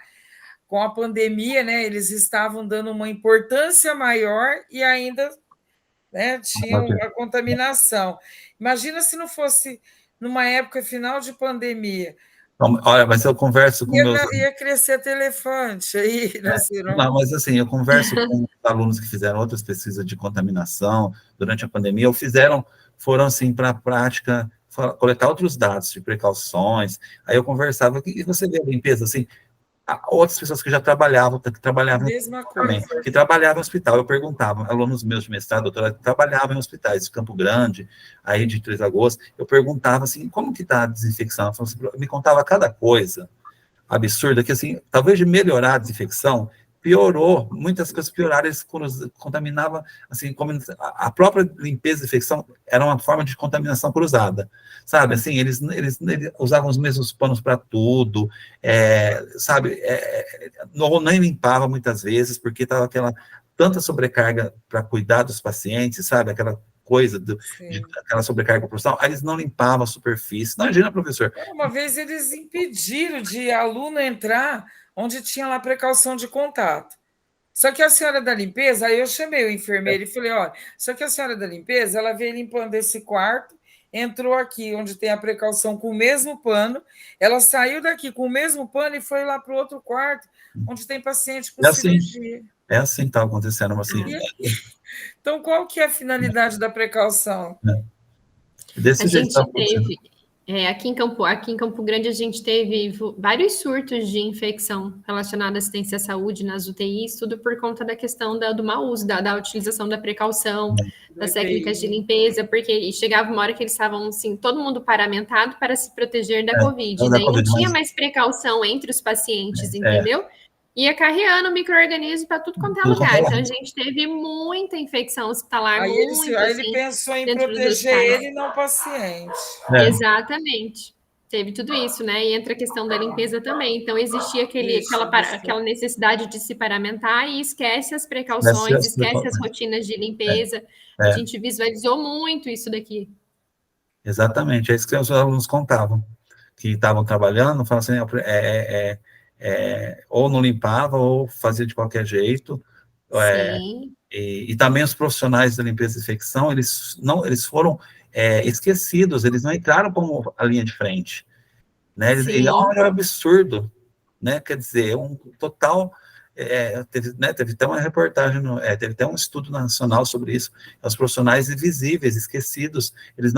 com a pandemia, né, eles estavam dando uma importância maior e ainda, né, tinham a contaminação. Imagina se não fosse numa época final de pandemia. Olha, mas eu converso com Ia crescer telefante aí, não, mas assim, eu converso com alunos que fizeram outras pesquisas de contaminação durante a pandemia, foram assim para a prática, coletar outros dados de precauções. Aí eu conversava, e você vê a limpeza, assim, outras pessoas que já trabalhavam mesma coisa. que trabalhavam em hospital. Eu perguntava, alunos meus de mestrado, doutorado, que trabalhavam em hospitais de Campo Grande, aí de Três Lagoas, eu perguntava assim, como que está a desinfecção? Me contava cada coisa absurda, que assim, talvez de melhorar a desinfecção, piorou, muitas coisas pioraram, eles contaminavam, assim, a própria limpeza e desinfecção era uma forma de contaminação cruzada, sabe, assim, eles usavam os mesmos panos para tudo, sabe, não nem limpava muitas vezes, porque estava tanta sobrecarga para cuidar dos pacientes, sabe, aquela coisa aquela sobrecarga profissional, eles não limpavam a superfície. Imagina, professor. Uma vez eles impediram de aluno entrar onde tinha lá precaução de contato. Só que a senhora da limpeza, aí eu chamei o enfermeiro e falei, olha, só que a senhora da limpeza, ela veio limpando esse quarto, entrou aqui onde tem a precaução com o mesmo pano, ela saiu daqui com o mesmo pano e foi lá para o outro quarto, onde tem paciente com cirurgia. É assim que está acontecendo. Assim. Então, qual que é a finalidade da precaução? Desse jeito está acontecendo. Aqui em Campo Grande a gente teve vários surtos de infecção relacionada à assistência à saúde nas UTIs, tudo por conta da questão do mau uso, da utilização da precaução, das técnicas de limpeza, porque chegava uma hora que eles estavam, assim, todo mundo paramentado para se proteger da Covid, e daí não tinha mais precaução entre os pacientes, entendeu? Ia carreando micro-organismos para tudo quanto é lugar. Então, a gente teve muita infecção hospitalar, Aí ele pensou em proteger ele e não o paciente. Exatamente. Teve tudo isso, né? E entra a questão da limpeza também. Então, existia aquela necessidade de se paramentar e esquece as precauções, esquece as rotinas de limpeza. A gente visualizou muito isso daqui. Exatamente, é isso que os alunos contavam, que estavam trabalhando, falavam assim, ou não limpava, ou fazia de qualquer jeito. Sim. E também os profissionais da limpeza e desinfecção, eles foram esquecidos, eles não entraram como a linha de frente, né? É um absurdo, né? Quer dizer, um total... teve até uma reportagem, teve até um estudo nacional sobre isso, os profissionais invisíveis, esquecidos, os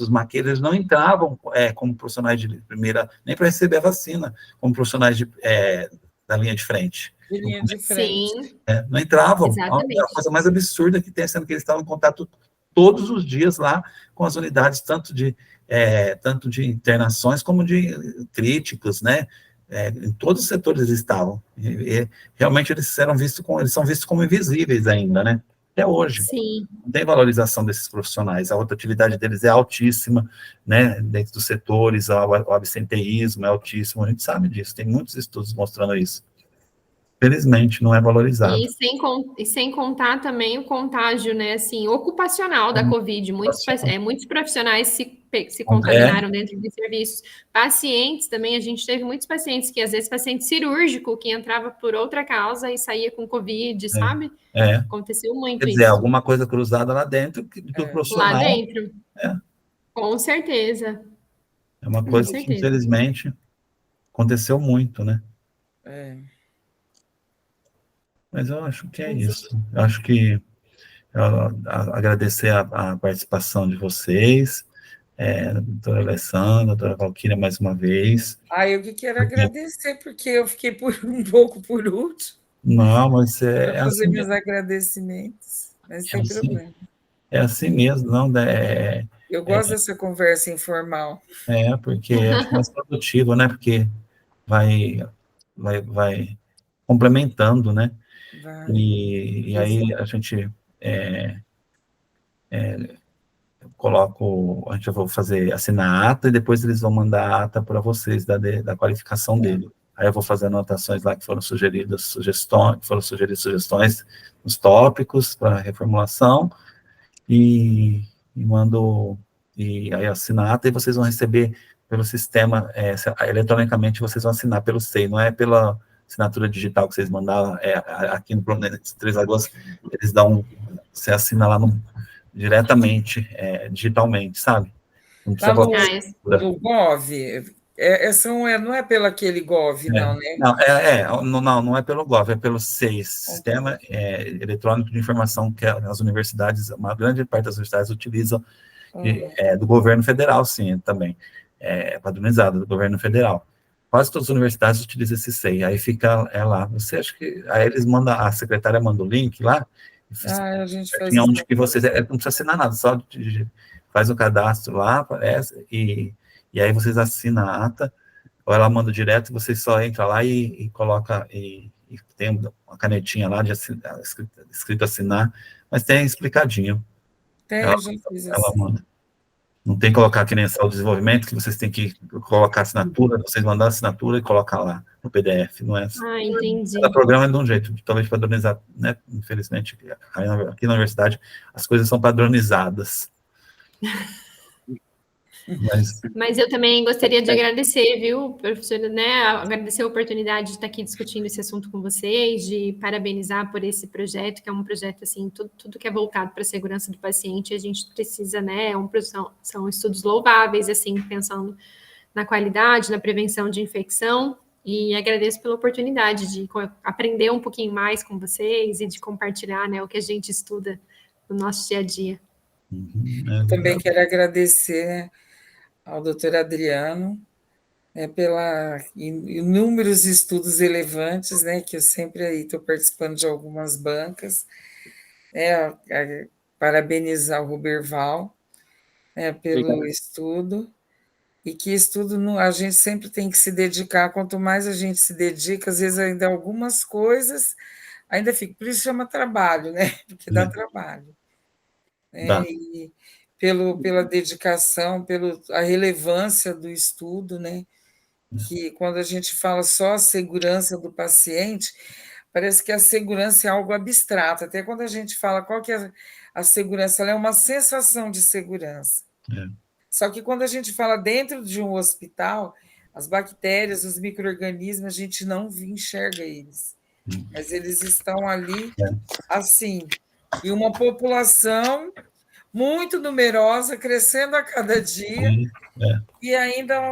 maqueiros, eles não entravam como profissionais de primeira, nem para receber a vacina, como profissionais da linha de frente. De linha de frente. Sim. Não entravam. Exatamente. É a coisa mais absurda que tem, sendo que eles estavam em contato todos os dias lá com as unidades, tanto de internações como de críticos, né? Em todos os setores eles estavam. E realmente eles são vistos como invisíveis ainda, né? Até hoje. Sim. Não tem valorização desses profissionais. A rotatividade deles é altíssima, né? Dentro dos setores, o absenteísmo é altíssimo. A gente sabe disso. Tem muitos estudos mostrando isso. Felizmente, não é valorizado. E sem contar também o contágio, né, assim, ocupacional da Covid. Muitos profissionais se contaminaram dentro de serviços. Pacientes também, a gente teve muitos pacientes às vezes, paciente cirúrgico, que entrava por outra causa e saía com Covid, sabe? Aconteceu muito isso. Quer dizer, alguma coisa cruzada lá dentro que o profissional... Lá dentro. Com certeza. É uma coisa que, infelizmente, aconteceu muito, né? Mas eu acho que é isso. Eu acho que agradecer a participação de vocês, doutora Alessandra, doutora Valquíria, mais uma vez. Eu que quero agradecer, porque eu fiquei um pouco por último. Não, mas para fazer meus agradecimentos, mas sem problema. É assim mesmo, não? Eu gosto dessa conversa informal. Porque é mais produtivo, né? Porque vai complementando, né? E aí a gente a gente vai fazer, assinar a ata, e depois eles vão mandar a ata para vocês da qualificação dele. Aí eu vou fazer anotações lá que foram sugeridas, sugestões nos tópicos para reformulação, e mando, e aí assina a ata, e vocês vão receber pelo sistema, eletronicamente vocês vão assinar pelo SEI, não é pela assinatura digital que vocês mandaram, aqui no Três Lagoas, eles você assina lá diretamente, digitalmente, sabe? Não precisa no Gov, não é pelo aquele Gov, não, né? Não é pelo Gov, é pelo SEI, Sistema Eletrônico de Informação, que as universidades, uma grande parte das universidades utilizam, do governo federal, sim, também, padronizado do governo federal. Quase todas as universidades utilizam esse SEI, aí fica lá. Você acha que... Aí eles mandam, a secretária manda o link lá, a gente faz onde que vocês... não precisa assinar nada, só faz o cadastro lá, aparece, e aí vocês assinam a ata, ou ela manda direto, vocês só entram lá e coloca, e tem uma canetinha lá, escrito assinar, mas tem explicadinho. A gente fez ela manda. Não tem que colocar que nem o desenvolvimento, que vocês têm que colocar assinatura, vocês mandam a assinatura e colocar lá no PDF, não é assim. Entendi. Cada programa é de um jeito, talvez padronizado, né? Infelizmente, aqui na universidade, as coisas são padronizadas. Mas eu também gostaria de agradecer, viu, professora, né? Agradecer a oportunidade de estar aqui discutindo esse assunto com vocês, de parabenizar por esse projeto, que é um projeto, assim, tudo que é voltado para a segurança do paciente, a gente precisa, né? São estudos louváveis, assim, pensando na qualidade, na prevenção de infecção, e agradeço pela oportunidade de aprender um pouquinho mais com vocês e de compartilhar, né, o que a gente estuda no nosso dia a dia. Também quero agradecer ao doutor Adriano, pela inúmeros estudos relevantes, né, que eu sempre aí estou participando de algumas bancas, parabenizar o Ruberval, pelo Obrigado. estudo, e que estudo a gente sempre tem que se dedicar, quanto mais a gente se dedica, às vezes ainda algumas coisas ainda fica, por isso chama trabalho, né? Porque dá trabalho. Dá. E pela dedicação, pela relevância do estudo, né? Que quando a gente fala só a segurança do paciente, parece que a segurança é algo abstrato. Até quando a gente fala qual que é a segurança, ela é uma sensação de segurança. Só que quando a gente fala dentro de um hospital, as bactérias, os micro-organismos, a gente não enxerga eles. Mas eles estão ali, assim, e uma população muito numerosa, crescendo a cada dia, e ainda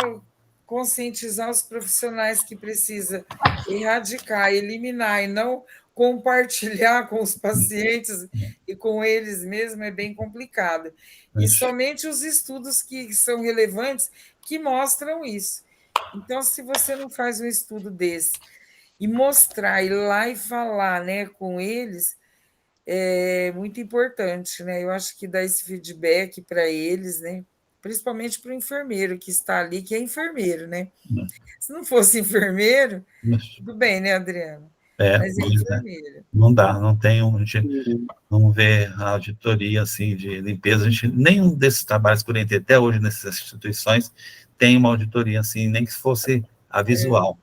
conscientizar os profissionais que precisa erradicar, eliminar e não compartilhar com os pacientes e com eles mesmos é bem complicado. E somente os estudos que são relevantes que mostram isso. Então, se você não faz um estudo desse e mostrar, ir lá e falar, né, com eles, é muito importante, né? Eu acho que dar esse feedback para eles, né? Principalmente para o enfermeiro que está ali, que é enfermeiro, né? Se não fosse enfermeiro, tudo bem, né, Adriano? Mas é enfermeiro. Não dá, não tem, a gente não vê a auditoria assim, de limpeza, a gente, nenhum desses trabalhos que eu orientei até hoje nessas instituições tem uma auditoria assim, nem que fosse a visual.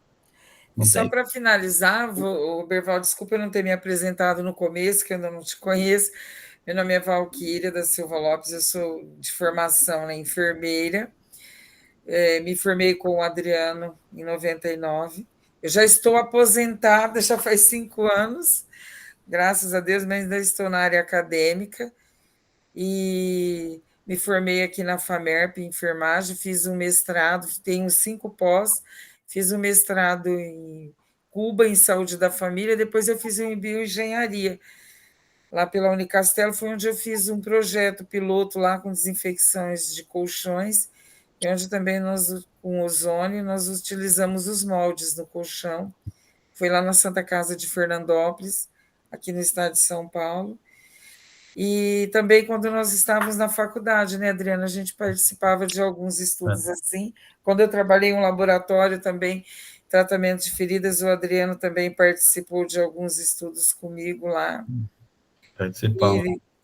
E só para finalizar, Berval, desculpa eu não ter me apresentado no começo, que eu ainda não te conheço. Meu nome é Valquíria da Silva Lopes, eu sou de formação enfermeira. Me formei com o Adriano em 99. Eu já estou aposentada, já faz 5 anos, graças a Deus, mas ainda estou na área acadêmica. E me formei aqui na FAMERP, em enfermagem, fiz um mestrado, tenho 5 pós, fiz um mestrado em Cuba, em saúde da família, depois eu fiz em bioengenharia. Lá pela Unicastelo foi onde eu fiz um projeto piloto lá com desinfecções de colchões, e onde também nós, com ozônio, nós utilizamos os moldes no colchão. Foi lá na Santa Casa de Fernandópolis, aqui no estado de São Paulo. E também quando nós estávamos na faculdade, né, Adriana, a gente participava de alguns estudos assim. Quando eu trabalhei em um laboratório também, tratamento de feridas, o Adriano também participou de alguns estudos comigo lá.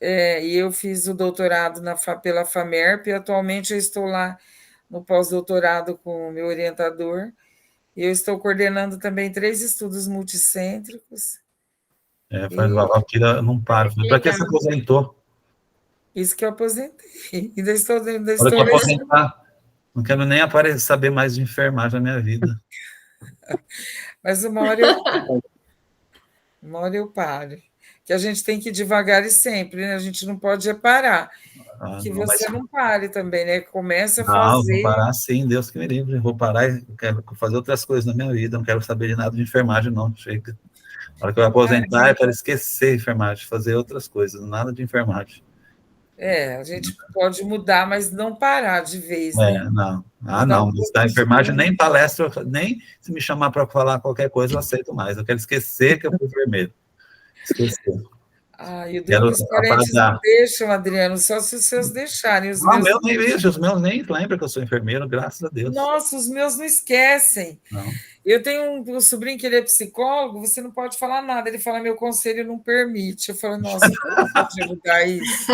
E eu fiz o doutorado pela FAMERP, e atualmente eu estou lá no pós-doutorado com o meu orientador, e eu estou coordenando também 3 estudos multicêntricos. Faz uma Valquíria, não paro. Para que você aposentou? Isso que eu aposentei. Ainda estou Hora que eu aposentar, não quero nem saber mais de enfermagem na minha vida. Mas uma hora eu paro. Uma hora eu paro. Que a gente tem que ir devagar e sempre, né? A gente não pode parar. Que não, você não pare também, né? Começa a fazer. Vou parar sim, Deus que me livre. Vou parar e quero fazer outras coisas na minha vida. Não quero saber de nada de enfermagem, não. Chega. Na hora que eu aposentar, eu quero esquecer enfermagem, fazer outras coisas, nada de enfermagem. A gente pode mudar, mas não parar de vez, né? Não. Não, mas da enfermagem, nem palestra, nem se me chamar para falar qualquer coisa, eu aceito mais. Eu quero esquecer que eu fui enfermeiro. Esquecer. E o duro que os parentes não deixam, Adriano, só se os seus deixarem. Os meus nem lembram que eu sou enfermeiro, graças a Deus. Nossa, os meus não esquecem. Não. Eu tenho um sobrinho que ele é psicólogo, você não pode falar nada. Ele fala, meu conselho não permite. Eu falo, nossa, como pode mudar isso?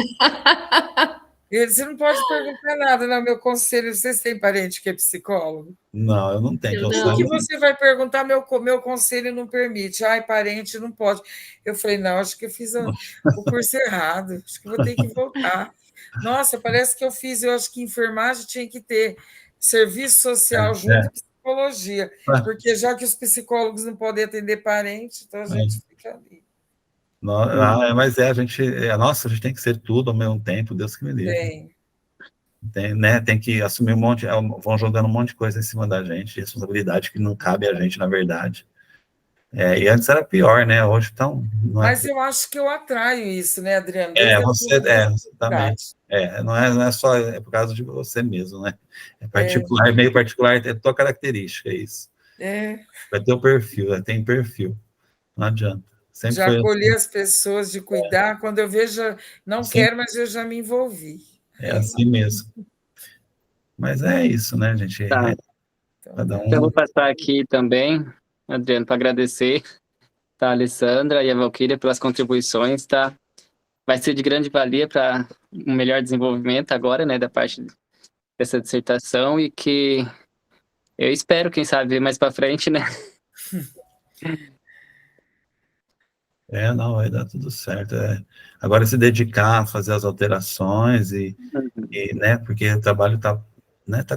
Você não pode perguntar nada, não, meu conselho. Vocês têm parente que é psicólogo? Não, eu não tenho. O que você vai perguntar, meu conselho não permite. Ai, parente, não pode. Eu falei, não, acho que eu fiz o curso errado. Acho que vou ter que voltar. Nossa, parece que eu acho que enfermagem tinha que ter serviço social junto com psicologia. Porque já que os psicólogos não podem atender parente, então a gente fica ali. Mas a gente tem que ser tudo ao mesmo tempo, Deus que me livre. Tem que assumir vão jogando um monte de coisa em cima da gente, responsabilidade que não cabe a gente, na verdade. E antes era pior, né? Hoje, então... Mas eu acho que eu atraio isso, né, Adriano? Você também. Não é só por causa de você mesmo, né? É particular, meio particular, é tua característica, é isso. Vai ter o perfil, tem perfil. Não adianta. Sempre já foi acolhi assim. as pessoas de cuidar, quando eu vejo, não quero, mas eu já me envolvi. É assim mesmo. Mas é isso, né, gente? Tá. Cada um... Então, eu vou passar aqui também, Adriano, para agradecer, tá, a Alessandra e a Valquíria pelas contribuições, tá? Vai ser de grande valia para um melhor desenvolvimento agora, né, da parte dessa dissertação, e que eu espero, quem sabe, mais para frente, né? Não, vai dar tudo certo. Agora, se dedicar a fazer as alterações né, porque o trabalho tá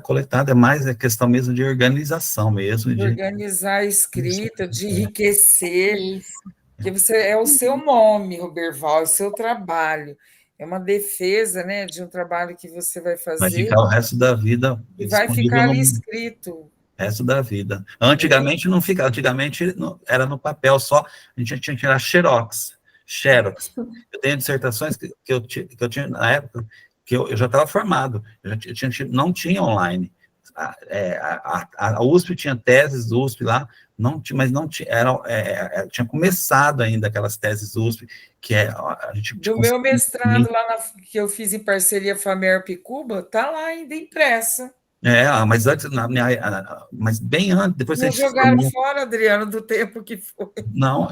coletado, é mais questão mesmo de organização mesmo. De organizar a escrita, de enriquecer, Isso. porque é o seu nome, Roberval, é o seu trabalho. É uma defesa, né, de um trabalho que você vai fazer. Vai ficar o resto da vida e vai ficar ali escrito. Resto da vida. Antigamente não ficava, antigamente era no papel só, a gente tinha que tirar xerox. Eu tenho dissertações que eu tinha na época, que eu já estava formado, não tinha online. A USP tinha teses do USP lá, mas não tinha, tinha começado ainda aquelas teses USP, que a gente... Do meu mestrado lá, que eu fiz em parceria com a Merpicuba, está lá ainda impressa. Mas antes, mas bem antes, depois não jogaram fora, Adriano, do tempo que foi. Não,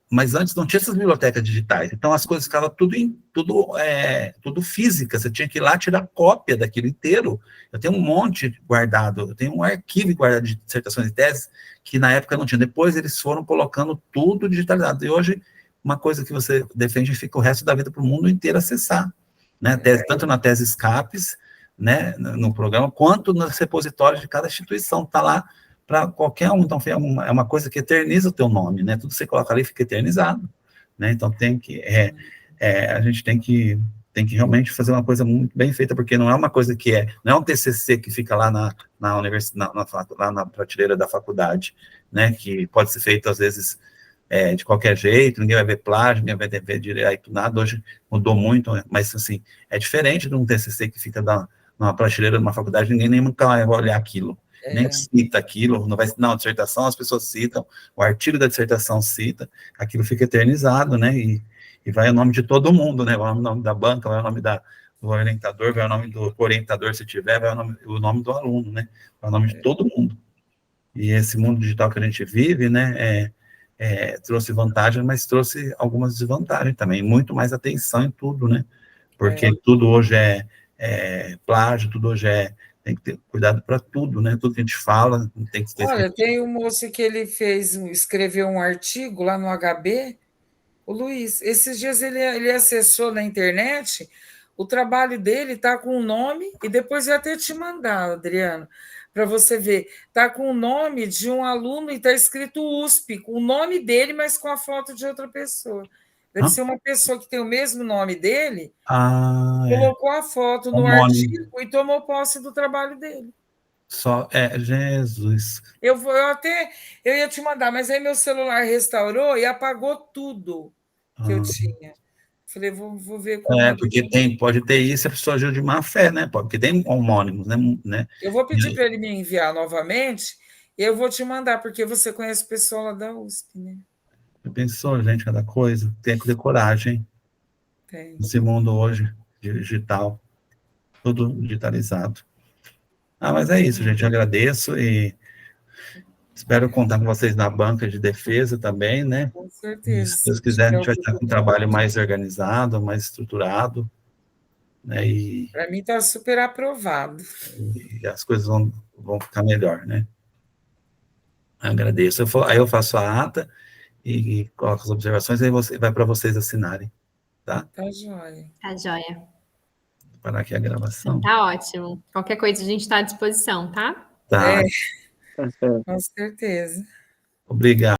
mas antes não tinha essas bibliotecas digitais, então as coisas ficavam tudo física, você tinha que ir lá tirar cópia daquilo inteiro. Eu tenho um monte guardado, eu tenho um arquivo guardado de dissertações e teses, que na época não tinha, depois eles foram colocando tudo digitalizado, e hoje uma coisa que você defende fica o resto da vida para o mundo inteiro acessar, né? Tanto na tese SCAPES, né, no programa, quanto nos repositórios de cada instituição, está lá para qualquer um. Então, é uma coisa que eterniza o teu nome, né? Tudo que você coloca ali fica eternizado, né? Então, a gente tem que realmente fazer uma coisa muito bem feita, porque não é uma coisa não é um TCC que fica lá na universidade, lá na prateleira da faculdade, né? Que pode ser feito, às vezes, de qualquer jeito, ninguém vai ver plágio, ninguém vai ver direito, nada. Hoje mudou muito, mas, assim, é diferente de um TCC que fica numa prateleira de uma faculdade, ninguém nem nunca vai olhar aquilo, nem cita aquilo, não, a dissertação as pessoas citam, o artigo da dissertação cita, aquilo fica eternizado, né, e vai o nome de todo mundo, né, vai o nome da banca, vai o nome do orientador, vai o nome do orientador, se tiver, vai o nome do aluno, né, vai o nome de todo mundo. E esse mundo digital que a gente vive, né, trouxe vantagem, mas trouxe algumas desvantagens também, muito mais atenção em tudo, né, porque tudo hoje plágio, tudo hoje tem que ter cuidado para tudo, né? Tudo que a gente fala tem que ter... Olha, tem um moço que ele escreveu um artigo lá no HB, o Luiz, esses dias ele acessou na internet, o trabalho dele está com o nome, e depois eu até te mandar, Adriano, para você ver, está com o nome de um aluno e está escrito USP, com o nome dele, mas com a foto de outra pessoa. Deve ser uma pessoa que tem o mesmo nome dele, colocou a foto no artigo e tomou posse do trabalho dele. Jesus. Eu ia te mandar, mas aí meu celular restaurou e apagou tudo que eu tinha. Falei, vou ver como... porque pode ter isso, a pessoa agiu de má fé, né? Porque tem homônimos, né? Eu vou pedir para ele me enviar novamente e eu vou te mandar, porque você conhece o pessoal lá da USP, né? Pensou, gente, cada coisa. Tem que ter coragem. Tem. Nesse mundo hoje, digital, tudo digitalizado. Mas é isso, gente. Eu agradeço e espero contar com vocês na banca de defesa também, né? Com certeza. Se Deus quiser, a gente vai estar com um trabalho mais organizado, mais estruturado, né? Para mim está super aprovado. E as coisas vão ficar melhor, né? Agradeço. Aí eu faço a ata e coloco as observações, aí vai para vocês assinarem, tá? Tá joia. Tá joia. Vou parar aqui a gravação. Tá ótimo. Qualquer coisa a gente está à disposição, tá? Tá. Com certeza. Obrigado.